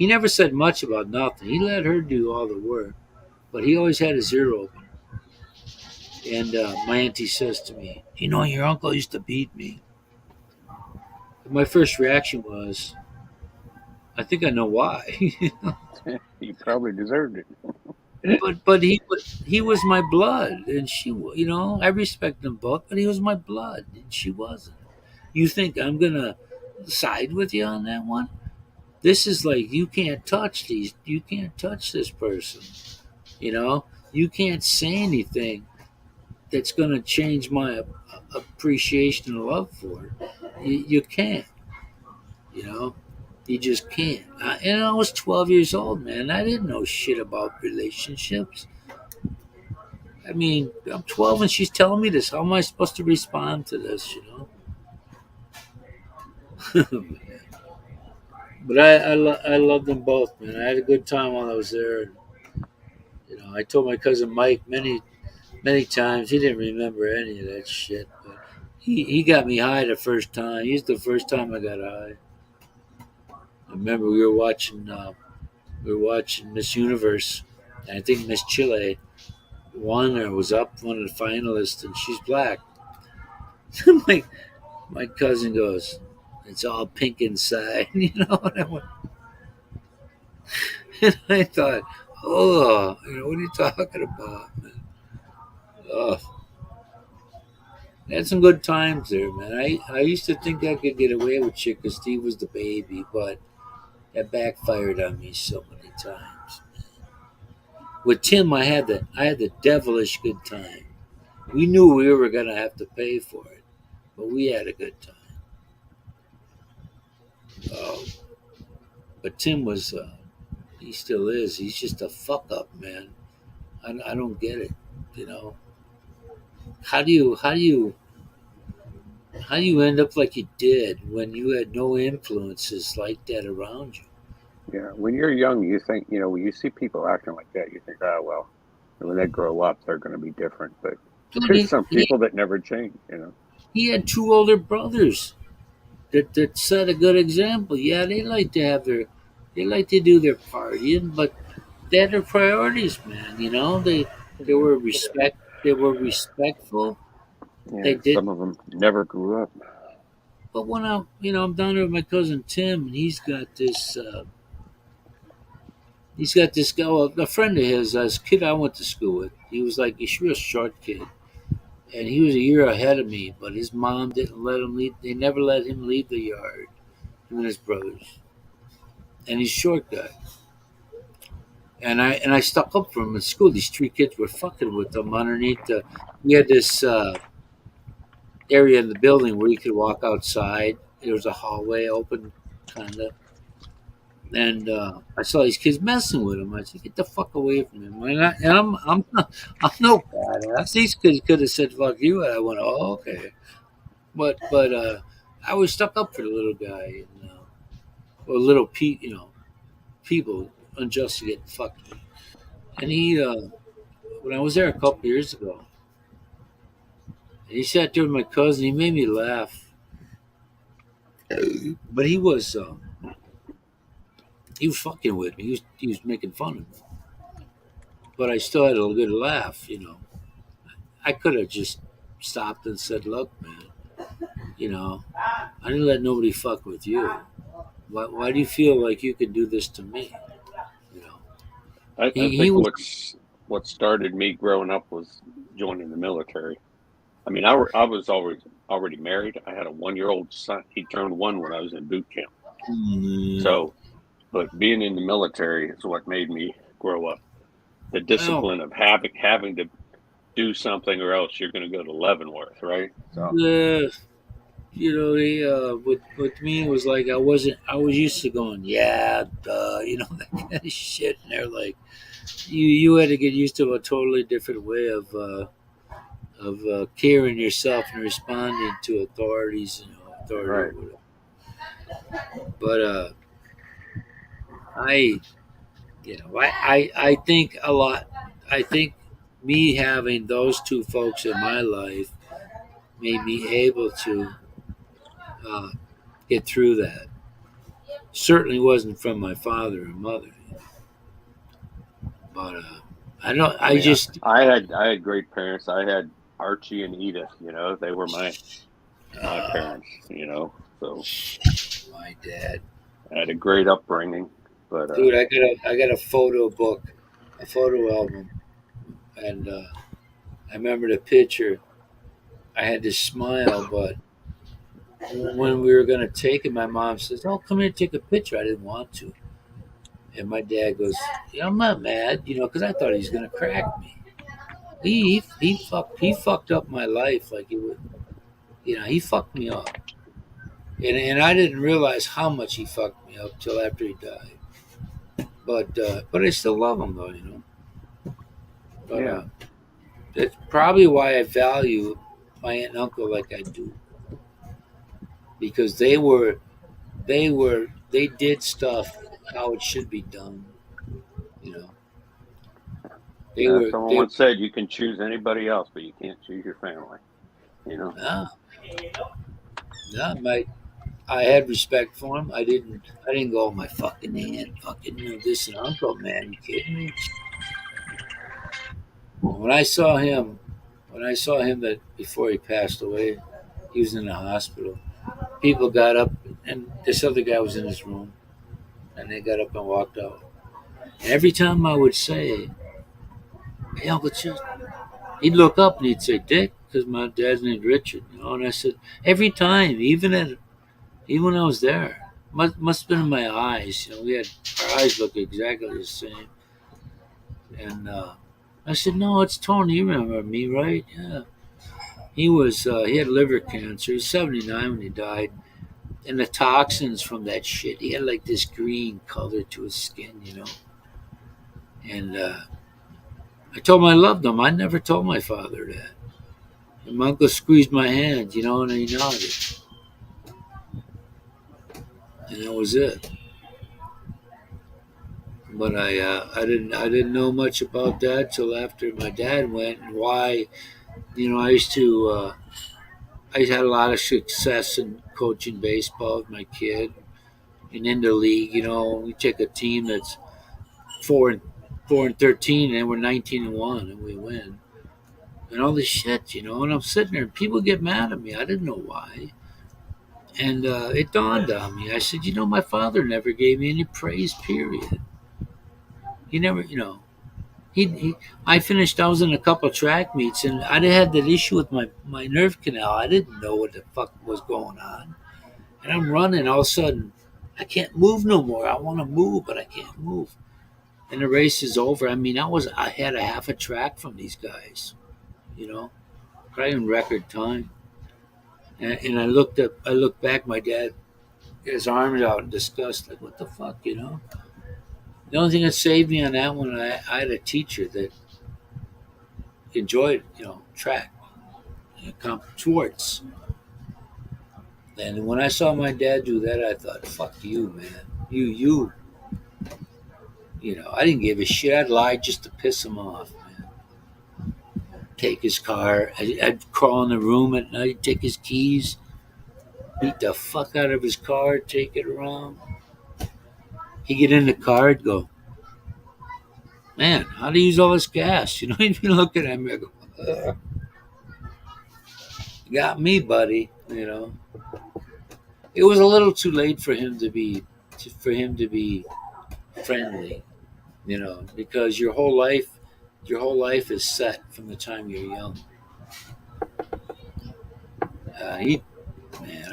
never said much about nothing. He let her do all the work, but he always had his ear open. And my auntie says to me, "Your uncle used to beat me." And my first reaction was, "I think I know why." You probably deserved it. but he was my blood, and I respect them both, but he was my blood, and she wasn't. You think I'm gonna side with you on that one? This is like you can't touch these. You can't touch this person. You know, you can't say anything that's gonna change my appreciation and love for it. You can't. You know, you just can't. And I was 12 years old, man. I didn't know shit about relationships. I mean, I'm 12 and she's telling me this. How am I supposed to respond to this? But I love them both, man. I had a good time while I was there. I told my cousin Mike many times. He didn't remember any of that shit, but he got me high the first time. He's the first time I got high. I remember we were watching Miss Universe, and I think Miss Chile won or was up one of the finalists, and she's black. my my cousin goes, "It's all pink inside," and I thought, "Oh, what are you talking about, man?" Oh, I had some good times there, man. I used to think I could get away with shit because Steve was the baby, but that backfired on me so many times. With Tim, I had the devilish good time. We knew we were gonna have to pay for it, but we had a good time. Oh, but Tim was, he still is. He's just a fuck up, man. I don't get it. You know, how do you end up like you did when you had no influences like that around you? Yeah, when you're young, you think, when you see people acting like that, you think, oh, well, when they grow up, they're going to be different. But Dude, there's some people that never change. he had two older brothers that set a good example. Yeah, they like to do their partying, but they had their priorities, man. They were respectful. They Yeah, did. some of them never grew up. But when I'm down there with my cousin Tim, and he's got this guy, well, a friend of his, a kid I went to school with. He was like a real short kid, and he was a year ahead of me. But his mom didn't let him leave. They never let him leave the yard. Him and his brothers, and he's a short guy. And I stuck up for him in school. These three kids were fucking with him underneath the. We had this area in the building where you could walk outside. There was a hallway open, kind of. And I saw these kids messing with him. I said, "Get the fuck away from him!" I'm no badass. These kids could have said "fuck you," and I went, "Oh, okay." But I was stuck up for the little guy, and or little people unjustly getting fucked. And he, when I was there a couple years ago, and he sat there with my cousin. He made me laugh, but he was fucking with me. He was making fun of me, but I still had a good laugh. I could have just stopped and said, "Look, man, I didn't let nobody fuck with you. Why do you feel like you can do this to me?" You know, I he think was. what started me growing up was joining the military. I mean, I was already married. I had a 1-year-old son. He turned 1 when I was in boot camp. Mm, So, but being in the military is what made me grow up. The well, discipline of having to do something, or else you're going to go to Leavenworth, right? So, with me it was like I was used to going, yeah, duh, that kind of shit, and they're like, you had to get used to a totally different way of carrying yourself and responding to authorities, authority or right. whatever. But I, I think a lot. I think me having those two folks in my life made me able to uh, get through that. Certainly wasn't from my father or mother, but I don't. I I mean, just I had great parents. I had Archie and Edith. They were my uh, parents. So my dad, I had a great upbringing. But dude. I got a photo book, a photo album, and I remember the picture. I had to smile, but when we were going to take it, my mom says, "Oh, come here, take a picture." I didn't want to, and my dad goes, "Yeah, I'm not mad, because I thought he was going to crack me. He fucked up my life like he would, he fucked me up, and I didn't realize how much he fucked me up till after he died. But I still love him though. But yeah, that's probably why I value my aunt and uncle like I do, because they did stuff how it should be done. You know, they were someone they once said you can choose anybody else, but you can't choose your family. You know. ah, nah, I had respect for him. I didn't go, my fucking aunt, fucking this and uncle, man. You kidding me? When I saw him, that before he passed away, he was in the hospital. People got up, and this other guy was in his room, and they got up and walked out. And every time I would say, "Hey, Uncle Chuck," he'd look up and he'd say, "Dick," because my dad's named Richard. And I said, every time, even when I was there, must have been in my eyes. We had our eyes look exactly the same. And I said, "No, it's Tony. You remember me, right?" Yeah. He had liver cancer. He was 79 when he died. And the toxins from that shit, he had like this green color to his skin. And I told him I loved him. I never told my father that. And my uncle squeezed my hand, and he nodded. And that was it. But I didn't know much about that till after my dad went, and why. I had a lot of success in coaching baseball with my kid and in the league. We take a team that's 4-13, and we're 19-1, and we win. And all this shit. And I'm sitting there, and people get mad at me. I didn't know why. And it dawned on me. I said, my father never gave me any praise, period. He never, I finished, I was in a couple of track meets, and I had that issue with my nerve canal. I didn't know what the fuck was going on. And I'm running, all of a sudden, I can't move no more. I want to move, but I can't move. And the race is over. I mean, I had a half a track from these guys, probably in record time. And I looked back, my dad, his arms out in disgust, like, what the fuck, you know? The only thing that saved me on that one, I had a teacher that enjoyed, track, sports. And when I saw my dad do that, I thought, fuck you, man. I didn't give a shit. I'd lie just to piss him off, man. Take his car. I'd crawl in the room at night, take his keys, beat the fuck out of his car, take it around. He'd get in the car, I'd go, man, how do you use all this gas? He'd be looking at me, I go, ugh. You got me, buddy. It was a little too late for him to be friendly, because your whole life is set from the time you're young.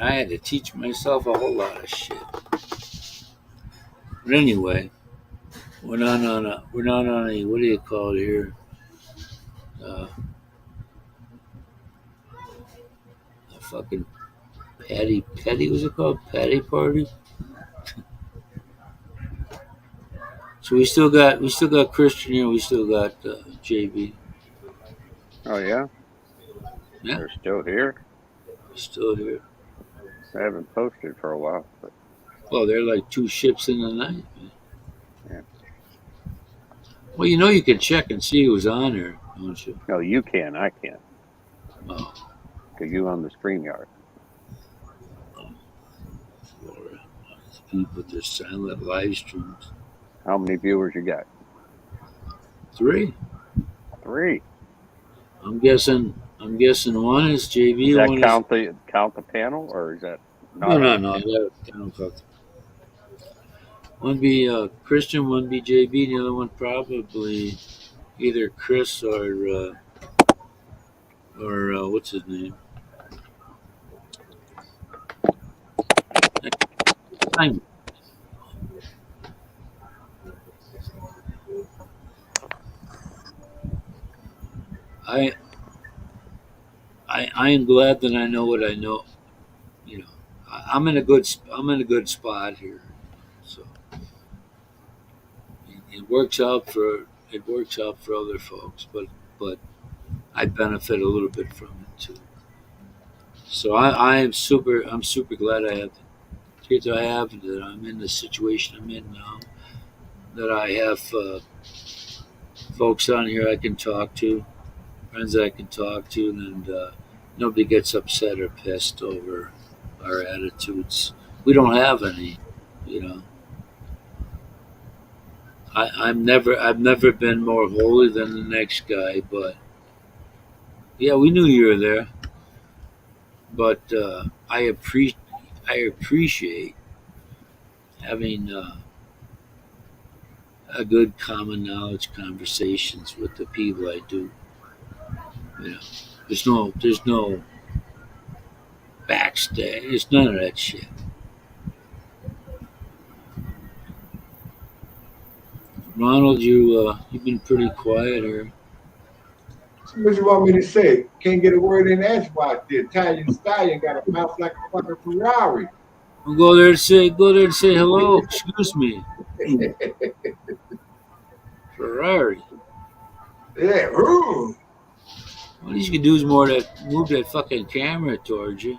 I had to teach myself a whole lot of shit. But anyway, we're not on a what do you call it here? A fucking patty was it called? Patty party? So we still got Christian here, we still got JB. Oh yeah, Yeah, they're still here. still here. I haven't posted for a while, but Oh, they're like two ships in the night, man. yeah. Well, you can check and see who's on there, don't you? No, you can. I can't. Oh, Because you on the StreamYard. Lord. People with their silent live streams. How many viewers you got? 3. 3. I'm guessing one is JB. Does that One count the panel, or is that not? No. I don't count. One be Christian, one be JB, the other one probably either Chris or what's his name? Simon. I am glad that I know what I know. I'm in a good spot here, so it works out for other folks, but I benefit a little bit from it too. So I'm super glad I have the kids I have, that I'm in the situation I'm in now, that I have folks on here I can talk to, friends I can talk to, and nobody gets upset or pissed over our attitudes. We don't have any, I've never been more holy than the next guy, but yeah, we knew you were there. But I appreciate having a good common knowledge conversations with the people I do. There's no backstage. There's none of that shit. Ronald, you've been pretty quiet here. What you want me to say? Can't get a word in edgewise. The Italian stallion got a mouth like a fucking Ferrari. I'll go there and say hello. Excuse me, Ferrari. Yeah. Ooh. All you can do is move that fucking camera towards you.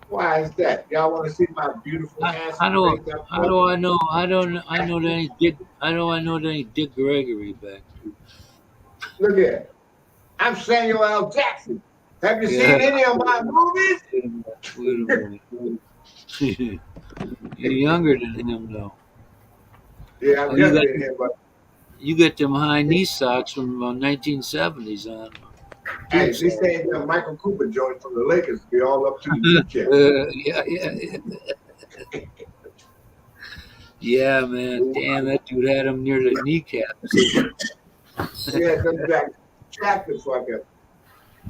Why is that? Y'all want to see my beautiful ass? How do I know? I know that ain't Dick Gregory back there. Look at it. I'm Samuel L. Jackson. Have you seen any of my movies? Wait a minute. You're younger than him, though. Yeah, I'm younger than him, but you get them high knee socks from 1970s on. hey, they say the Michael Cooper joint from the Lakers be all up to the kneecap. Yeah, man. Damn, that dude had him near the kneecaps. Yeah, them back jacked the fucker.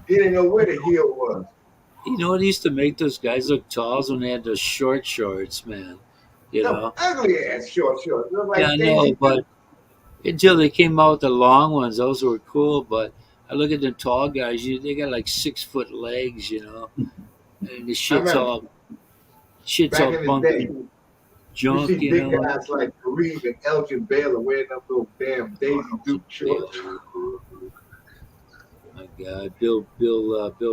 He didn't know where the heel was. You know what used to make those guys look tall when they had those short shorts, man. Some ugly ass short. Look like yeah, I know, but until they came out with the long ones, those were cool. But I look at the tall guys; they got like 6 foot legs, And the I remember shit's back all in the bunky day, you junk, see you big know. guys like Kareem and Elgin Baylor wearing them little damn Daisy Duke shorts. My God, Bill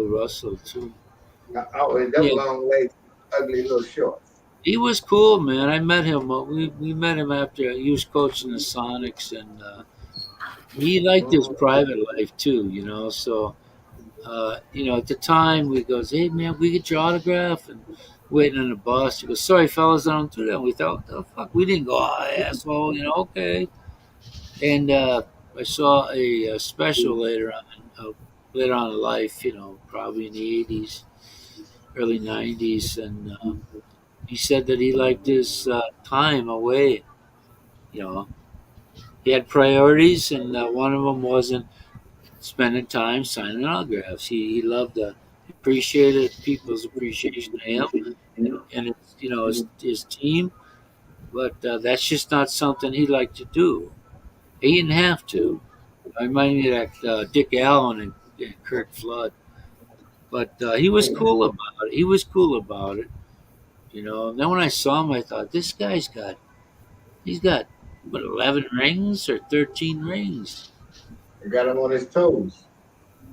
Russell too. Oh, and them Yeah, long legs, ugly little shorts. he was cool, man. I met him. We met him after he was coaching the Sonics, and he liked his Mm. private life too, you know. So, at the time, we goes, "Hey, man, we get your autograph," and waiting on the bus. He goes, "Sorry, fellas, I don't do that." And we thought, "What the fuck?" We didn't go, "Oh, asshole," okay. And I saw a special later on in life, probably in the '80s, early '90s, and he said that he liked his time away. You know, he had priorities, and one of them wasn't spending time signing autographs. He loved appreciated people's appreciation of him and his team, but that's just not something he liked to do. He didn't have to. I remind me of that Dick Allen and Kurt Flood, but he was cool about it. He was cool about it, And then when I saw him, I thought he's got what 11 rings or 13 rings. They got him on his toes.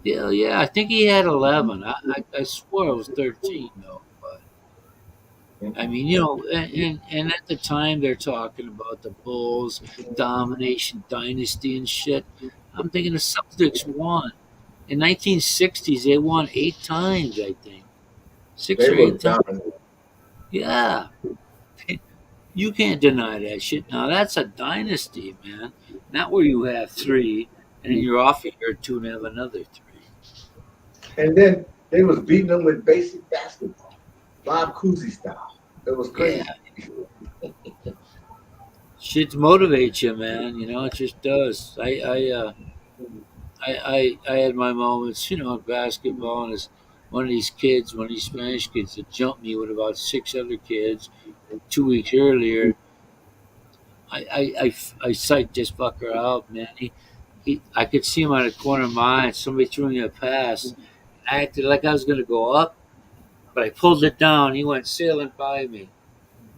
Yeah, yeah, I think he had 11. I swore it was 13 though. But I mean, and at the time they're talking about the Bulls domination dynasty and shit. I'm thinking the Celtics won in 1960s. They won 8 times, I think, six They or were 8 times. dominant. Yeah, you can't deny that shit. Now that's a dynasty, man. Not where you have three and then you're off a year or two and have another three. And then they was beating them with basic basketball, Bob Cousy style. It was Yeah, crazy. shit motivates you, man. It just does. I had my moments, in basketball, and as one of these Spanish kids that jumped me with about 6 other kids 2 weeks earlier. I psyched this fucker out, man. I could see him out of the corner of my eye. Somebody threw me a pass. I acted like I was going to go up, but I pulled it down. He went sailing by me.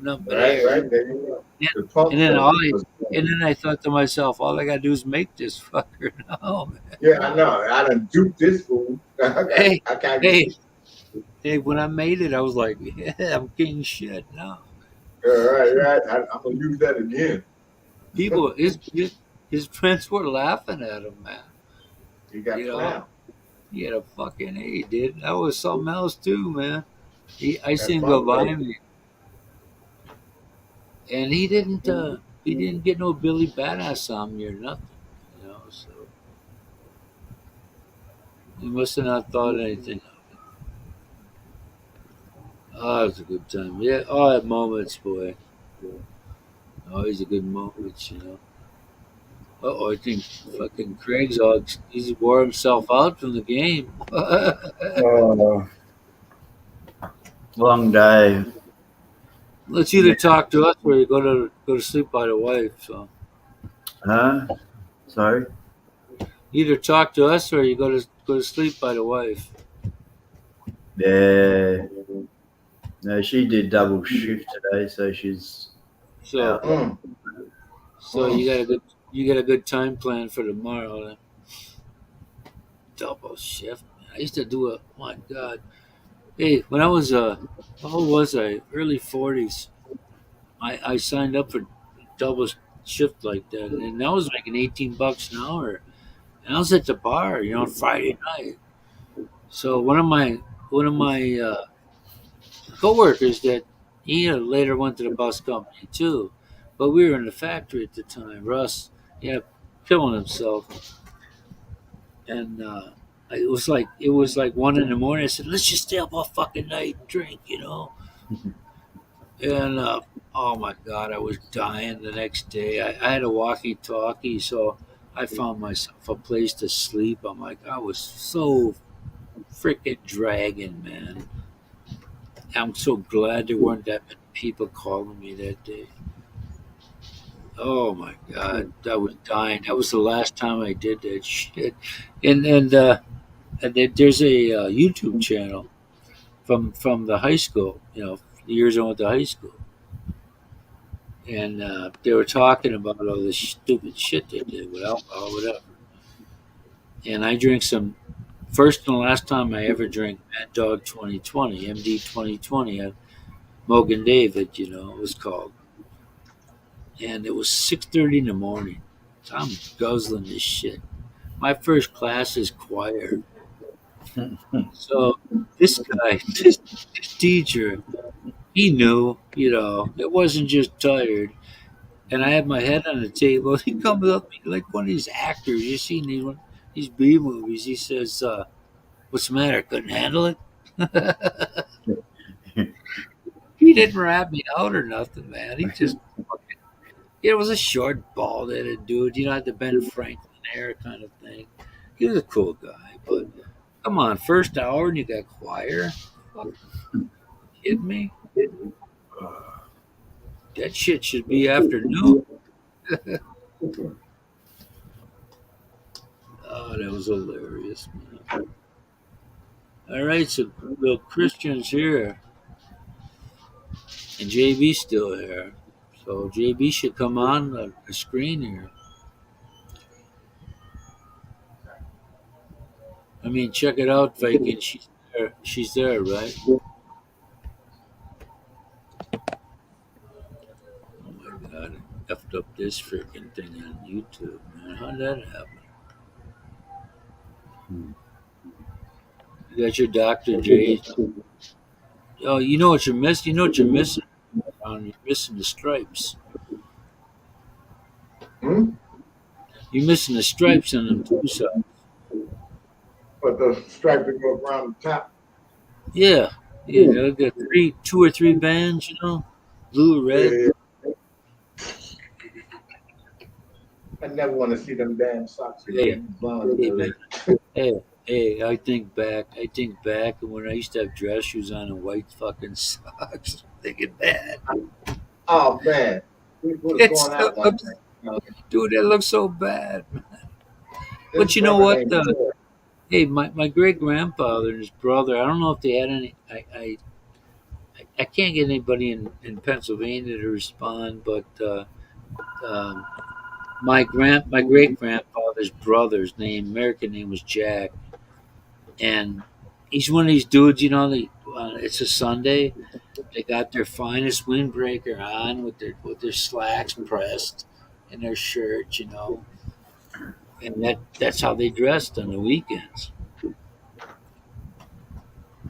Nothing but Right, air. right. There you go. Yeah. The pump And then fake was, and then I thought to myself, all I got to do is make this fucker now, man. yeah, I know. I done duped this fool. Hey, I can't hey, hey! When I made it, I was like, "Yeah, I'm king shit now." right. I'm gonna use that again. People, his friends were laughing at him, man. You got You know, clown. he had a fucking A, dude. That was something else too, man. I That's seen him go my by way. me, and he didn't get no Billy Badass on me or nothing, So he must have not thought anything. Oh, it was a good time. Yeah, all that moments, boy. Always a good moments. Oh, I think fucking Craig's all he's wore himself out from the game. Oh, long day. Let's either talk to us or you go to sleep by the wife. So Huh? Sorry? either talk to us or you go to sleep by the wife. Yeah. No, she did double shift today, so she's So out. so you got a good time plan for tomorrow. Then. Double shift. I used to do it. My God. Hey, when I was how old was I? Early 40s. I signed up for double shift like that, and that was making $18 an hour. And I was at the bar, Friday night. So one of my coworkers that he later went to the bus company too, but we were in the factory at the time. Russ, killing himself, and it was like 1 in the morning. I said, "Let's just stay up all fucking night and drink." And oh my God, I was dying the next day. I had a walkie-talkie, so I found myself a place to sleep. I'm like, I was so freaking dragging, man. I'm so glad there weren't that many people calling me that day. Oh my God, I was dying. That was the last time I did that shit. And there's a YouTube channel from the high school. You know, years I went to high school, and they were talking about all this stupid shit they did with alcohol, whatever. And I drank some. First and last time I ever drank Mad Dog 2020, MD 2020 at Mogan David. You know, it was called, and it was 6:30 in the morning. So I'm guzzling this shit. My first class is choir. So this guy, this teacher, he knew, you know, it wasn't just tired. And I had my head on the table. He comes up to me like one of these actors you see in these B movies. He says, "What's the matter? Couldn't handle it." He didn't rap me out or nothing, man. He just, it was a short, bald-headed dude, you know, had the Ben Franklin hair kind of thing. He was a cool guy, but come on, first hour and you got choir? Fuck, kidding me? That shit should be afternoon. Oh, that was hilarious, man. All right, so the Christian's here, and JB's still here. So JB should come on the screen here. I mean, check it out, Viking. She's there. She's there, right? Oh my God, I effed up this freaking thing on YouTube, man. How did that happen? You got your Dr. J. Oh, you know what you're missing? You know what you're missing? You're missing the stripes. Hmm? You're missing the stripes on them two sides. But the stripe that goes around the top. Yeah. Yeah, I got two or three bands, you know? Blue, red. Yeah. I never want to see them damn socks Hey, again. hey, man. Hey, I think back when I used to have dress shoes on and white fucking socks. I'm thinking, man, Oh man, we would have it's gone out one time. dude, it looks so bad. This But you know brother what? named George. Hey, my great grandfather and his brother. I don't know if they had any. I can't get anybody in Pennsylvania to respond, but um, my great grandfather's brother's name, American name was Jack, and he's one of these dudes. You know, it's a Sunday. They got their finest windbreaker on with their slacks pressed and their shirts. You know, and that's how they dressed on the weekends.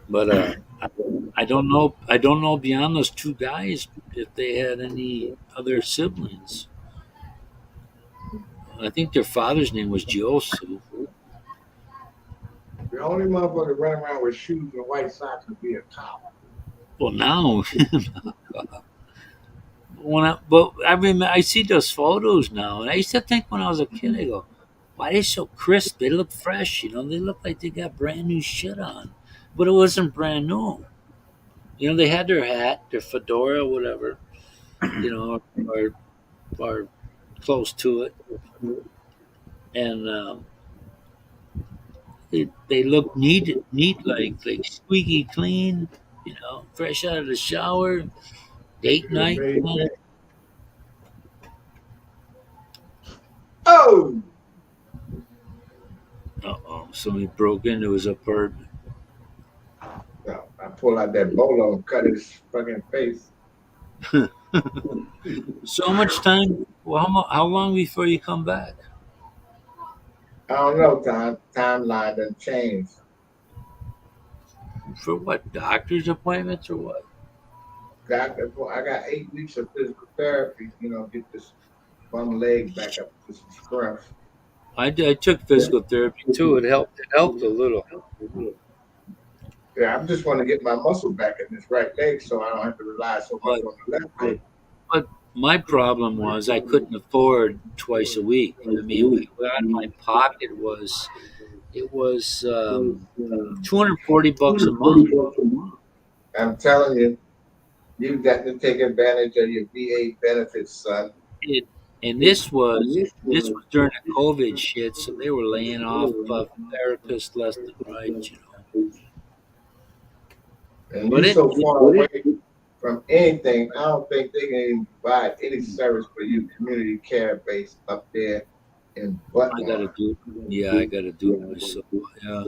But I don't know. I don't know beyond those two guys if they had any other siblings. I think their father's name was Josu. The only motherfucker running around with shoes and white socks would be a cop. Well, now, but I remember I see those photos now, and I used to think when I was a kid, I go, "Why are they so crisp? They look fresh, you know. They look like they got brand new shit on, but it wasn't brand new. You know, they had their hat, their fedora, whatever, you know, or close to it, and they look neat, like squeaky clean, you know, fresh out of the shower, date night. Oh, Uh-oh, somebody broke into his apartment. no, I pull out that bolo and cut his fucking face. So much time. Well, how long before you come back? I don't know, timeline done changed. For what? Doctor's appointments or what? I got 8 weeks of physical therapy, you know, get this bum leg back up to some scruff. I took physical therapy too. It helped. It helped a little. Yeah, I just want to get my muscle back in this right leg so I don't have to rely so much on the left leg. But my problem was I couldn't afford twice a week. I mean, what out of my pocket was $240 a month. I'm telling you, you've got to take advantage of your VA benefits, son. And this was during the COVID shit, so they were laying off therapists left and right. You know. And But you're so far away from anything, I don't think they can even provide any service for you, community care based up there in I gotta Buttline. do. Yeah, I gotta do it myself. Yeah.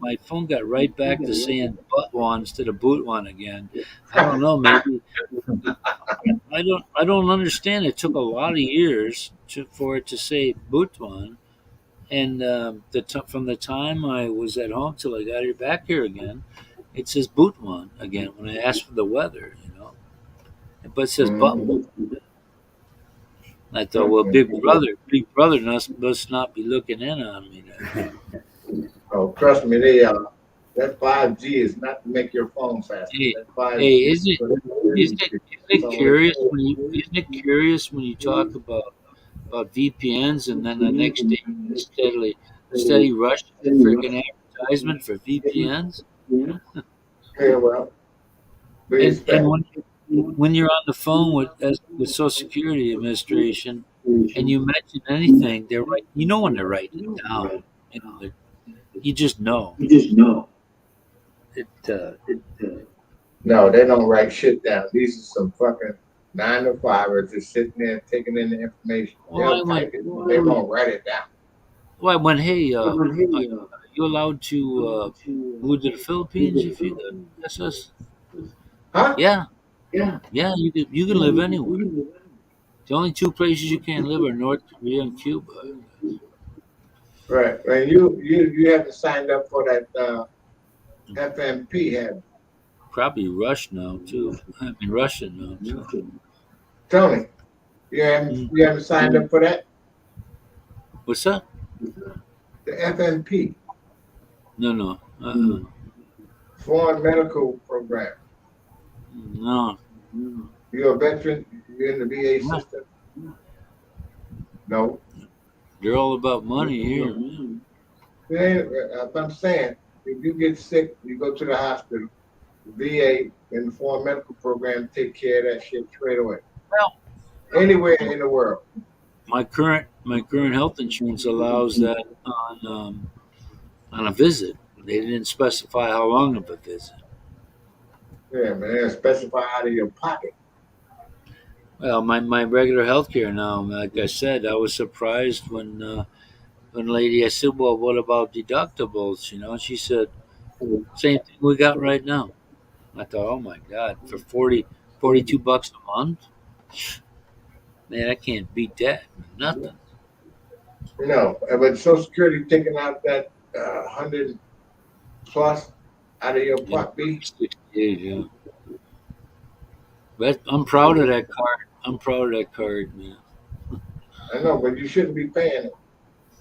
My phone got right back to saying Buttwan instead of Bootwan again. I don't know. Maybe I don't understand. It took a lot of years for it to say Butuan, and from the time I was at home till I got here back here again, it says Butuan again when I ask for the weather. But it says Butuan. Mhm. I thought, well, Big Brother must not be looking in on me. Oh, trust me, that 5G is not to make your phone faster. Hey, That 5G hey, is for the isn't community. it, That's isn't it all it curious is. when you talk about VPNs and then the next day steady rush to freaking advertisement for VPNs. Yeah, well, we And expect. when you're on the phone with Social Security Administration and you mention anything, they're right. You know when they're writing it down. You just know it. No, they don't write shit down. These are some fucking 9 to 5ers just sitting there taking in the information. Well, They'll type it, but they won't write it down. I went, hey, are you allowed to move to the Philippines if you SS? Huh? Yeah, you can live anywhere. The only two places you can't live are North Korea and Cuba. Right. And you haven't signed up for that FMP, have you? Probably Rush now too. I mean Russian now too. Tony, Mm. you haven't signed up for that? What's that? The FMP, No. Foreign Medical Program. No. You're a veteran, you're in the VA No. system? No. They're all about money here. I'm saying, if you get sick, you go to the hospital, VA and the Foreign Medical Program take care of that shit straight away. Well, Anywhere in the world. my current health insurance allows that on a visit. They didn't specify how long of a visit. Yeah, man, specify out of your pocket. Well, my regular health care now, like I said, I was surprised when lady, I said, well, what about deductibles? She said, same thing we got right now. I thought, oh my God, for 42 bucks a month? Man, I can't beat that. Nothing. No, but Social Security taking out that 100 plus out of your Yeah, Part B. 68, yeah. But I'm proud of that card. I'm proud of that card, man. I know, but you shouldn't be paying it.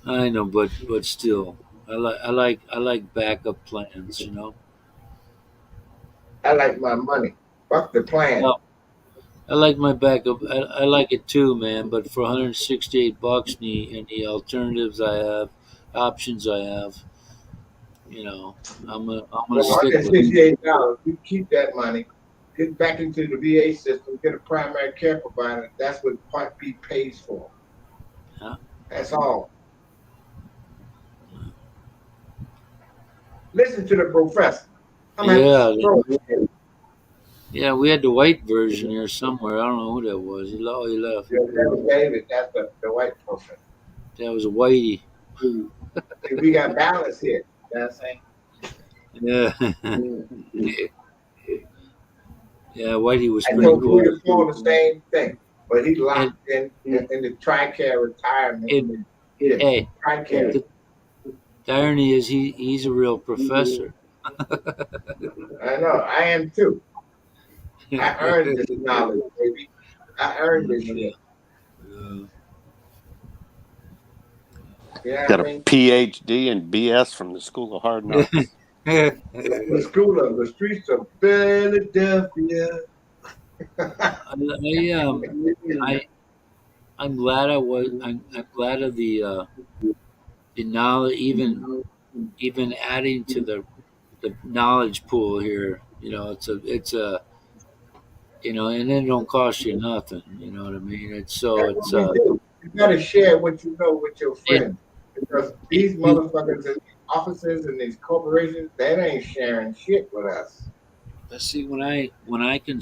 I know, but still, I like backup plans. I like my money. Fuck the plan. Well, I like my backup. I like it too, man. But for 168 bucks, and the alternatives I have, options I have, I'm gonna For stick with it. $168, you keep that money, get back into the VA system, get a primary care provider. That's what Part B pays for. Yeah. That's all. Listen to the professor. Yeah, yeah. We had the white version here somewhere. I don't know who that was. He left. That was David. That's the white professor. That was a whitey. We got balance here. You know what I'm saying? Yeah. Yeah, whitey was I pretty told cool. Peter Paul the same thing, but he locked in the TRICARE retirement. Hey, TRICARE. the irony is he's a real professor. I know. I am too. I earned this knowledge, baby. I earned this shit. Yeah, Got a PhD and BS from the School of Hard Knocks. the school of the streets of Philadelphia. I'm glad I'm glad of the knowledge, even adding to the knowledge pool here. It's a and it don't cost you nothing. You know what I mean? It's You gotta share what you know with your friends, because these motherfuckers offices and these corporations, they ain't sharing shit with us. Let's see, when I can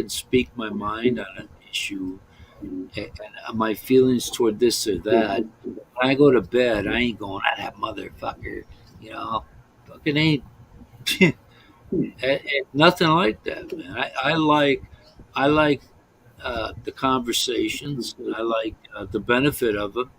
speak my mind on an issue and my feelings toward this or that, when I go to bed, I ain't going, "Ah, that motherfucker," you know. Fucking ain't nothing like that, man. I like the conversations. I like the benefit of them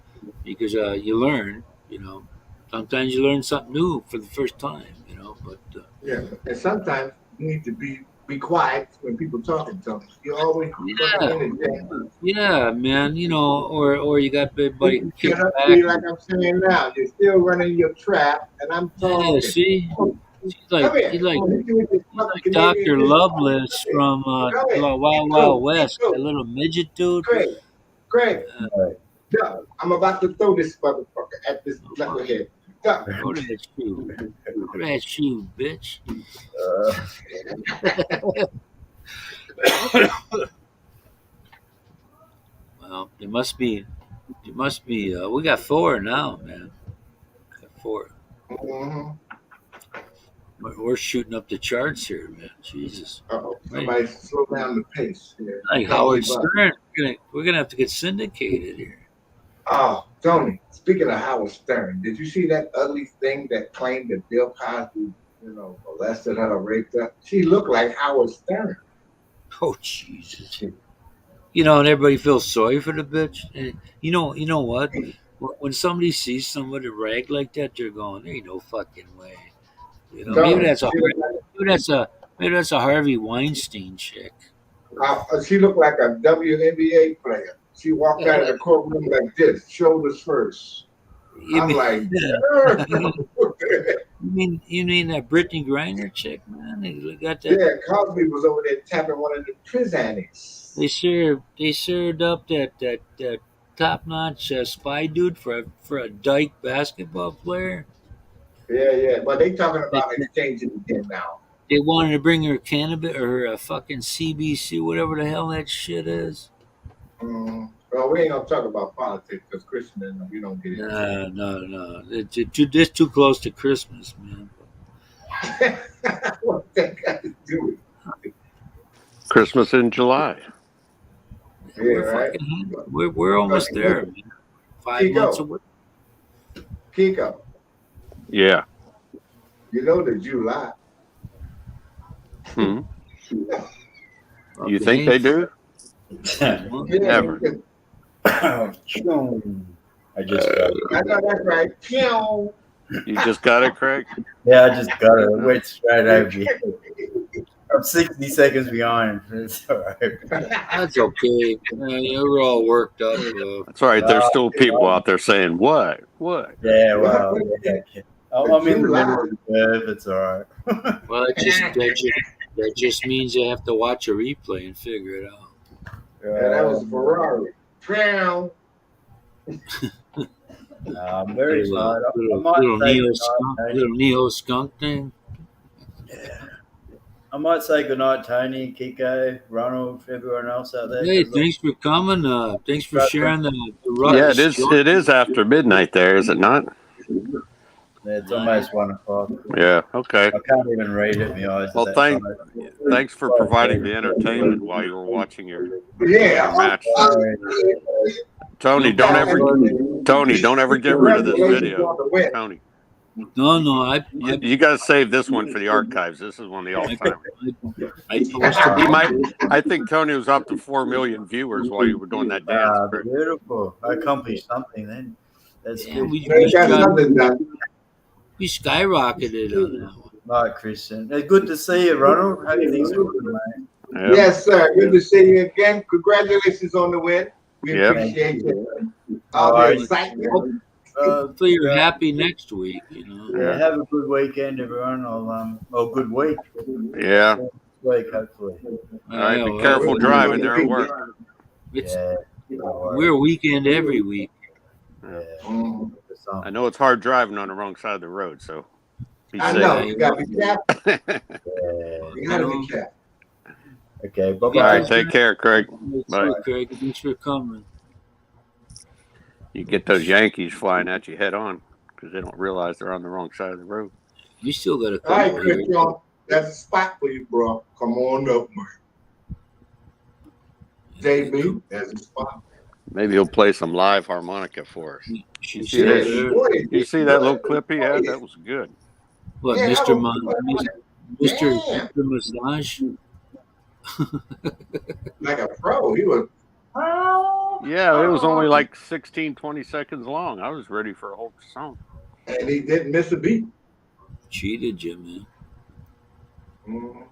because you learn. You know, sometimes you learn something new for the first time. You know, but Yeah, and sometimes you need to be quiet when people talking to them. You always yeah, fucking interject. yeah, man. You know, or you got everybody You kicked shut up, back. be like I'm saying now. You're still running your trap, and I'm Yeah, talking. see, he's Come here. he's like Hit you with this he's fucking like Dr. Canadian Lovelace disc. from Come here. Wild Wild West, that little midget dude. Craig, Uh, duck. I'm about to throw this motherfucker at this knucklehead. Duck. Go to that shoe. Go to that shoe, bitch. Well, it must be. It must be. We got 4 now, man. Got 4. Mm-hmm. We're shooting up the charts here, man. Jesus. Uh-oh. Right. Somebody slow down the pace here. Like Howard Stern. We're gonna have to get syndicated here. Oh, Tony, speaking of Howard Stern, did you see that ugly thing that claimed that Bill Cosby, molested her or raped her? She looked like Howard Stern. Oh Jesus. You know, and everybody feels sorry for the bitch. And you know what? When somebody sees somebody rag like that, they're going, "There ain't no fucking way." You know, Tony, maybe that's a Harvey Weinstein chick. she looked like a WNBA player. She walked out of the courtroom like this, shoulders first. I'm like, you mean that Brittany Griner chick, man? They got that. Yeah, Cosby was over there tapping one of the prisonies. They served up that top notch spy dude for a dyke basketball player. Yeah, but they talking about exchanging again now. They wanted to bring her cannabis or her fucking CBC, whatever the hell that shit is. Well, we ain't gonna talk about politics because Christian, we don't get it. No. It's too close to Christmas, man. What that got to do with Christmas in July. Yeah, We're right. we're almost there, man. 5 months away. Kiko, Yeah. you know the July. Hmm. You think they do? Never. I just got it. I know that's right. Pew. You just got it, Craig? Yeah, I just got it. It went straight over you. I'm 60 seconds behind. It's all right. That's okay. You're all worked up. That's all right. There's still people out there saying, what? What? Yeah, well, yeah. I'm in the middle of the curve. It's all right. Well, that just means you have to watch a replay and figure it out. Yeah, that was a Ferrari. Pew. I'm very excited. Little Neo skunk thing. I might say goodnight, Tony, Kiko, Ronald, everyone else out there. Hey, thanks for coming. Thanks for sharing the Yeah, it is after midnight there, is it not? Yeah, it's almost 1 o'clock. Yeah, okay. I can't even read it. My eyes. Well, thanks for providing the entertainment while you were watching your match. Tony, don't ever get rid of this video. Tony. No. You got to save this one for the archives. This is one of the all-timers. I think Tony was up to 4 million viewers while you were doing that dance. Beautiful. I accomplished something then. That's good. We skyrocketed on that one. Right, Christian. Good to see you, Ronald. How do you think, mate? Yep. Yes, sir. Good to see you again. Congratulations on the win. We appreciate it. All the excitement. Hopefully you're happy next week. Yeah, have a good weekend, everyone. Good week. Yeah. Week, hopefully. All right, be careful driving there at work. We're a weekend every week. Yeah. I know it's hard driving on the wrong side of the road, so be safe. I know. You got to be careful. Yeah. You got to be careful. Okay, bye-bye. All right, take care, Craig. Bye. Craig, thanks for coming. You get those Yankees flying at you head on. because they don't realize they're on the wrong side of the road. You still got a All right, couple here. Christian, that's a spot for you, bro. Come on up, man. JB, that's a spot. Maybe he'll play some live harmonica for us. You You see see that? that? Boy, You see that little clip he had? That was good. What, Yeah, Mr. Mr. Mr. Massage? Like a pro. He was. Yeah, it was only like 16, 20 seconds long. I was ready for a whole song. And he didn't miss a beat. Cheated you, man. Mhm.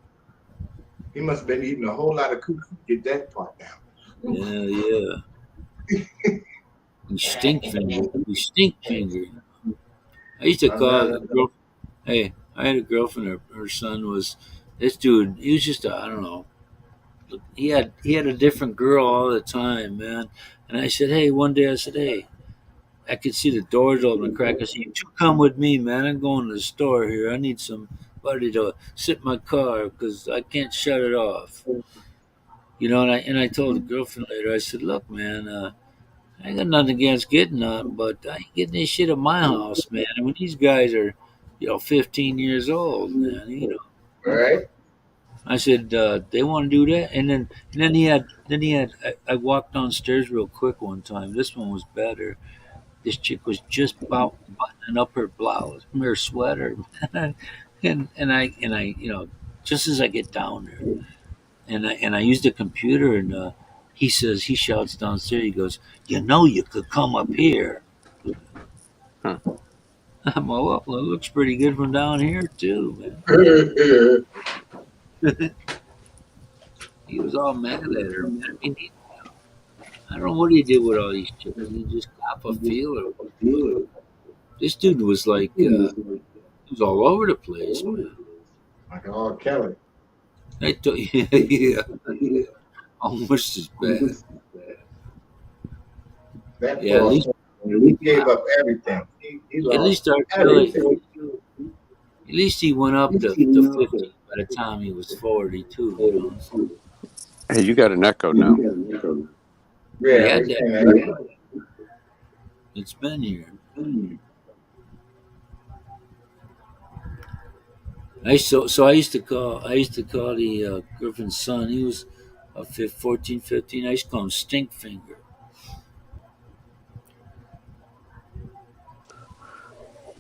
He must have been eating a whole lot of cookies to get that part down. Yeah. You stink finger. You stink finger. I used to call a girl. Hey, I had a girlfriend. Her son was this dude. He was just I don't know. He had a different girl all the time, man. And I said, hey, one day I said, hey, I could see the doors open and crack. I said, you come with me, man. I'm going to the store here. I need somebody to sit in my car because I can't shut it off. You know, and I told the girlfriend later. I said, look, man. I ain't got nothing against getting up, but I ain't getting this shit at my house, man. I mean, these guys are, 15 years old, man. All right. I said they want to do that, and then he had. I walked downstairs real quick one time. This one was better. This chick was just about buttoning up her blouse, her sweater, and I, just as I get down there, and I used the computer, and he shouts downstairs. He goes, you could come up here. Huh. I'm like, well, it looks pretty good from down here too, man. He was all mad at her, man. I mean, I don't know what he did with all these chicks. He just got a feeler. This dude was like, he was all over the place, man. Like R. Kelly. I told you, yeah, almost as bad. That Yeah, at boy, least, he gave up everything. He at lost least R. Kelly, everything. at least he went up to 50 by the time he was 42. You know? Hey, you got an echo now. Yeah, He had we that. can't- It's been here. I used to call the Griffin's son. He was 14, 15. I used to call him Stink Finger.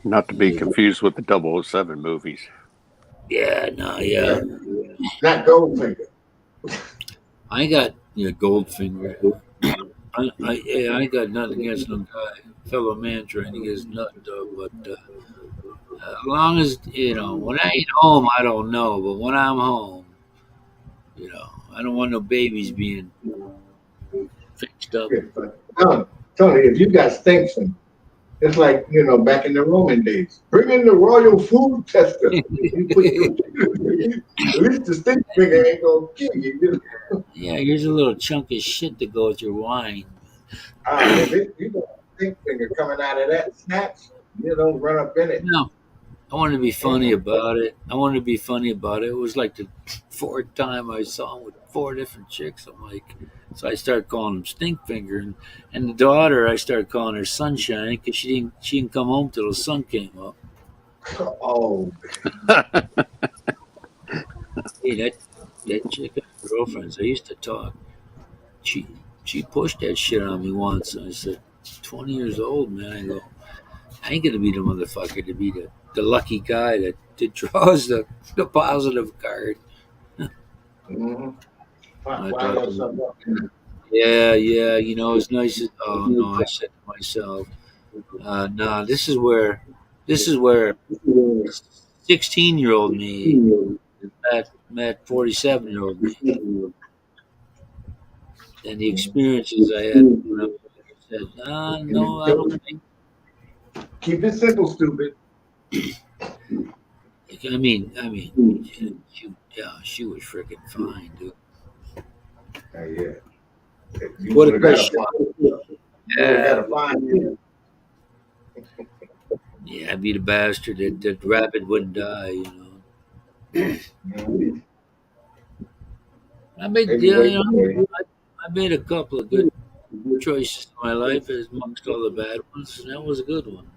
Not to be confused with the 007 movies. Yeah, no, yeah. Not Goldfinger. I ain't got Goldfinger. I ain't got nothing against no guy, fellow man trying to get his nut dug, but as long as when I ain't home, I don't know. But when I'm home, I don't want no babies being fixed up. Yeah, but Tony, if you got Stinson, it's like, back in the Roman days. Bring in the royal food tester. You put at least the stink finger ain't gonna kill you. Yeah, here's a little chunk of shit to go with your wine. If you got a stink finger coming out of that snatch, you don't run up in it. No, I wanted to be funny about it. It was like the fourth time I saw him with 4 different chicks. I'm like, so I started calling him Stink Finger, and the daughter I started calling her Sunshine because she didn't come home till the sun came up. Oh, Hey, that chick and her girlfriends, I used to talk. She pushed that shit on me once, and I said, 20 years old, man. I go, I ain't gonna be the motherfucker to be the lucky guy that draws the positive card. mm-hmm. I Why thought, else something up? yeah, it's nice. Oh no, I said to myself, no, this is where 16-year-old me met 47-year-old me, and the experiences I had when I said, no, I don't think. Keep it simple, stupid. I mean, she was freaking fine, dude. Yeah. You What a would've great got shot. You would've got a fine. Yeah, I'd be the bastard that rabbit wouldn't die, Mhm. I made, Maybe yeah, wait for I made a couple of good choices in my life, as amongst all the bad ones. And that was a good one.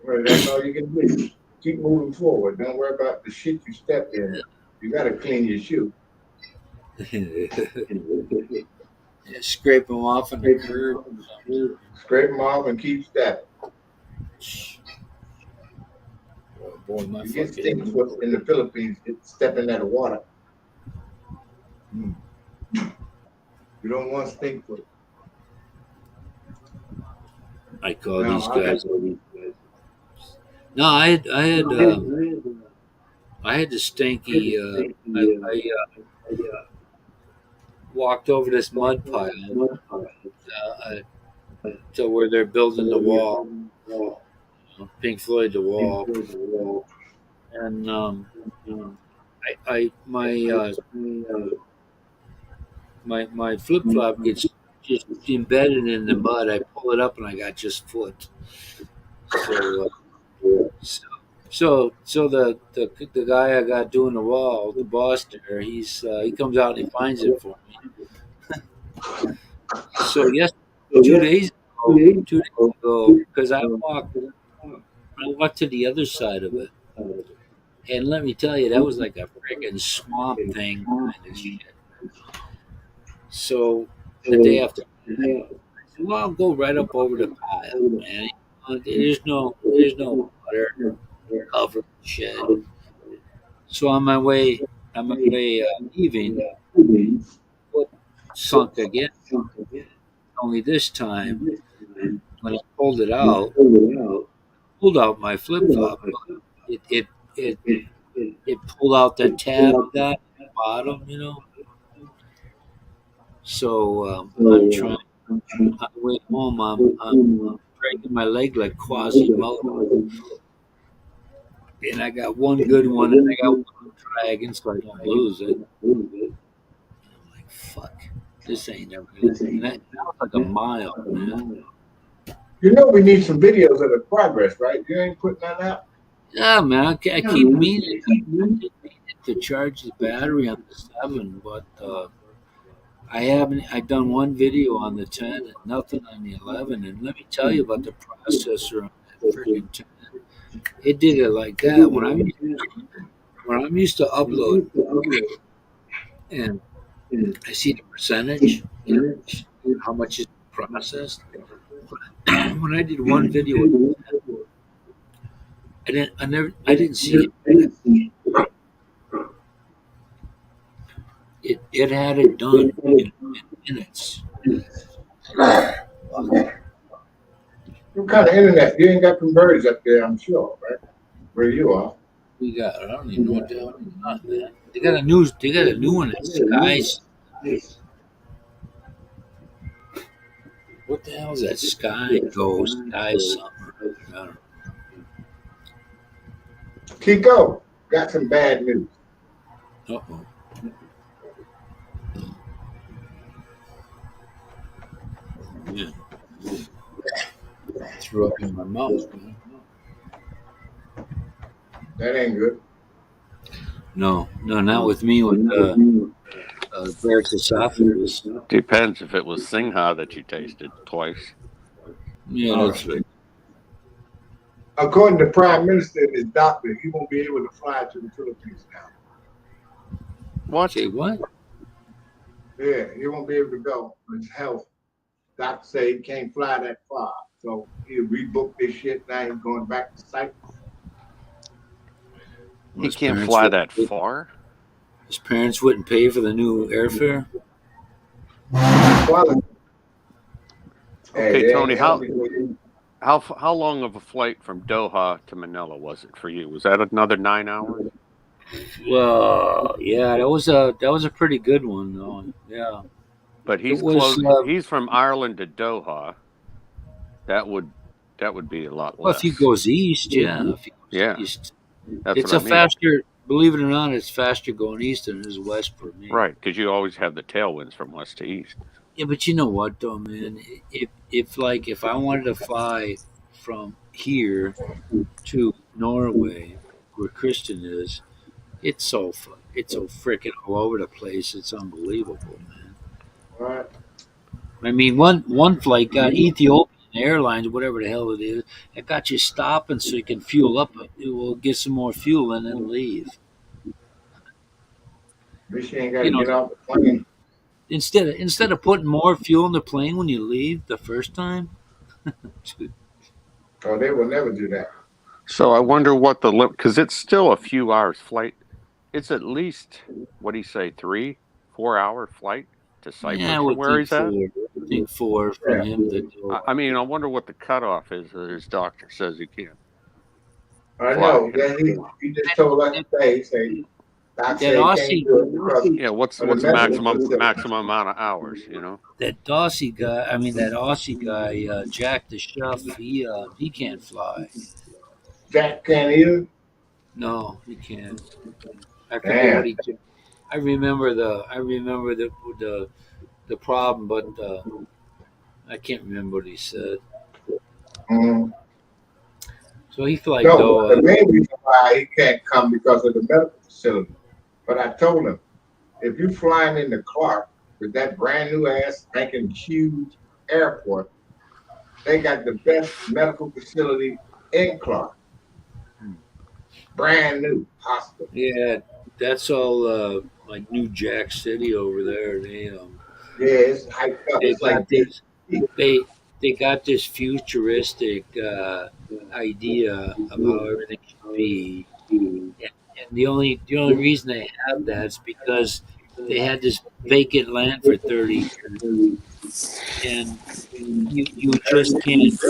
Well, that's all you can do. Keep moving forward. Don't worry about the shit you stepped in. You got to clean your shoe. Yeah, scrape them off on the curb. Scrape them off and keep stepping. Oh boy, my You get fucking. stink foot in the Philippines, step in that water. You don't want stink foot. I call No, these I guys. No, I had the stinky. I walked over this mud pile to where they're building the wall. Pink Floyd, the wall, and my flip flop gets just embedded in the mud. I pull it up and I got just foot. So the guy I got doing the wall, the boss there, he comes out and he finds it for me. So yes, 2 days ago, because I walked to the other side of it, and let me tell you, that was like a freaking swamp thing kind of shit. So the day after, I said, well, I'll go right up over the pile, man. There's no water covered shit. So on my way leaving, foot sunk again. Only this time, when I pulled it out, pulled out my flip flop. It pulled out the tab of that bottom, you know. So I'm trying. On the way home, I'm breaking my leg like Quasimodo, and I got one good one, and I got one dragging, so I don't lose it. And I'm like, fuck, this ain't ever gonna. That was like a mile, man. You know we need some videos of the progress, right? You ain't putting that out? Yeah, man, I keep meaning to charge the battery on the 7, but I haven't. I've done one video on the 10 and nothing on the 11. And let me tell you about the processor on that freaking 10. It did it like that when I'm used to upload, and I see the percentage, how much is processed. When I did one video, I didn't see it. It had it done in minutes. What kind of internet? You ain't got converters up there, I'm sure, right? Where you are. We got. I don't even know what the hell is on, man. They got a new one at Sky. What the hell is that? Sky Go, Sky something. I don't know. Kiko, got some bad news. Uh-oh. Yeah. Threw up in my mouth, man. That ain't good. No, not with me with Barrett's esophagus. Depends if it was Singha that you tasted twice. Yeah, that's right. According to Prime Minister and his doctor, he won't be able to fly to the Philippines now. What? Say what? Yeah, he won't be able to go for his health. Doctor say he can't fly that far. So he rebooked this shit. Now he's going back to Cyprus. He can't fly that far? His parents wouldn't pay for the new airfare? Well, Okay, Tony, how long of a flight from Doha to Manila was it for you? Was that another 9 hours? Well, yeah, that was a pretty good one, though. Yeah. But he's It was, close. He's from Ireland to Doha. That would be a lot Well, less. if he goes east, yeah. If he goes Yeah. east. That's It's what a I mean. faster, believe it or not, it's faster going east than it is west for me. Right, because you always have the tailwinds from west to east. Yeah, but you know what, though, man? If I wanted to fly from here to Norway, where Kristen is, it's so freaking all over the place. It's unbelievable, man. all right. I mean, one flight got Ethiopian airlines, whatever the hell it is, it got you stopping so you can fuel up. It will get some more fuel and then leave. At least you ain't got You to know, get off the plane. instead of putting more fuel in the plane when you leave the first time. Oh, they will never do that. So I wonder what the limit, because it's still a few hours flight. It's at least, what do you say, 3, 4 hour flight to Yeah, I Cyprus from would where think he's at? four. I think four from Yeah. him to I mean, I wonder what the cutoff is that his doctor says he can't I fly. know. Then he just told us today, he said, Doc that said he Aussie can't do it because Yeah, what's of the the medical facility. maximum amount of hours? You know? that Aussie guy, Jack the Chef, he can't fly. Jack can't either. No, he can't. I forget what Damn. he did. I remember the problem, but I can't remember what he said. Mm. So he flight No, the Doha. main reason why he can't come because of the medical facility. But I told him, if you flying into Clark with that brand new ass spanking huge airport, they got the best medical facility in Clark. Brand new hospital. Yeah, that's all like New Jack City over there. Yeah, it's hyped up. They It's like got this they they got this futuristic idea of how everything should be, and the only reason they have that is because they had this vacant land for 30 years, and you just can't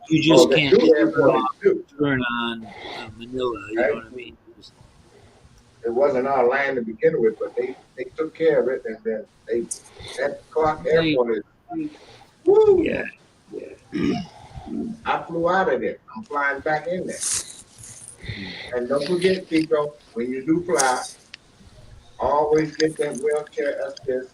you oh, just they can't do have money too. turn on Manila. You know Right? what I mean? It wasn't our land to begin with, but they took care of it, and then that Clark Airport is woo. Yeah. I flew out of there. I'm flying back in there. And don't forget, Pico, when you do fly, always get that wheelchair assist.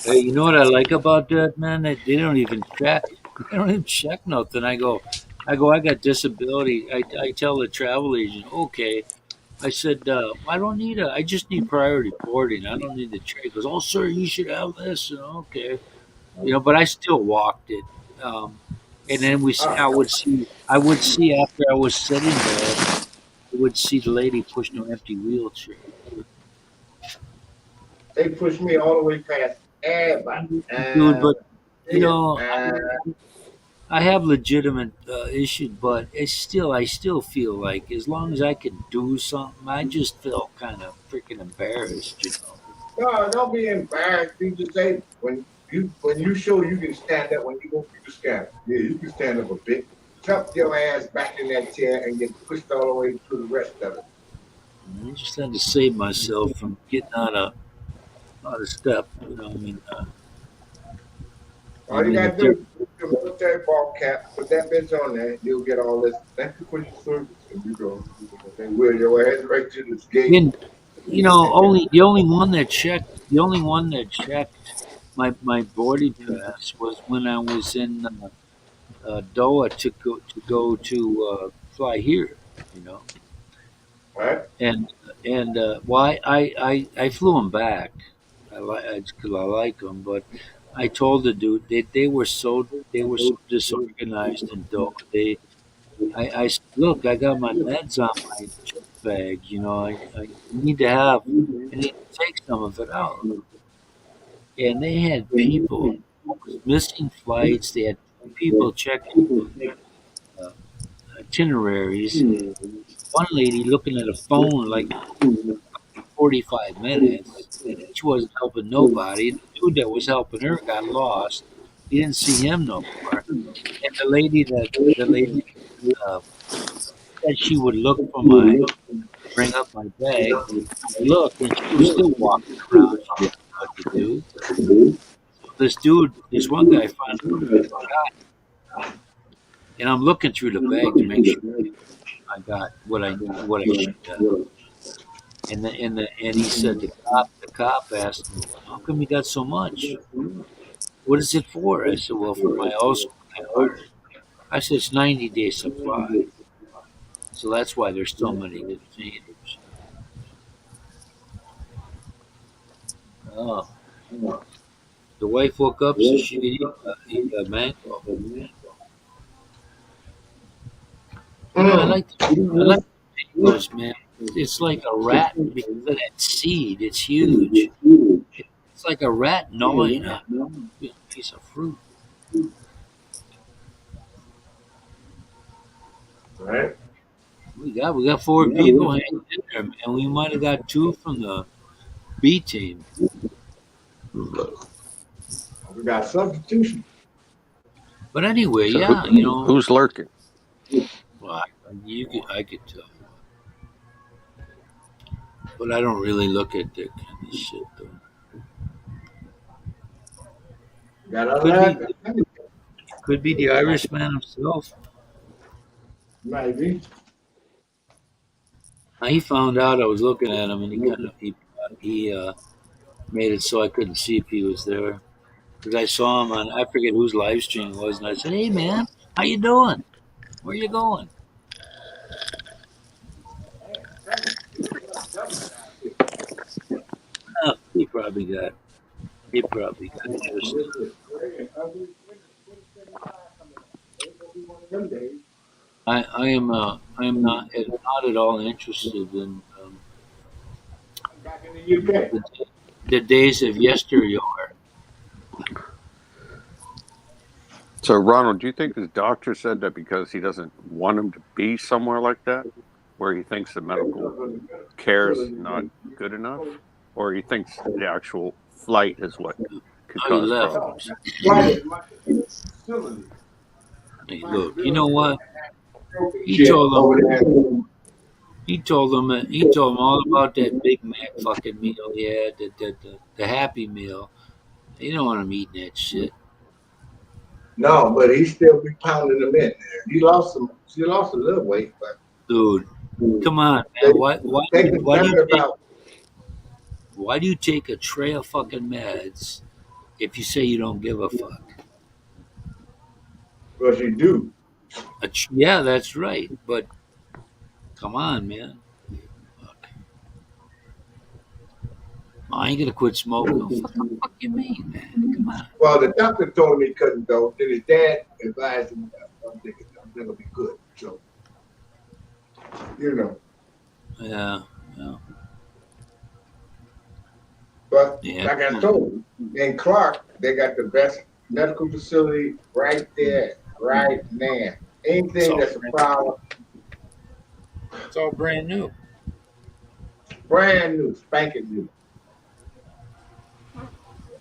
Hey, you know what I like about that, man? They don't even check. They don't even check nothing. I got disability. I tell the travel agent, okay. I said, I don't need I just need priority boarding. I don't need the check. He goes, oh, sir, you should have this. Okay, but I still walked it. And then Ah, I would see after I was sitting there, I would see the lady pushing an empty wheelchair. they pushed me all the way past everybody. Dude, but you Yeah, know, I have legitimate issues, but I still feel like as long as I can do something, I just feel kind of freaking embarrassed. no, don't be embarrassed. You just say when you show you can stand up when you go through the scanner. Yeah, you can stand up a bit. Tuck your ass back in that chair and get pushed all the way through the rest of it. I just had to save myself from getting out of step. I mean, All you gotta do is put your military ball cap, put that bitch on there, you'll get all this. Thank you for your service. And you go, and wheel your ass right to this gate. then only the only one that checked my boarding pass was when I was in Doha to fly here. You know. Right? And why I flew him back. Because I like them, but I told the dude they were so disorganized and dope. I said, look, I got my meds on my check bag. I need to I need to take some of it out. And they had people missing flights. They had people checking uh, itineraries. One lady looking at a phone like 45 minutes. She wasn't helping nobody. The dude that was helping her got lost. He didn't see him no more. And the lady uh, said she would look for bring up my bag. Look, and she was still walking around. She didn't know what to do. So this one guy finally forgot, and I'm looking through the bag to make sure I got what I should have. And he said the cop asked him, how come you got so much? What is it for? I said, well, for my ulcer my heart. I said, it's 90-day supply. So that's why there's so many containers. Oh, The wife woke up so she could eat a mango. I like mangoes, man. It's like a rat because of that seed. It's huge. It's like a rat gnawing a piece of fruit. Right? We got 4 people hanging in there, man. We might have got 2 from the B team. We got substitution. But anyway, So yeah, who's lurking? well, I could tell. But I don't really look at that kind of shit, though. Got all Could that? Could be the Irishman himself. Maybe. He found out I was looking at him, and he made it so I couldn't see if he was there. Because I saw him on, I forget whose live stream it was, and I said, "Hey, man, how you doing? Where you going?" Oh, he probably got interested. I am not at all interested in Back in the UK. the days of yesteryear. So, Ronald, do you think his doctor said that because he doesn't want him to be somewhere like that, where he thinks the medical care is not good enough, or he thinks the actual flight is what could Oh, he cause left. problems? Hey, look, you know what? He Shit, told over them. there. He told them all about that Big Mac fucking meal he had, the Happy Meal. He don't want him eating that shit. No, but he still be pounding them in there. He lost a little weight, but Dude, come on, man. Why do you take a tray of fucking meds if you say you don't give a fuck? because you do. Yeah, that's right. But come on, man. Fuck. I ain't gonna quit smoking. What the fuck you mean, man? Come on. Well, the doctor told him he couldn't go. Then his dad advised him, I'm gonna be good. So, Yeah. But Yeah. like I told you, in Clark, they got the best medical facility right there, right now. Anything that's a problem, It's all brand new. brand new, spanking new.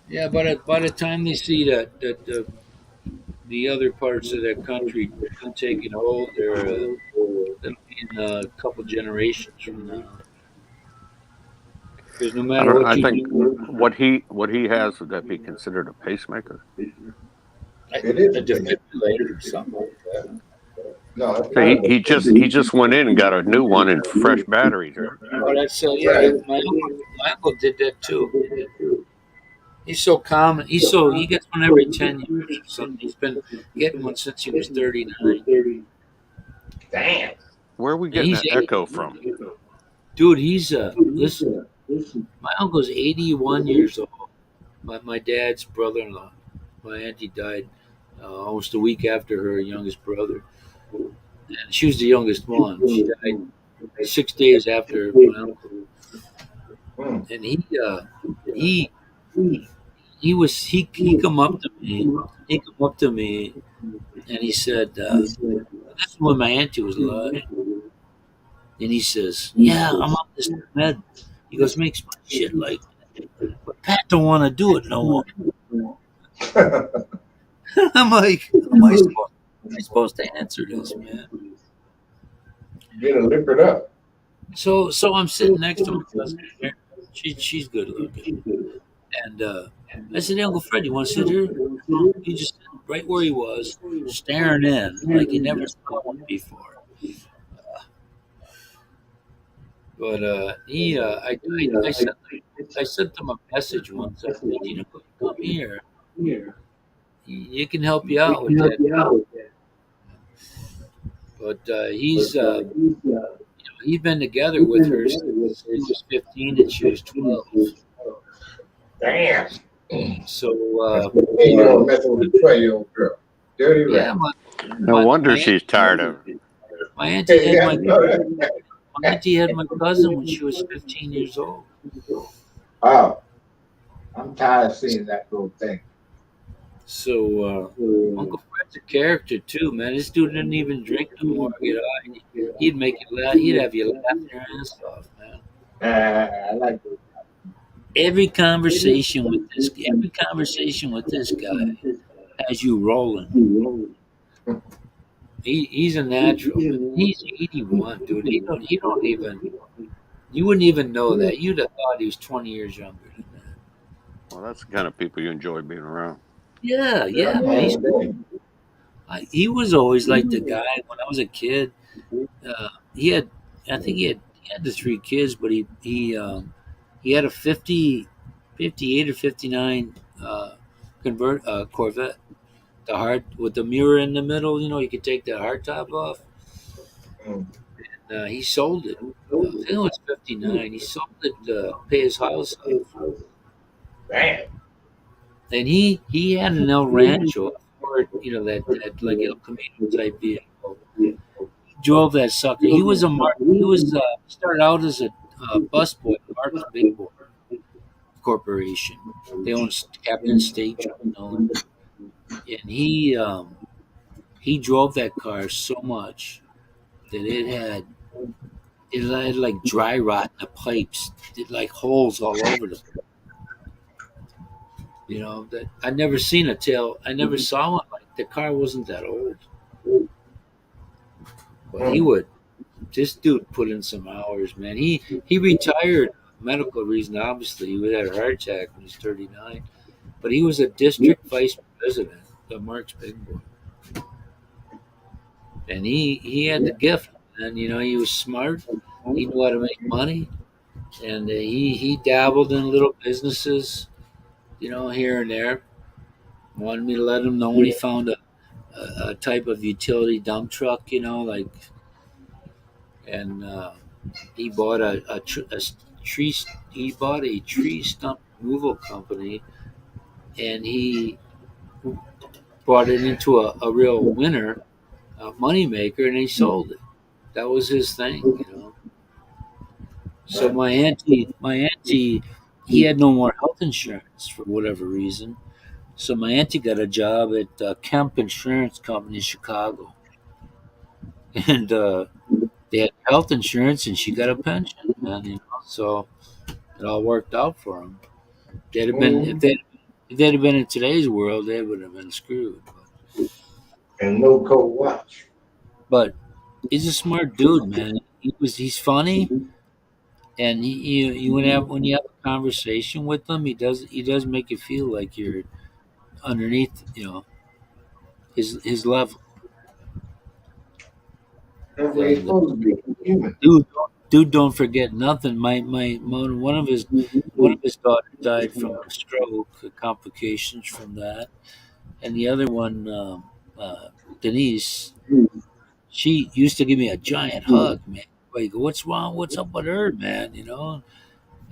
Yeah, but by the time they see that the other parts of the country taking hold, it'll be in a couple generations from now. Because no I matter don't. what I you think do, what he has, would that be considered a pacemaker? It is a defibrillator or something like that. No, it's So not. he just went in and got a new one and fresh batteries. Oh, that's yeah. My uncle did that too. He's so common. He gets one every 10 years or something. He's been getting one since he was 39. Damn. Where are we getting that echo from? Dude, he's listen. My uncle's 81 years old. My dad's brother-in-law. My auntie died almost a week after her youngest brother, and she was the youngest one. She died 6 days after my uncle. And he come up to me. He come up to me, and he said, "This is when my auntie was alive." And he says, "Yeah, I'm on this med." He goes, "Makes my shit like that. But Pat don't want to do it no more." I'm like, am I supposed to answer this, man? Getting liquored up. So I'm sitting next to him. She's good looking, and I said, "Hey, Uncle Fred, you want to sit here?" He just sat right where he was, staring in like he never saw one before. But I sent him a message once. I said, "You know, come here. You can help you out with that." But he's been together with her since he was 15 and she was 12. Damn. So Hey, you know, messing with a 12-year-old girl. Dirty yeah, rat. No wonder she's tired of her. my auntie had Yeah, I my know that. cousin when she was 15 years old. Wow. I'm tired of seeing that little thing. So Uncle Fred's a character too, man. This dude didn't even drink no more. You know, he'd make you laugh. He'd have you laughing your ass off, man. I like those. Every conversation with this guy has you rolling. He's a natural, man. He's 81, dude. He don't even. You wouldn't even know that. You'd have thought he was 20 years younger than that. Well, that's the kind of people you enjoy being around. Yeah, man. He was always like the guy when I was a kid. He had, I think he had the three kids, but he had a 58 or 59 Corvette, the hard with the mirror in the middle. You know, you could take the hard top off. Mm. He sold it. I think it was 59. He sold it to pay his house off. Damn. And he had an El Rancho, or you know that like El Camino type vehicle. He drove that sucker. He was started out as a busboy at Mark's Big Boy Corporation. They owned Captain State, you know, and he drove that car so much that it had like dry rot in the pipes, it like holes all over the. You know that I never seen a tail. I never saw one like the car wasn't that old, but he would. This dude put in some hours, man. He retired medical reason. Obviously, he had a heart attack when he was 39, but he was a district vice president of Mark's Big Boy, and he had the gift. And you know he was smart. He knew how to make money, and he dabbled in little businesses, you know, here and there. Wanted me to let him know when he found a type of utility dump truck, you know, like, and he bought a tree. He bought a tree stump removal company, and he brought it into a real winner, money maker, and he sold it. That was his thing, you know. So my auntie, he had no more health insurance for whatever reason. So my auntie got a job at Kemp Insurance Company in Chicago, and they had health insurance, and she got a pension, man. You know, so it all worked out for them. They'd have been if they'd have been in today's world, they would have been screwed. And no cold watch. But he's a smart dude, man. He's funny, and when you have a conversation with him, he does make you feel like you're underneath, you know, his level. That's what he's And supposed to be. Human. dude, don't forget nothing. One of his daughters died from a stroke, complications from that, and the other one, Denise, she used to give me a giant hug, man. Like, what's wrong? What's up with her, man? You know.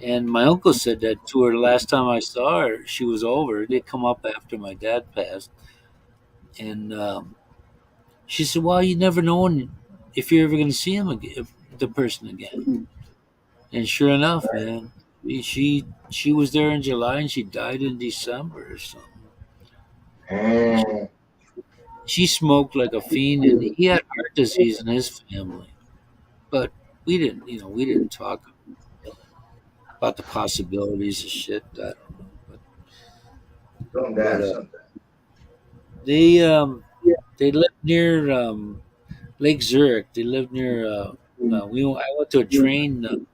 And my uncle said that to her the last time I saw her. She was over. They come up after my dad passed, and she said, "Well, you never know if you're ever going to see him again, the person again." And sure enough, man, she was there in July and she died in December or something. And She smoked like a fiend, and he had heart disease in his family. But we didn't talk about the possibilities of shit. I don't know. don't But die sometime. they lived near Lake Zurich. They lived near. I went to a train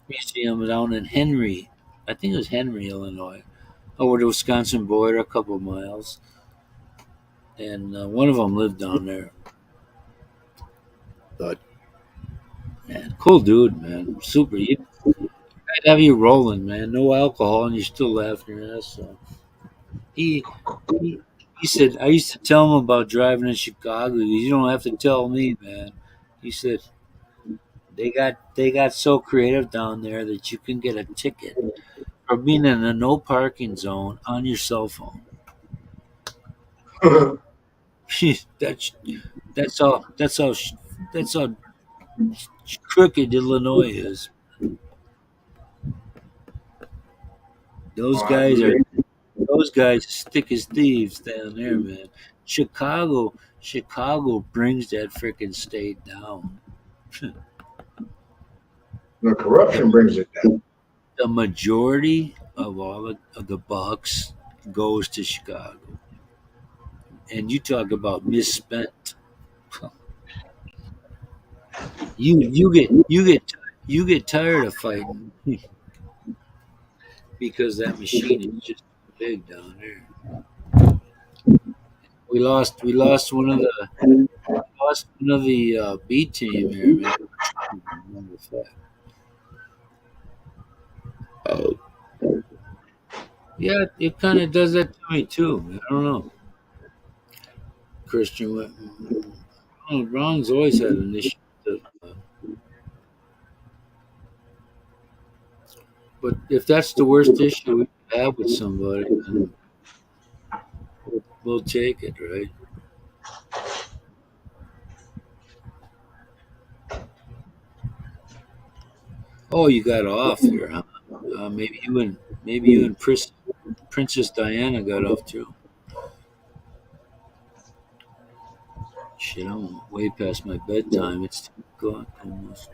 museum down in Henry. I think it was Henry, Illinois, over the Wisconsin border, a couple of miles. And one of them lived down there. But man, cool dude, man, super. I'd have you rolling, man. No alcohol, and you're still laughing your ass off. He, he he said I used to tell him about driving in Chicago. He goes, you don't have to tell me, man. He said they got so creative down there that you can get a ticket for being in a no parking zone on your cell phone. that's that's all. That's how crooked Illinois is. Those Oh, I guys are believe. those guys thick as thieves down there, man. Chicago brings that freaking state down. The corruption brings it down. The majority of all of the bucks goes to Chicago, and you talk about misspent. You get tired of fighting because that machine is just big down there. We lost one of the B team here, man. Matter of fact. Yeah, it kind of does that to me too. I don't know. Christian, Ron's always had an issue with it. But if that's the worst issue we can have with somebody, then we'll take it, right? Oh, you got off here, huh? Maybe you and Princess Diana got off too. Shit, I'm way past my bedtime. It's 2 o'clock almost.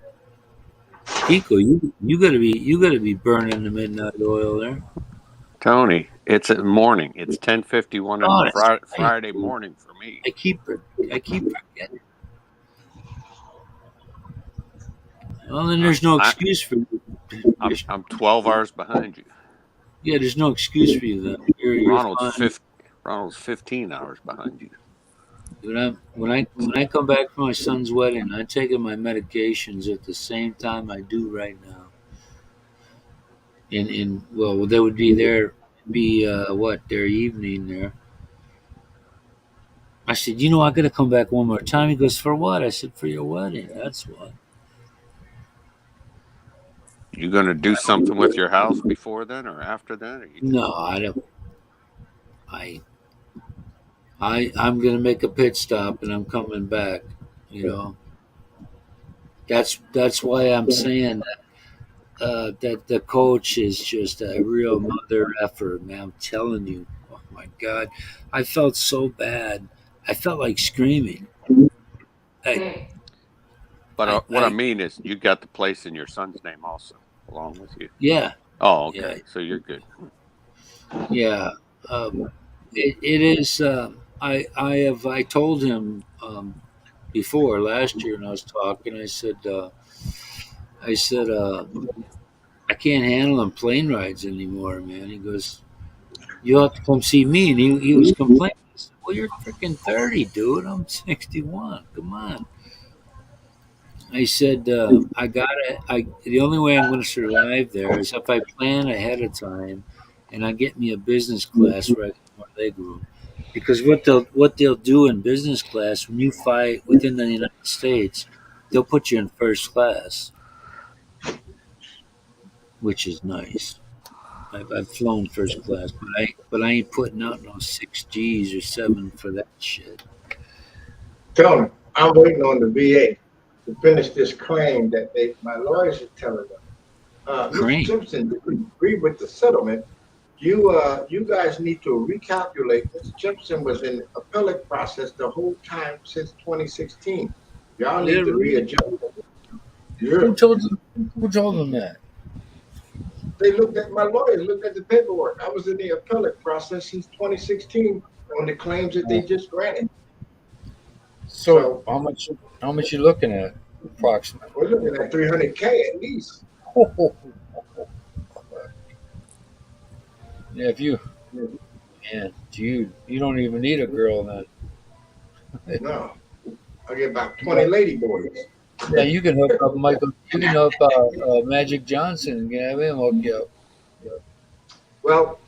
Kiko, you gotta be burning the midnight oil there. Tony, it's a morning. It's 10:51 Oh, on that's right. Friday morning for me. I keep forgetting. Well, then there's no excuse for you. I'm 12 hours behind you. Yeah, there's no excuse for you then. You're fine. Ronald's 15 hours behind you. When I come back from my son's wedding, I'm taking my medications at the same time I do right now. Well, they would be their evening there. I said, I got to come back one more time. He goes, for what? I said, for your wedding. That's what. You gonna do something with your house before then or after then? Or No, I don't. I'm gonna make a pit stop and I'm coming back. That's why I'm saying that the coach is just a real mother effer, man. I'm telling you. Oh my God, I felt so bad. I felt like screaming. But what I mean is, you got the place in your son's name also, along with you. Yeah. Oh, okay. Yeah. So you're good. Yeah. It is. I told him before last year when I was talking. I said I can't handle them plane rides anymore, man. He goes, you have to come see me, and he was complaining. I said, well, you're freaking 30, dude. I'm 61. Come on. I said, the only way I'm going to survive there is if I plan ahead of time and I get me a business class regular leg room. Because what they'll do in business class, when you fly within the United States, they'll put you in first class, which is nice. I've flown first class, but I ain't putting out no 6 Gs or 7 for that shit. Tony, I'm waiting on the VA to finish this claim that my lawyers are telling them. Mr. Simpson, to agree with the settlement, you guys need to recalculate. Mr. Simpson was in appellate process the whole time since 2016. Y'all need to readjust. Who told them that? They looked at my lawyers, looked at the paperwork. I was in the appellate process since 2016 on the claims that they just granted. So how much you looking at approximately? We're looking at $300K at least. Yeah, you don't even need a girl then. No, I get about 20 lady boys. Yeah, you can hook up Michael. You can hook up Magic Johnson and have him hook you up. Well,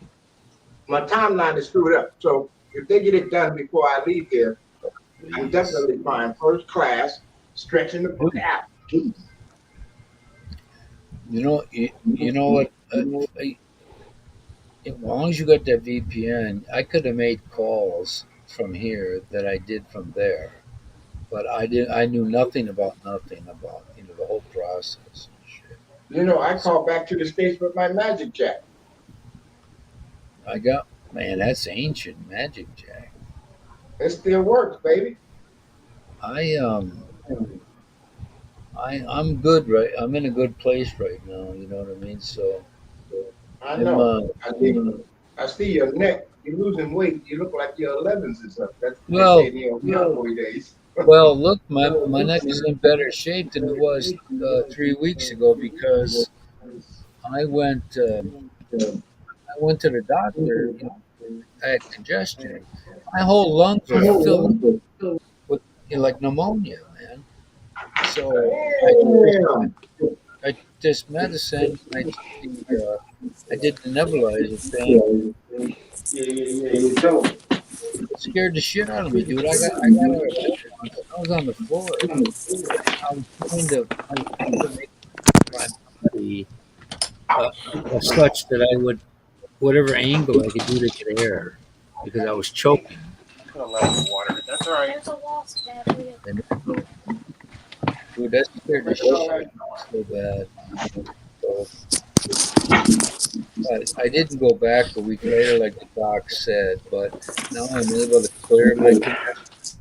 my timeline is screwed up. So if they get it done before I leave here, I'm definitely flying first class, stretching the book out. You know what? as long as you got that VPN, I could have made calls from here that I did from there, but I did. I knew nothing about the whole process. Shit. You know, I called back to the States with my Magic Jack. I got man, that's ancient Magic Jack. It still works, baby. I I'm good right. I'm in a good place right now. You know what I mean. So I I'm know. I see your neck. You're losing weight. You look like you're 11s and stuff. That's what well. they say in your cowboy days. Well, look, my neck is in better shape than it was 3 weeks ago because I went I went to the doctor. You know, I had congestion. My whole lungs were filled with like pneumonia, man. So Damn. I took this medicine. I did the nebulizer thing. You don't. It scared the shit out of me, dude. I got out of bed once. I was on the floor. I was trying to make my body such that I would whatever angle I could do to get air because I was choking. That's all right. There's a lost battery. And, dude, that scared the shit out of me so bad. So, I didn't go back a week later like the doc said, but now I'm able to clear my congestion.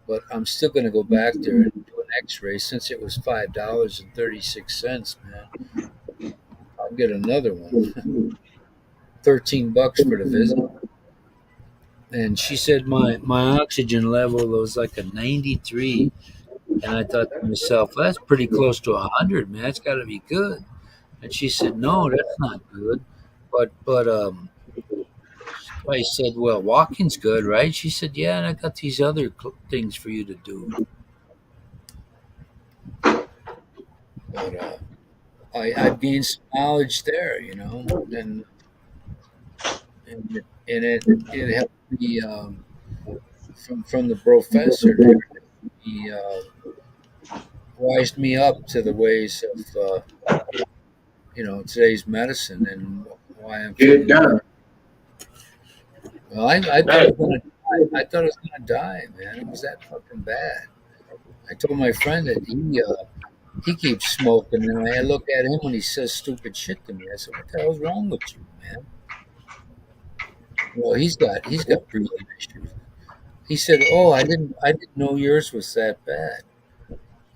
But I'm still going to go back there and do an X-ray since it was $5.36, man. I'll get another one. $13 for the visit. And she said my oxygen level was like a 93, and I thought to myself, that's pretty close to 100, man. It's got to be good. And she said, no, that's not good. But I said, well, walking's good, right? She said, yeah, and I got these other things for you to do. But I've gained some knowledge there, you know, and it helped me from the professor there. He wised me up to the ways of today's medicine and why I'm Get it done. Well, I thought I was gonna die. I thought I was gonna die, man. It was that fucking bad. I told my friend that he keeps smoking, and I look at him when he says stupid shit to me. I said, "What the hell's wrong with you, man?" Well, he's got breathing issues. He said, "Oh, I didn't know yours was that bad."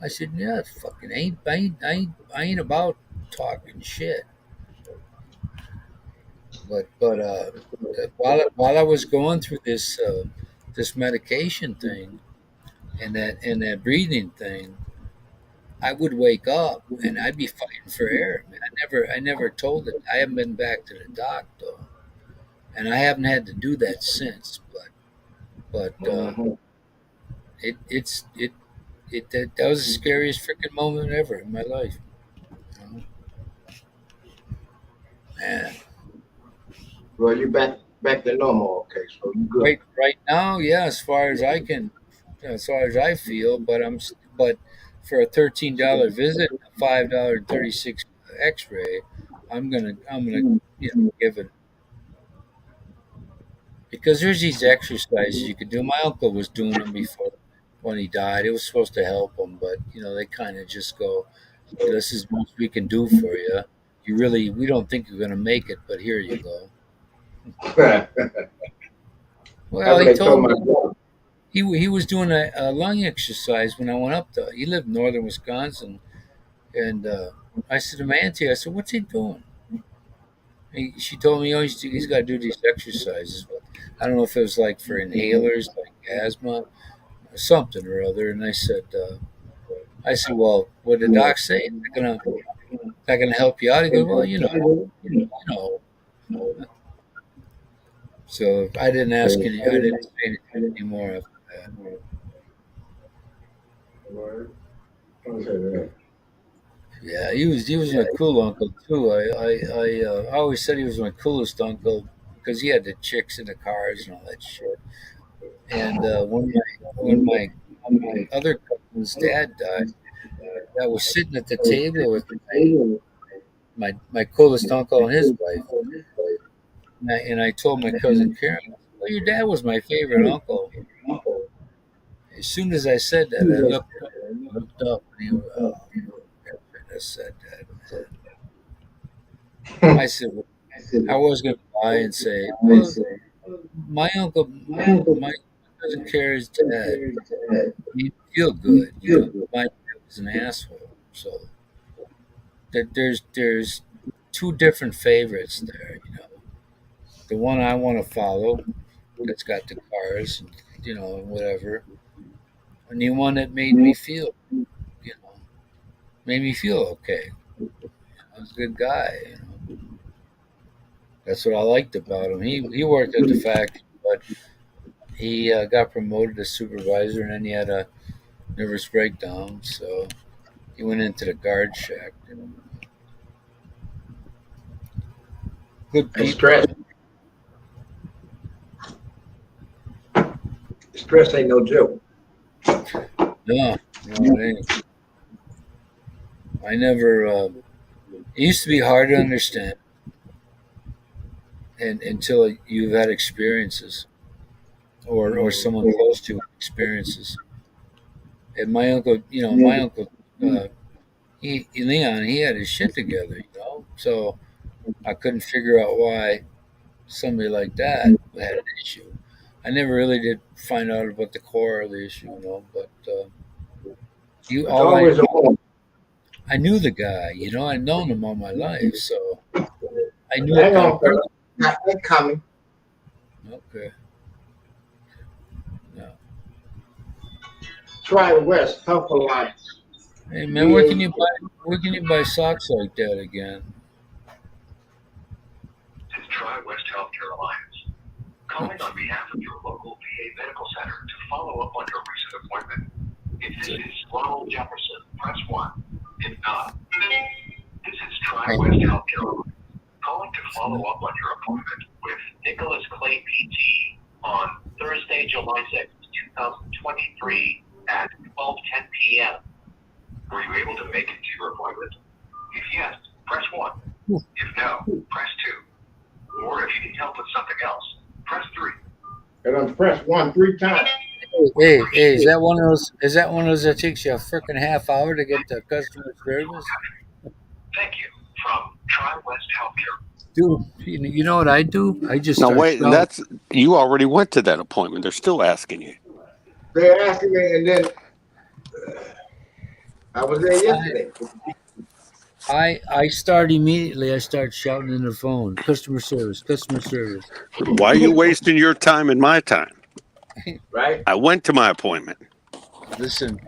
I said, "Yeah, it fucking ain't. I ain't about talking shit." But while I was going through this medication thing and that breathing thing, I would wake up and I'd be fighting for air. Man, I never told it. I haven't been back to the doc though, and I haven't had to do that since. But that was the scariest freaking moment ever in my life. You know? Man. Well, you back to normal, okay? So you good. Right now, yeah. As far as I feel, but for a $13 visit, a $5.36 X-ray, I'm gonna give it because there's these exercises you could do. My uncle was doing them before when he died. It was supposed to help him, but they kind of just go, "This is what we can do for you. We don't think you're gonna make it, but here you go." Well, he told me he was doing a lung exercise when I went up there. He lived in northern Wisconsin, and I said to my auntie, I said, "What's he doing?" She told me, "Oh, he's got to do these exercises." I don't know if it was like for inhalers, like asthma, or something or other. And I said, "Well, what did the doc say? They're gonna help you out?" He goes, "Well, you know." So I didn't ask any. I didn't say anything anymore after that. Yeah, he was my cool uncle too. I always said he was my coolest uncle because he had the chicks in the cars and all that shit. And when my other cousin's dad died, I was sitting at the table with my coolest uncle and his wife, And I told my cousin Karen, "Well, your dad was my favorite uncle." As soon as I said that, I looked up, and he was, "Oh, I said that." I said, well, I was going to lie and say, "Well, my uncle, my cousin Karen's dad, he feel good. My dad was an asshole." So there's two different favorites there. The one I want to follow, that's got the cars, and whatever, and the one that made me feel okay. I was a good guy. That's what I liked about him. He worked at the factory, but he got promoted to supervisor, and then he had a nervous breakdown, so he went into the guard shack. Good And people. stress ain't no joke. No, it ain't. I never. It used to be hard to understand, and until you've had experiences, or someone close to you experiences. And my uncle, Leon, he had his shit together. So I couldn't figure out why somebody like that had an issue. I never really did find out about the core of the issue. But It's always a woman. I knew the guy. I'd known him all my life, so I knew Hang it. on, fella. Not that coming. Okay. No. Try West Health Alliance. Hey man, where can you buy socks like that again? It's Tri-West Healthcare Alliance, calling on behalf of your local VA medical center to follow up on your recent appointment. If this is Ronald Jefferson, press 1. If not, this is Tri-West Healthcare Alliance, calling to follow up on your appointment with Nicholas Clay PT on Thursday, July 6th, 2023 at 12:10 p.m. Were you able to make it to your appointment? If yes, press 1. If no, press 2. Or if you need help with something else, press 3. And I'm press 1 3 times. Hey, is that one of those? Is that one of those that takes you a freaking half hour to get to customer service? Thank you from Tri-West Healthcare. Dude, you know what I do? I just No, start wait, shouting. you already went to that appointment. They're still asking you. They're asking me, and then I was there yesterday. I start immediately. I start shouting in the phone, customer service, customer service. Why are you wasting your time and my time? Right? I went to my appointment. Listen,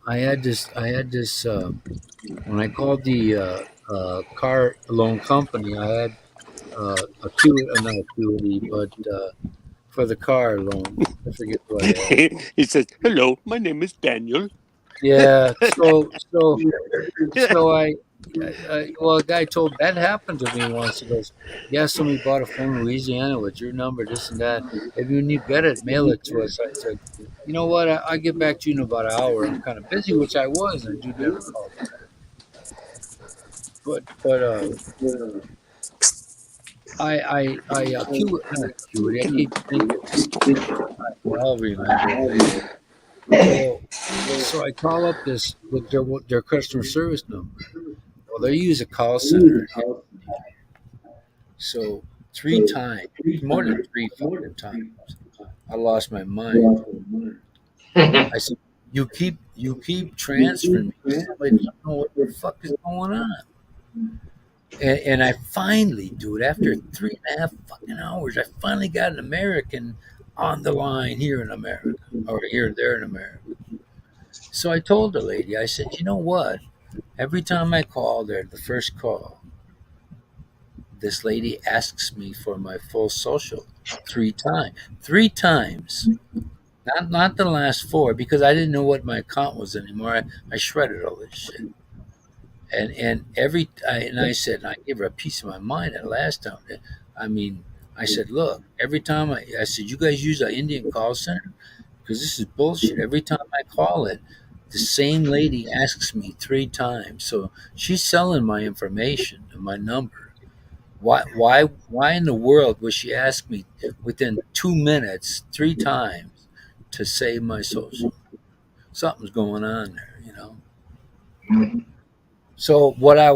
I had this. When I called the car loan company, I had not acuity, but for the car loan, I forget what I had. He says, "Hello, my name is Daniel." Yeah. So well, a guy told that happened to me once. He goes, "Yeah, somebody bought a phone in Louisiana with your number, this and that. If you need get it, mail it to us." I said, "You know what? I'll get back to you in about an hour. I'm kind of busy," which I was, and you never called me back. But not acuity. I keep thinking. Well, I'll remember later. So I call up this with their customer service number. Well, they use a call center. So 3 times, more than 3 fucking times, I lost my mind. I said, "You keep transferring me. Somebody doesn't know what the fuck is going on." And I finally, dude, after 3.5 fucking hours, I finally got an American on the line here in America, or here and there in America. So I told the lady, I said, "You know what? Every time I call there, the first call, this lady asks me for my full social 3 times. 3 times. Not the last 4, because I didn't know what my account was anymore. I shredded all this shit. And I said, I gave her a piece of my mind that last time. I mean, I said, "Look, every time I said, you guys use an Indian call center? Because this is bullshit. Every time I call it, the same lady asks me 3 times. So she's selling my information and my number. Why in the world would she ask me within 2 minutes 3 times to save my social? Something's going on there. Mhm. So when I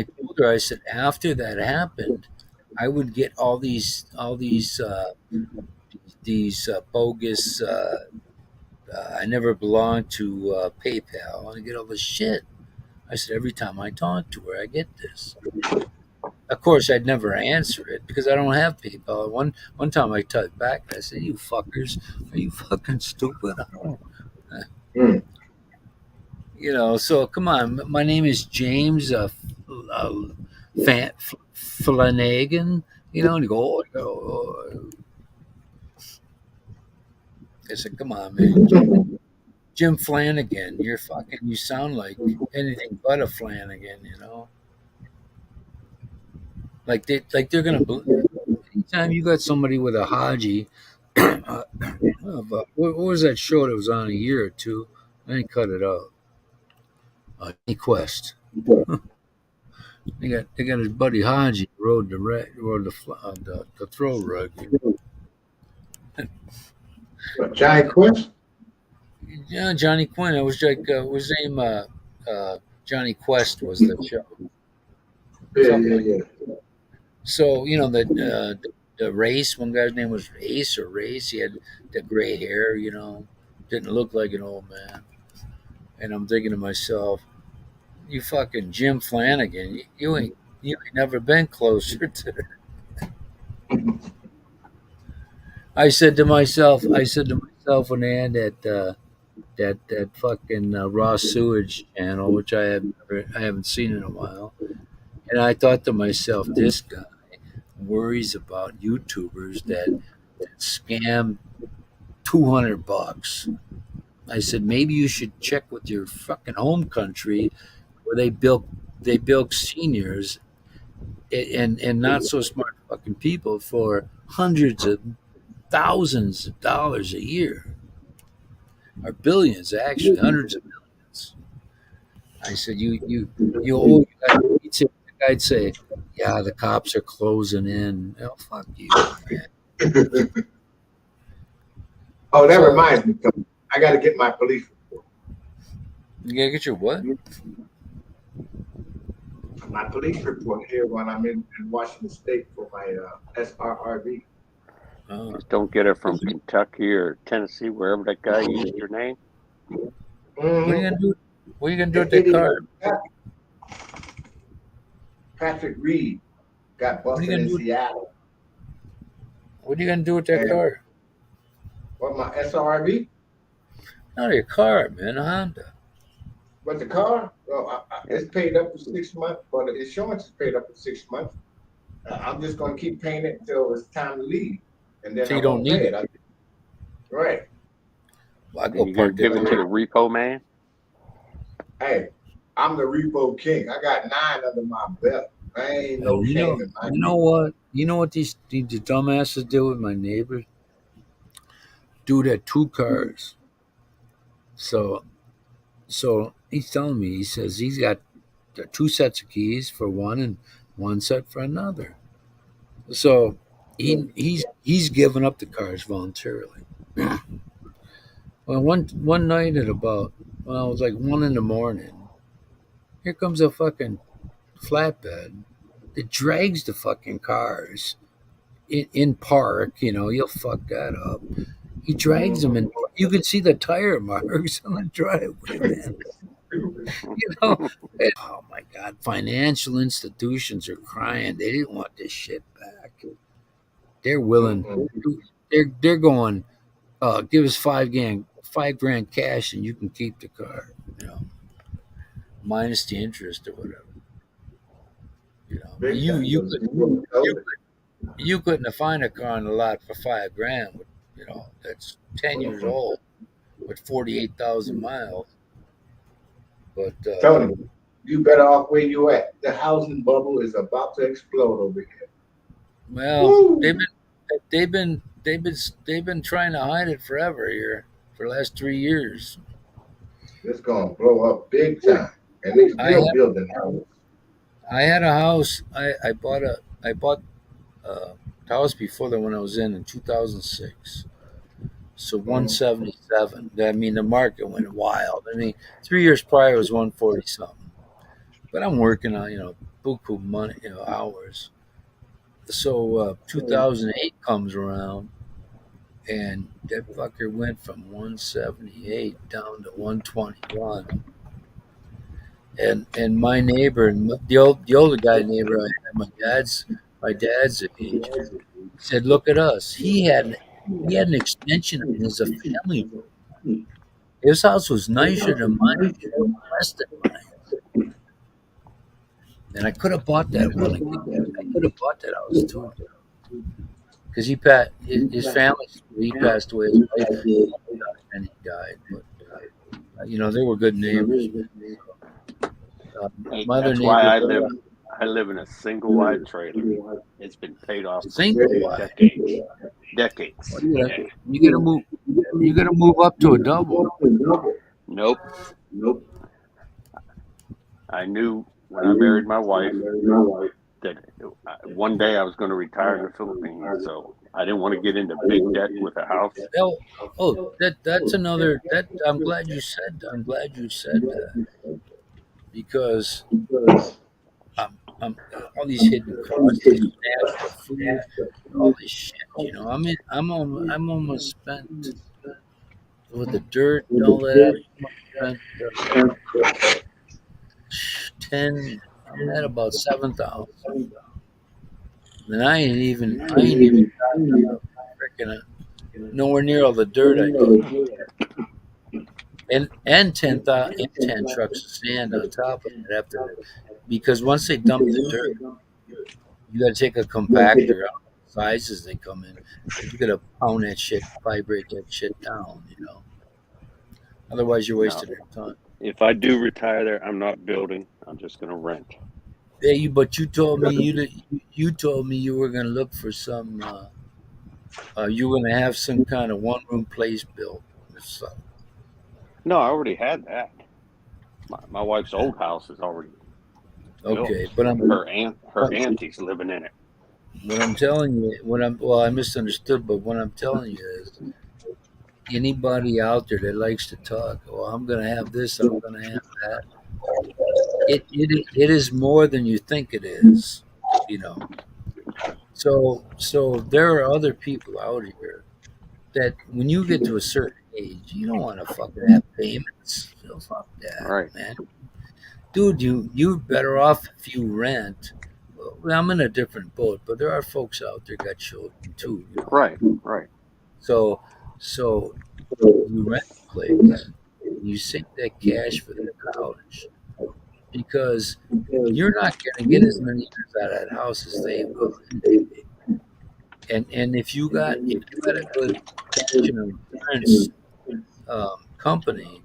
told her, I said after that happened, I would get all these bogus. I never belonged to PayPal. I get all this shit. I said every time I talk to her, I get this. Of course, I'd never answer it because I don't have PayPal. One time I typed back, I said, "You fuckers, are you fucking stupid?" I don't, Mm. So come on. My name is James uh, Flanagan. And you go, oh. I said, "Come on, man, Jim Flanagan. You sound like anything but a Flanagan. They're gonna believe. Anytime you got somebody with a Haji, what was that show that was on a year or two? I didn't cut it out. Johnny Quest. They got his buddy Haji rode the throw rug. What, Giant Quest? Yeah, Johnny Quinn. It was like his name. Johnny Quest was the show. Yeah, Something yeah, like yeah. so. The race. One guy's name was Ace or Race. He had the gray hair. Didn't look like an old man. And I'm thinking to myself, you fucking Jim Flanagan. You ain't never been closer to. I said to myself when they had that fucking raw sewage channel, which I haven't seen in a while, and I thought to myself, this guy worries about YouTubers that scam $200. I said maybe you should check with your fucking home country where they bilk seniors and not so smart fucking people for hundreds of thousands of dollars a year, or billions actually, hundreds of millions. I said, the guy'd say, yeah, the cops are closing in. Oh, fuck you, man. Oh, that So reminds me, Tony. I got to get my police report. you gotta get your what? My police report here when I'm in Washington State for my SRRB. Oh. Just don't get it from Kentucky or Tennessee, wherever that guy used your name. What are you gonna do? What are you gonna do with It that is- car? Patrick Reed got What are busted you gonna in do? Seattle. What are you gonna do with that And- car? What, my SRRB? Not your car, man. A Honda. But the car, well, it's paid up for 6 months, but the insurance is paid up for 6 months. I'm just going to keep paying it until it's time to leave. And then So I you don't won't need pay it. it. Right. Well, I go And you gonna park give it that. to the repo man? Hey, I'm the repo king. I got 9 under my belt. I ain't no You shame know, in my you know what? You know what these dumbasses do with my neighbors? Dude had 2 cars. So he's telling me, he says he's got 2 sets of keys for one and 1 set for another. So he's given up the cars voluntarily. Well, one night at about, well, it was like 1 a.m. Here comes a fucking flatbed. It drags the fucking cars in park. You'll fuck that up. He drags them in. You can see the tire marks on the driveway, man. Oh my God! Financial institutions are crying. They didn't want this shit back. They're willing. They're going. Give us $5 grand cash, and you can keep the car. Minus the interest or whatever. Big You time. you could you couldn't have found a car on the lot for $5 grand. That's 10 years old with 48,000 miles. But Tony, you better off where you at. The housing bubble is about to explode over here. well, Woo! they've been trying to hide it forever here for the last 3 years. It's gonna blow up big time, and they I still had building houses. I had a house. I bought I bought the house before the one I was in 2006. So 177. I mean, the market went wild. I mean, 3 years prior was 140 something. But I'm working on buku money, hours. So 2008 comes around, and that fucker went from 178 down to 121. And my neighbor, the older guy neighbor I had, my dad's age, said, "Look at us." He had an extension in his family room. His house was nicer than mine, less than mine, and I could have bought that one. I could have bought that house too, because his family, he passed away, his wife, and he died. But they were good neighbors. Hey, My other that's why neighbor, I live in a single wide trailer. It's been paid off for single wide. decades. You gotta move. You gotta move up to a double. Nope. I knew when I married my wife that one day I was going to retire in the Philippines, so I didn't want to get into big debt with a house. That's another. That I'm glad you said. I'm glad you said that, because I'm all these hidden costs, national food, all this shit. I'm almost spent with the dirt and all that. Spent 10. I'm at about 7,000, and I ain't even freaking nowhere near all the dirt I do. And 10 trucks of sand on top of it after, because once they dump the dirt, you got to take a compactor out the sizes they come in. You got to pound that shit, vibrate that shit down. Otherwise, you're wasting your time. If I do retire there, I'm not building. I'm just going to rent. Yeah, but you told me you told me you were going to look for some. You were going to have some kind of one-room place built. So, No, I already had that. My wife's old house is already okay, built. but her auntie's living in it. what I'm telling you, I misunderstood, but what I'm telling you is, anybody out there that likes to talk, well, I'm going to have this, I'm going to have that. It is more than you think it is, So there are other people out here that when you get to a certain age, you don't want to fucking have payments. So fuck that, Right. man. Dude, you're better off if you rent. Well, I'm in a different boat, but there are folks out there got children too. Right. So you rent a place, you save that cash for their college, because you're not going to get as many years out of that house as they will. And if you got a good pension or insurance company,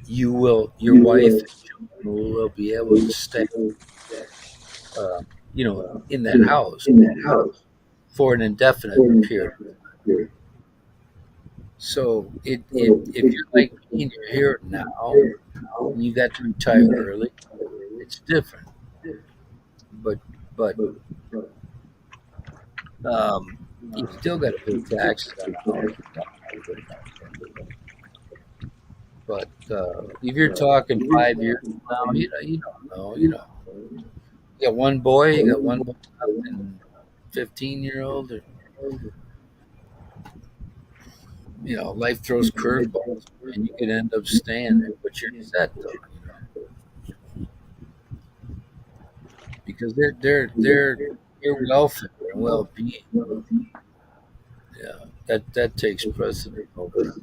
your wife and children will be able to stay, in that house for an indefinite period. So if you're like me and you're here now, and you got to retire early, it's different. But you still got to pay taxes on the house. But if you're talking 5 years from now, you don't know. You got one boy, and 15-year-old. Life throws curveballs, and you could end up staying there, but you're set though. Because their welfare and well-being, that takes precedent over.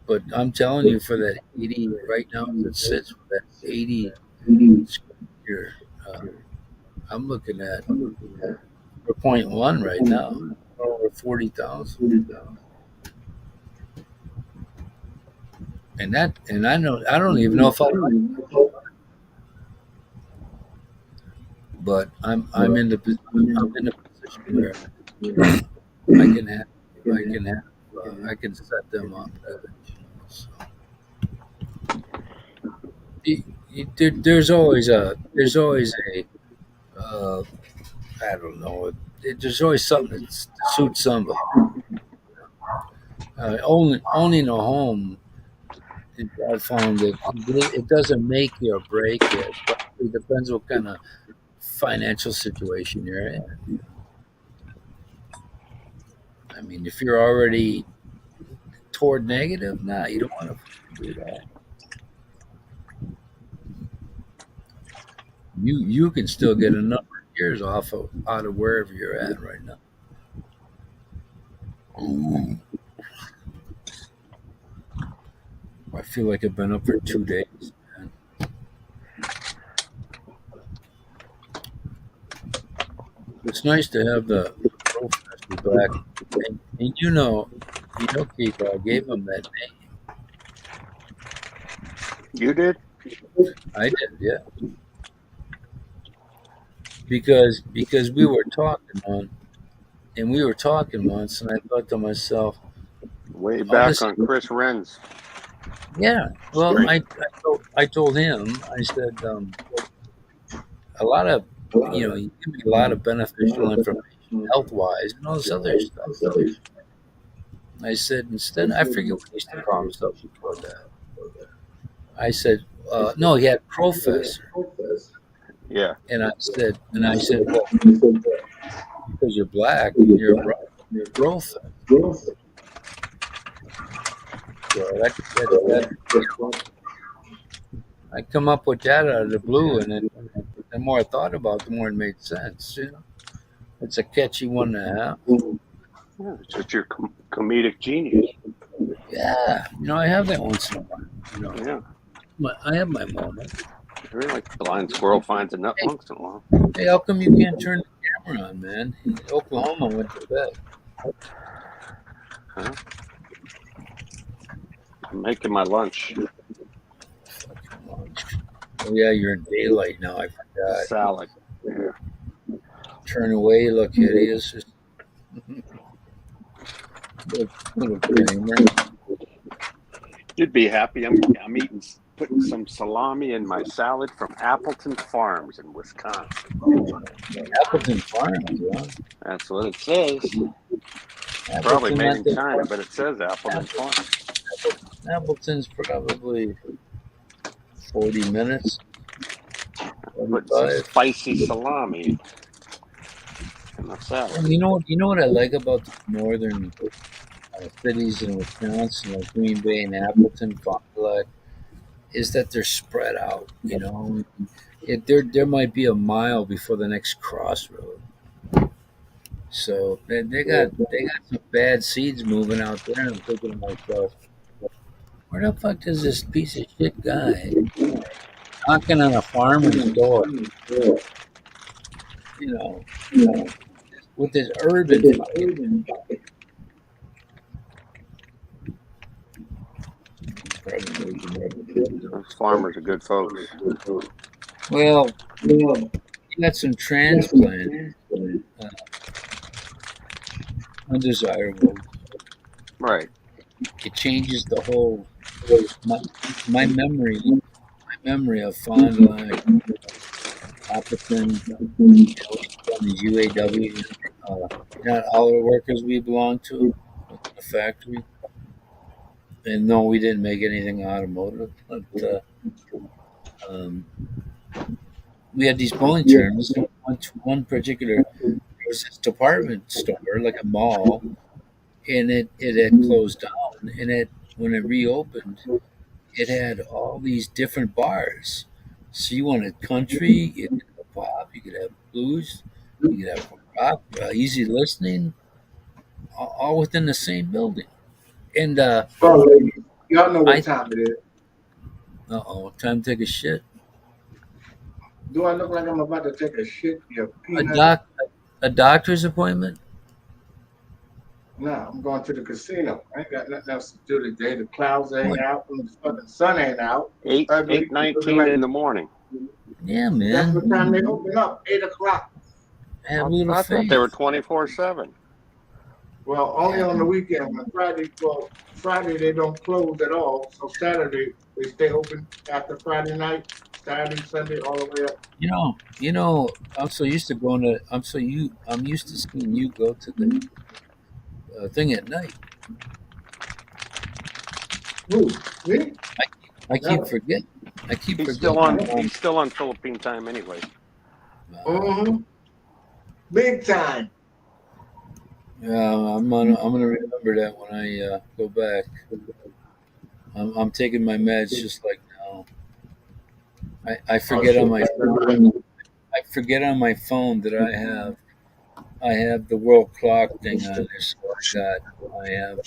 But I'm telling you, for that 80 right now, that sits for that 80 square, I'm looking at 4.1 right now, over 40,000. And I don't even know if I like it. But I'm in the position where I can set them up. So, there's always a I don't know. There's always something that suits somebody. Owning a home, I found that it doesn't make you or break it, but it depends what kind of financial situation you're in. I mean, if you're already toward negative, nah, you don't want to do that. You can still get a number of years out of wherever you're at right now. I feel like I've been up for 2 days, man. It's nice to have the professor back, and Keith, I gave him that name. You did? I did, yeah. Because we were talking once, and I thought to myself, Way back on Chris Renz. yeah. Well, Great. I told him, I said, a lot of, you give me a lot of beneficial information, health wise, and all this other stuff. I said, instead, I forget what he used to call himself before that. I said, no, he had professor. Yeah. And I said, well, because you're black, you're growth. So I come up with that out of the blue, and the more I thought about it, the more it made sense. It's a catchy one to have. Yeah, it's just your comedic genius. Yeah, I have that once in a while. Yeah. I have my moment. Very like blind squirrel finds a nut once in a while. Hey, how come you can't turn the camera on, man? Oklahoma went to bed. Huh? I'm making my lunch. Oh yeah, you're in daylight now. I forgot. Salad. Yeah. Turn away, look hideous. Little kramer. You'd be happy. I'm putting some salami in my salad from Appleton Farms in Wisconsin. Appleton Farms, yeah. That's what it says. Appleton, Probably made in China, but it says Appleton Farms. Appleton's probably 40 minutes. Put some spicy salami in the salad. And you know what I like about the northern cities in Wisconsin, like Green Bay and Appleton, Fond du Lac, is that they're spread out. There might be a mile before the next crossroad. So they got some bad seeds moving out there. And I'm thinking to myself, where the fuck does this piece of shit guy knocking on a farmer's door? With his urban. Those farmers are good folks. Well, you got some transplant undesirable. Right. It changes the whole my memory of Fond du Lac, Appleton, the UAW, not all the workers we belong to, the factory. And no, we didn't make anything automotive, but we had these bowling tournaments. One particular, there was this department store, like a mall, and it had closed down. And when it reopened, it had all these different bars. So you wanted country, you could have pop, you could have blues, you could have rock, easy listening, all within the same building. And well, y'all know what time it is. Time to take a shit. Do I look like I'm about to take a shit? You peanut? A doctor's appointment? No, I'm going to the casino. I ain't got nothing else to do today. The clouds ain't out and the fucking sun ain't out. 8:19 in the morning. Yeah, man. That's what time they open up, 8 o'clock. Have a little I thought faith. they were 24/7. Well, only on the weekend. Friday they don't close at all. So Saturday they stay open after Friday night. Saturday, Sunday, all the way up. You know. I'm so used to going to. I'm used to seeing you go to the thing at night. Who? Me? I keep No. forgetting. I keep He's forgetting. still on Philippine time anyway. Mm-hmm. Big time. Yeah, I'm gonna remember that when I go back. I'm taking my meds just like now. I forget on my I forget on my phone that I have the world clock thing on there. So I have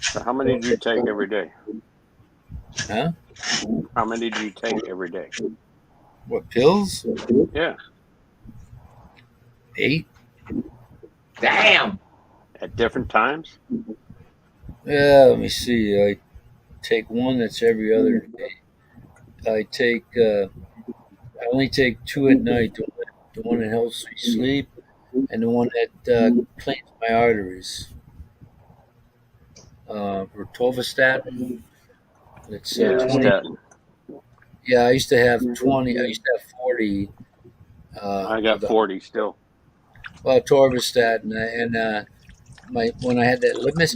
So how many do you take every day? huh? How many do you take every day? What pills? Yeah, 8? Damn. at different times. Yeah, let me see. I take one that's every other day. I only take 2 at night. The one that helps me sleep, and the one that cleans my arteries. Rotovastatin. It's Yeah, 20. statin. Yeah, I used to have 20. I used to have 40. I Of got the 40 still. Torvastatin, and my when I had that litmus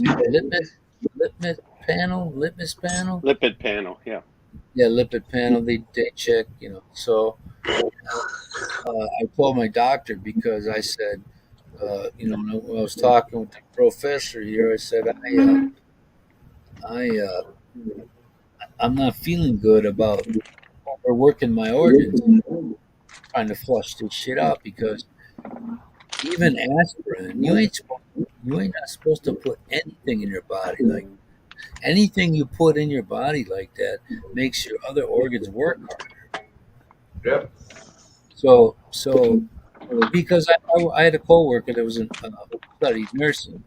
panel. Lipid panel. Yeah. Yeah, lipid panel. They check. I told my doctor because I said, when I was talking with the professor here, I said I'm not feeling good about overworking my organs, trying to flush this shit out because even aspirin, you ain't not supposed to put anything in your body like anything you put in your body like that makes your other organs work harder. Yep. So because I had a coworker that was in studied nursing,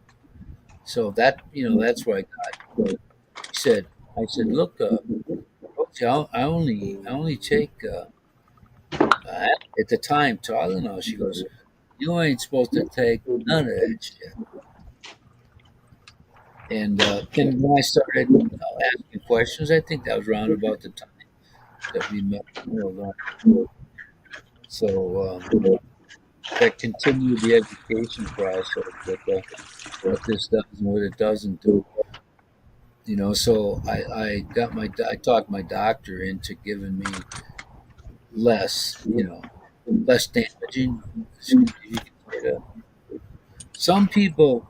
so that's where I got. He said, I said, look, Coach, I only take at the time Tylenol. She goes, you ain't supposed to take none of that shit. And then when I started asking questions, I think that was around about the time that we met. So that continued the education process with what this does and what it doesn't do. So I talked my doctor into giving me less, less damaging. You can say that. Some people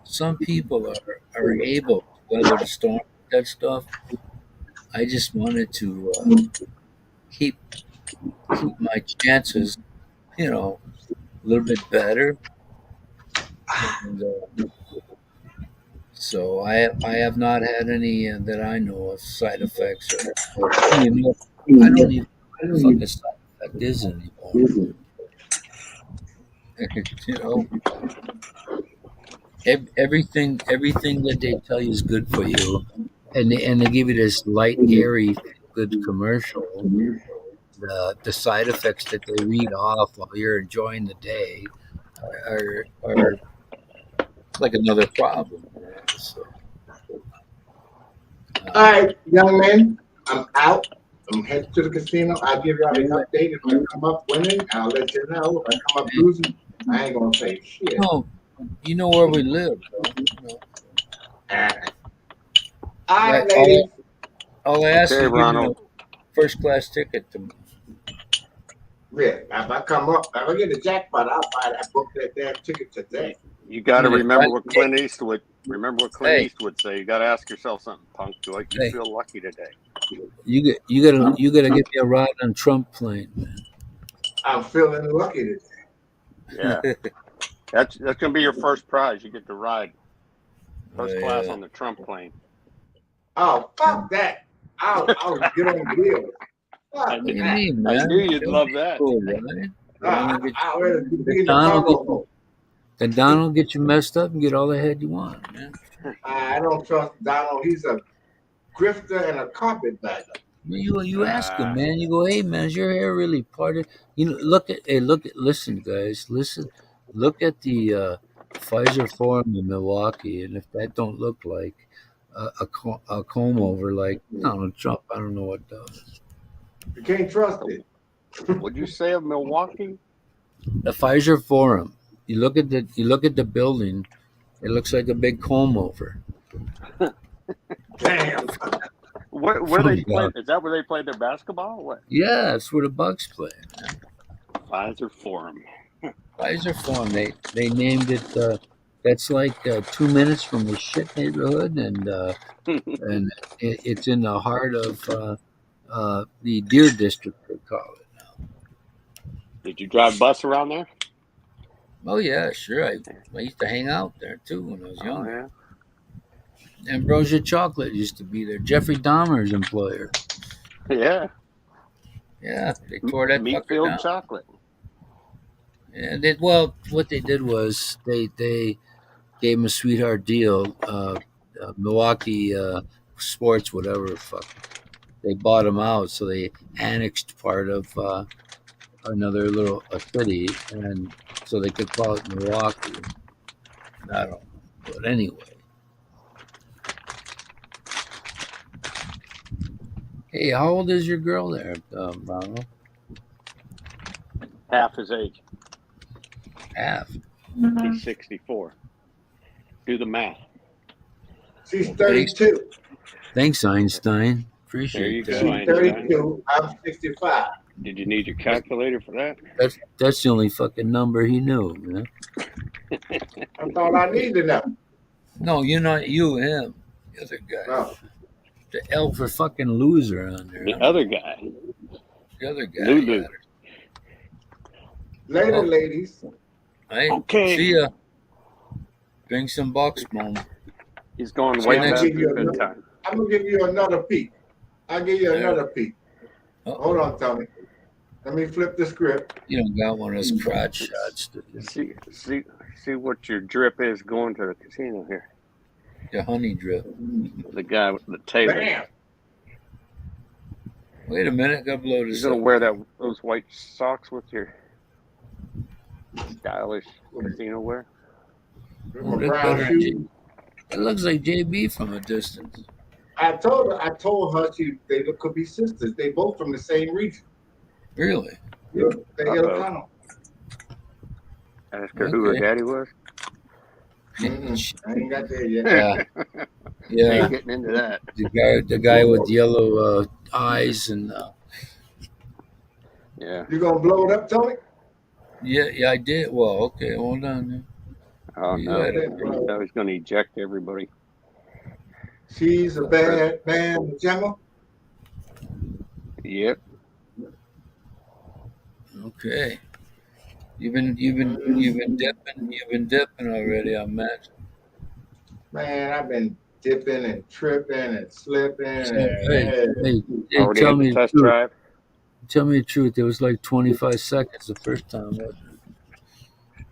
are able to weather the storm with that stuff. I just wanted to keep my chances, a little bit better. And so I have not had any that I know of side effects. I don't even know what the fuck a side effect is anymore. you know, everything that they tell you is good for you, and they give you this light, airy, good commercial. The side effects that they read off while you're enjoying the day are like another problem. So, All right, young man, I'm out. I'm headed to the casino. I'll give y'all an update. If I come up winning, I'll let you know. If I come up losing, I ain't gonna say shit. you know where we live, bro. All right, ladies. All I ask Okay, is give me Ronald. a first class ticket to. Yeah, if I come up, if I get the jackpot, I'll buy that book that damn ticket today. You got to Yeah, remember right. what Clint Eastwood. Remember what Clint Hey. Eastwood say. You got to ask yourself something, punk. Do you Hey. feel lucky today? You gotta give me a ride on Trump plane, man. I'm feeling lucky today. Yeah, that's gonna be your first prize. You get to ride first class Yeah. on the Trump plane. Oh, fuck that. I'll get on the deal. I Fuck What do you that. mean, I man? knew you'd It'll love be that. cool, right? I'll rather be in the Donald cargo boat. Then Donald get you messed up and get all the head you want, man. I don't trust Donald. He's a grifter and a carpetbagger. You ask him, man. You go, hey, man, is your hair really parted? Listen, guys, listen. Look at the Pfizer Forum in Milwaukee, and if that don't look like a comb over like Donald Trump, I don't know what does. You can't trust it. What'd you say of Milwaukee? The Pfizer Forum. You look at the building. It looks like a big comb over. Damn. Where they play? Yeah. Is that where they play their basketball? What? Yeah, that's where the Bucks play. Pfizer Forum. Pfizer Forum. They named it. That's like 2 minutes from the shit neighborhood, and it's in the heart of the Deer District. They call it. Did you drive bus around there? Oh yeah, sure. I used to hang out there too when I was Oh younger. yeah. Ambrosia Chocolate used to be there. Jeffrey Dahmer's employer. Yeah. Yeah, they tore that fucker Meatfield down. chocolate. And what they did was they gave him a sweetheart deal. Milwaukee Sports, whatever the fuck. They bought him out, so they annexed part of another little city, and so they could call it Milwaukee. I don't know, but anyway. Hey, how old is your girl there, Ronald? Half his age. Half. He's 64. Do the math. She's 32. Thanks, Einstein. There Appreciate you that. go. She's Einstein. 32. I'm 65. Did you need your calculator for that? That's the only fucking number he knew, man. That's all I need to know. No, you're not you, him. The other guy. No. The L for fucking loser on there. The Huh? other guy. The other guy. Lulu. Later, Oh. ladies. Hey, Okay. see ya. Drink some box, Mom. He's going See way you next past week. his bedtime. I'm going to give you another peek. I'll give you another peek. Uh-oh. Hold on, Tony. Let me flip the script. You don't got one of those crotch shots, do you? See what your drip is going to the casino here. Your honey drip. The guy with the tailor. Bam. Wait a minute, gotta blow You're this gonna up. wear those white socks with your stylish casino wear. Oh, My that's brown better. shoes. It looks like JB from a distance. I told her they could be sisters. They both from the same region. Really? Yeah, they Uh-oh. Ilocano. Ask her who her Okay. daddy was. I ain't got there yet. Yeah. Yeah. Ain't getting into that. The guy with yellow eyes and Yeah. You gonna blow it up, Tony? yeah, I did. Well, okay, hold on. Oh You no. had it. I was gonna eject everybody. She's a bad man, Gemma. Yep. Okay. You've been dipping already, I imagine. Man, I've been dipping and tripping and slipping. Hey, Already tell had me the the test truth. drive. Tell me the truth. It was like 25 seconds the first time. Wasn't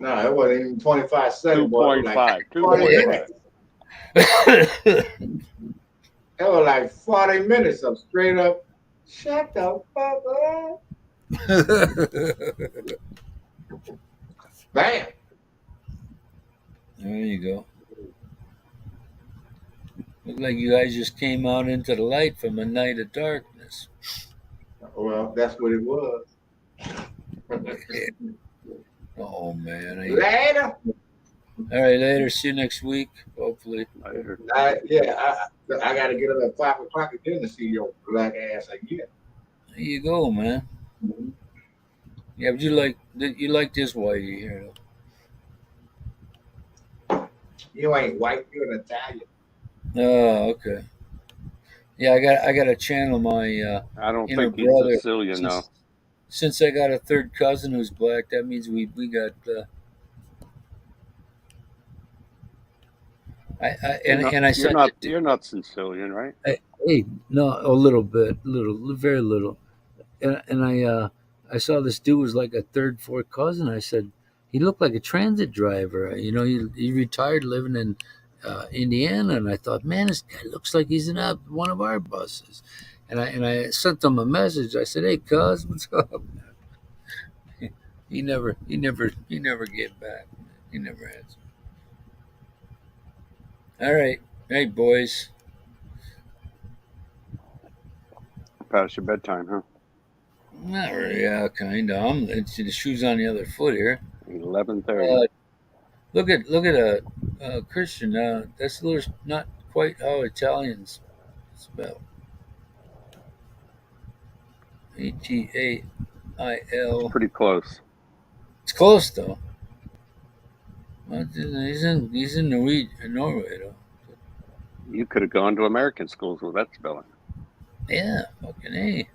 No, it wasn't even 25 seconds. Boy. It was 2.5. like 40 minutes. it? It was like 40 minutes of straight up, shut the fuck up. Bam. There you go. Look like you guys just came out into the light from a night of darkness. Well, that's what it was. Oh man. Later. All right, later. See you next week. Hopefully. Later. I got to get up at 5 o'clock again to see your black ass again. There you go, man. Yeah, but you like this whitey here though. You ain't white, you're an Italian. Oh, okay. Yeah, I got to channel my I don't inner think he's brother. Sicilian though. Since I got a third cousin who's black, that means we got. I said You're not Sicilian, right? hey, no, a little bit, very little, and I saw this dude was like a third, fourth cousin. I said he looked like a transit driver. You know, he retired living in Indiana, and I thought, man, this guy looks like he's in one of our buses. And I sent him a message. I said, hey, cuz, what's up? He never get back. He never answered. All right, hey boys. Past your bedtime, huh? Not really. Yeah, kind of. It's the shoes on the other foot here. 11:30. Look at Christian. That's a little not quite how Italians spell. Etail. Pretty close. It's close though. Well, he's in Norway though. You could have gone to American schools with that spelling. Yeah, fucking A.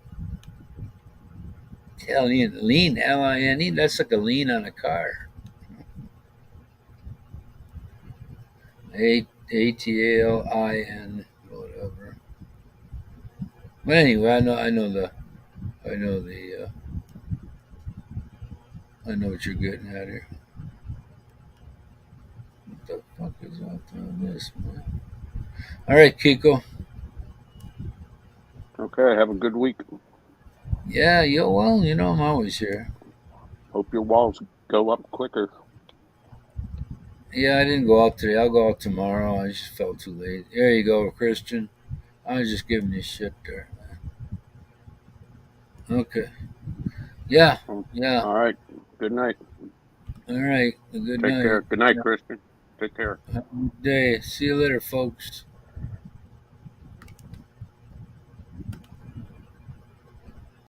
Italian lean, Line. That's like a lean on a car. Atalin, whatever. But anyway, I know what you're getting at here. What the fuck is out there this, man? All right, Kiko. Okay, have a good week. Yeah, well, I'm always here. Hope your walls go up quicker. Yeah, I didn't go out today. I'll go out tomorrow. I just felt too late. There you go, Christian. I was just giving you shit there, man. Okay. Yeah. All right. Good night. All right. Good Take night. care. Good night, Christian. Take care. Have a good day. See you later, folks.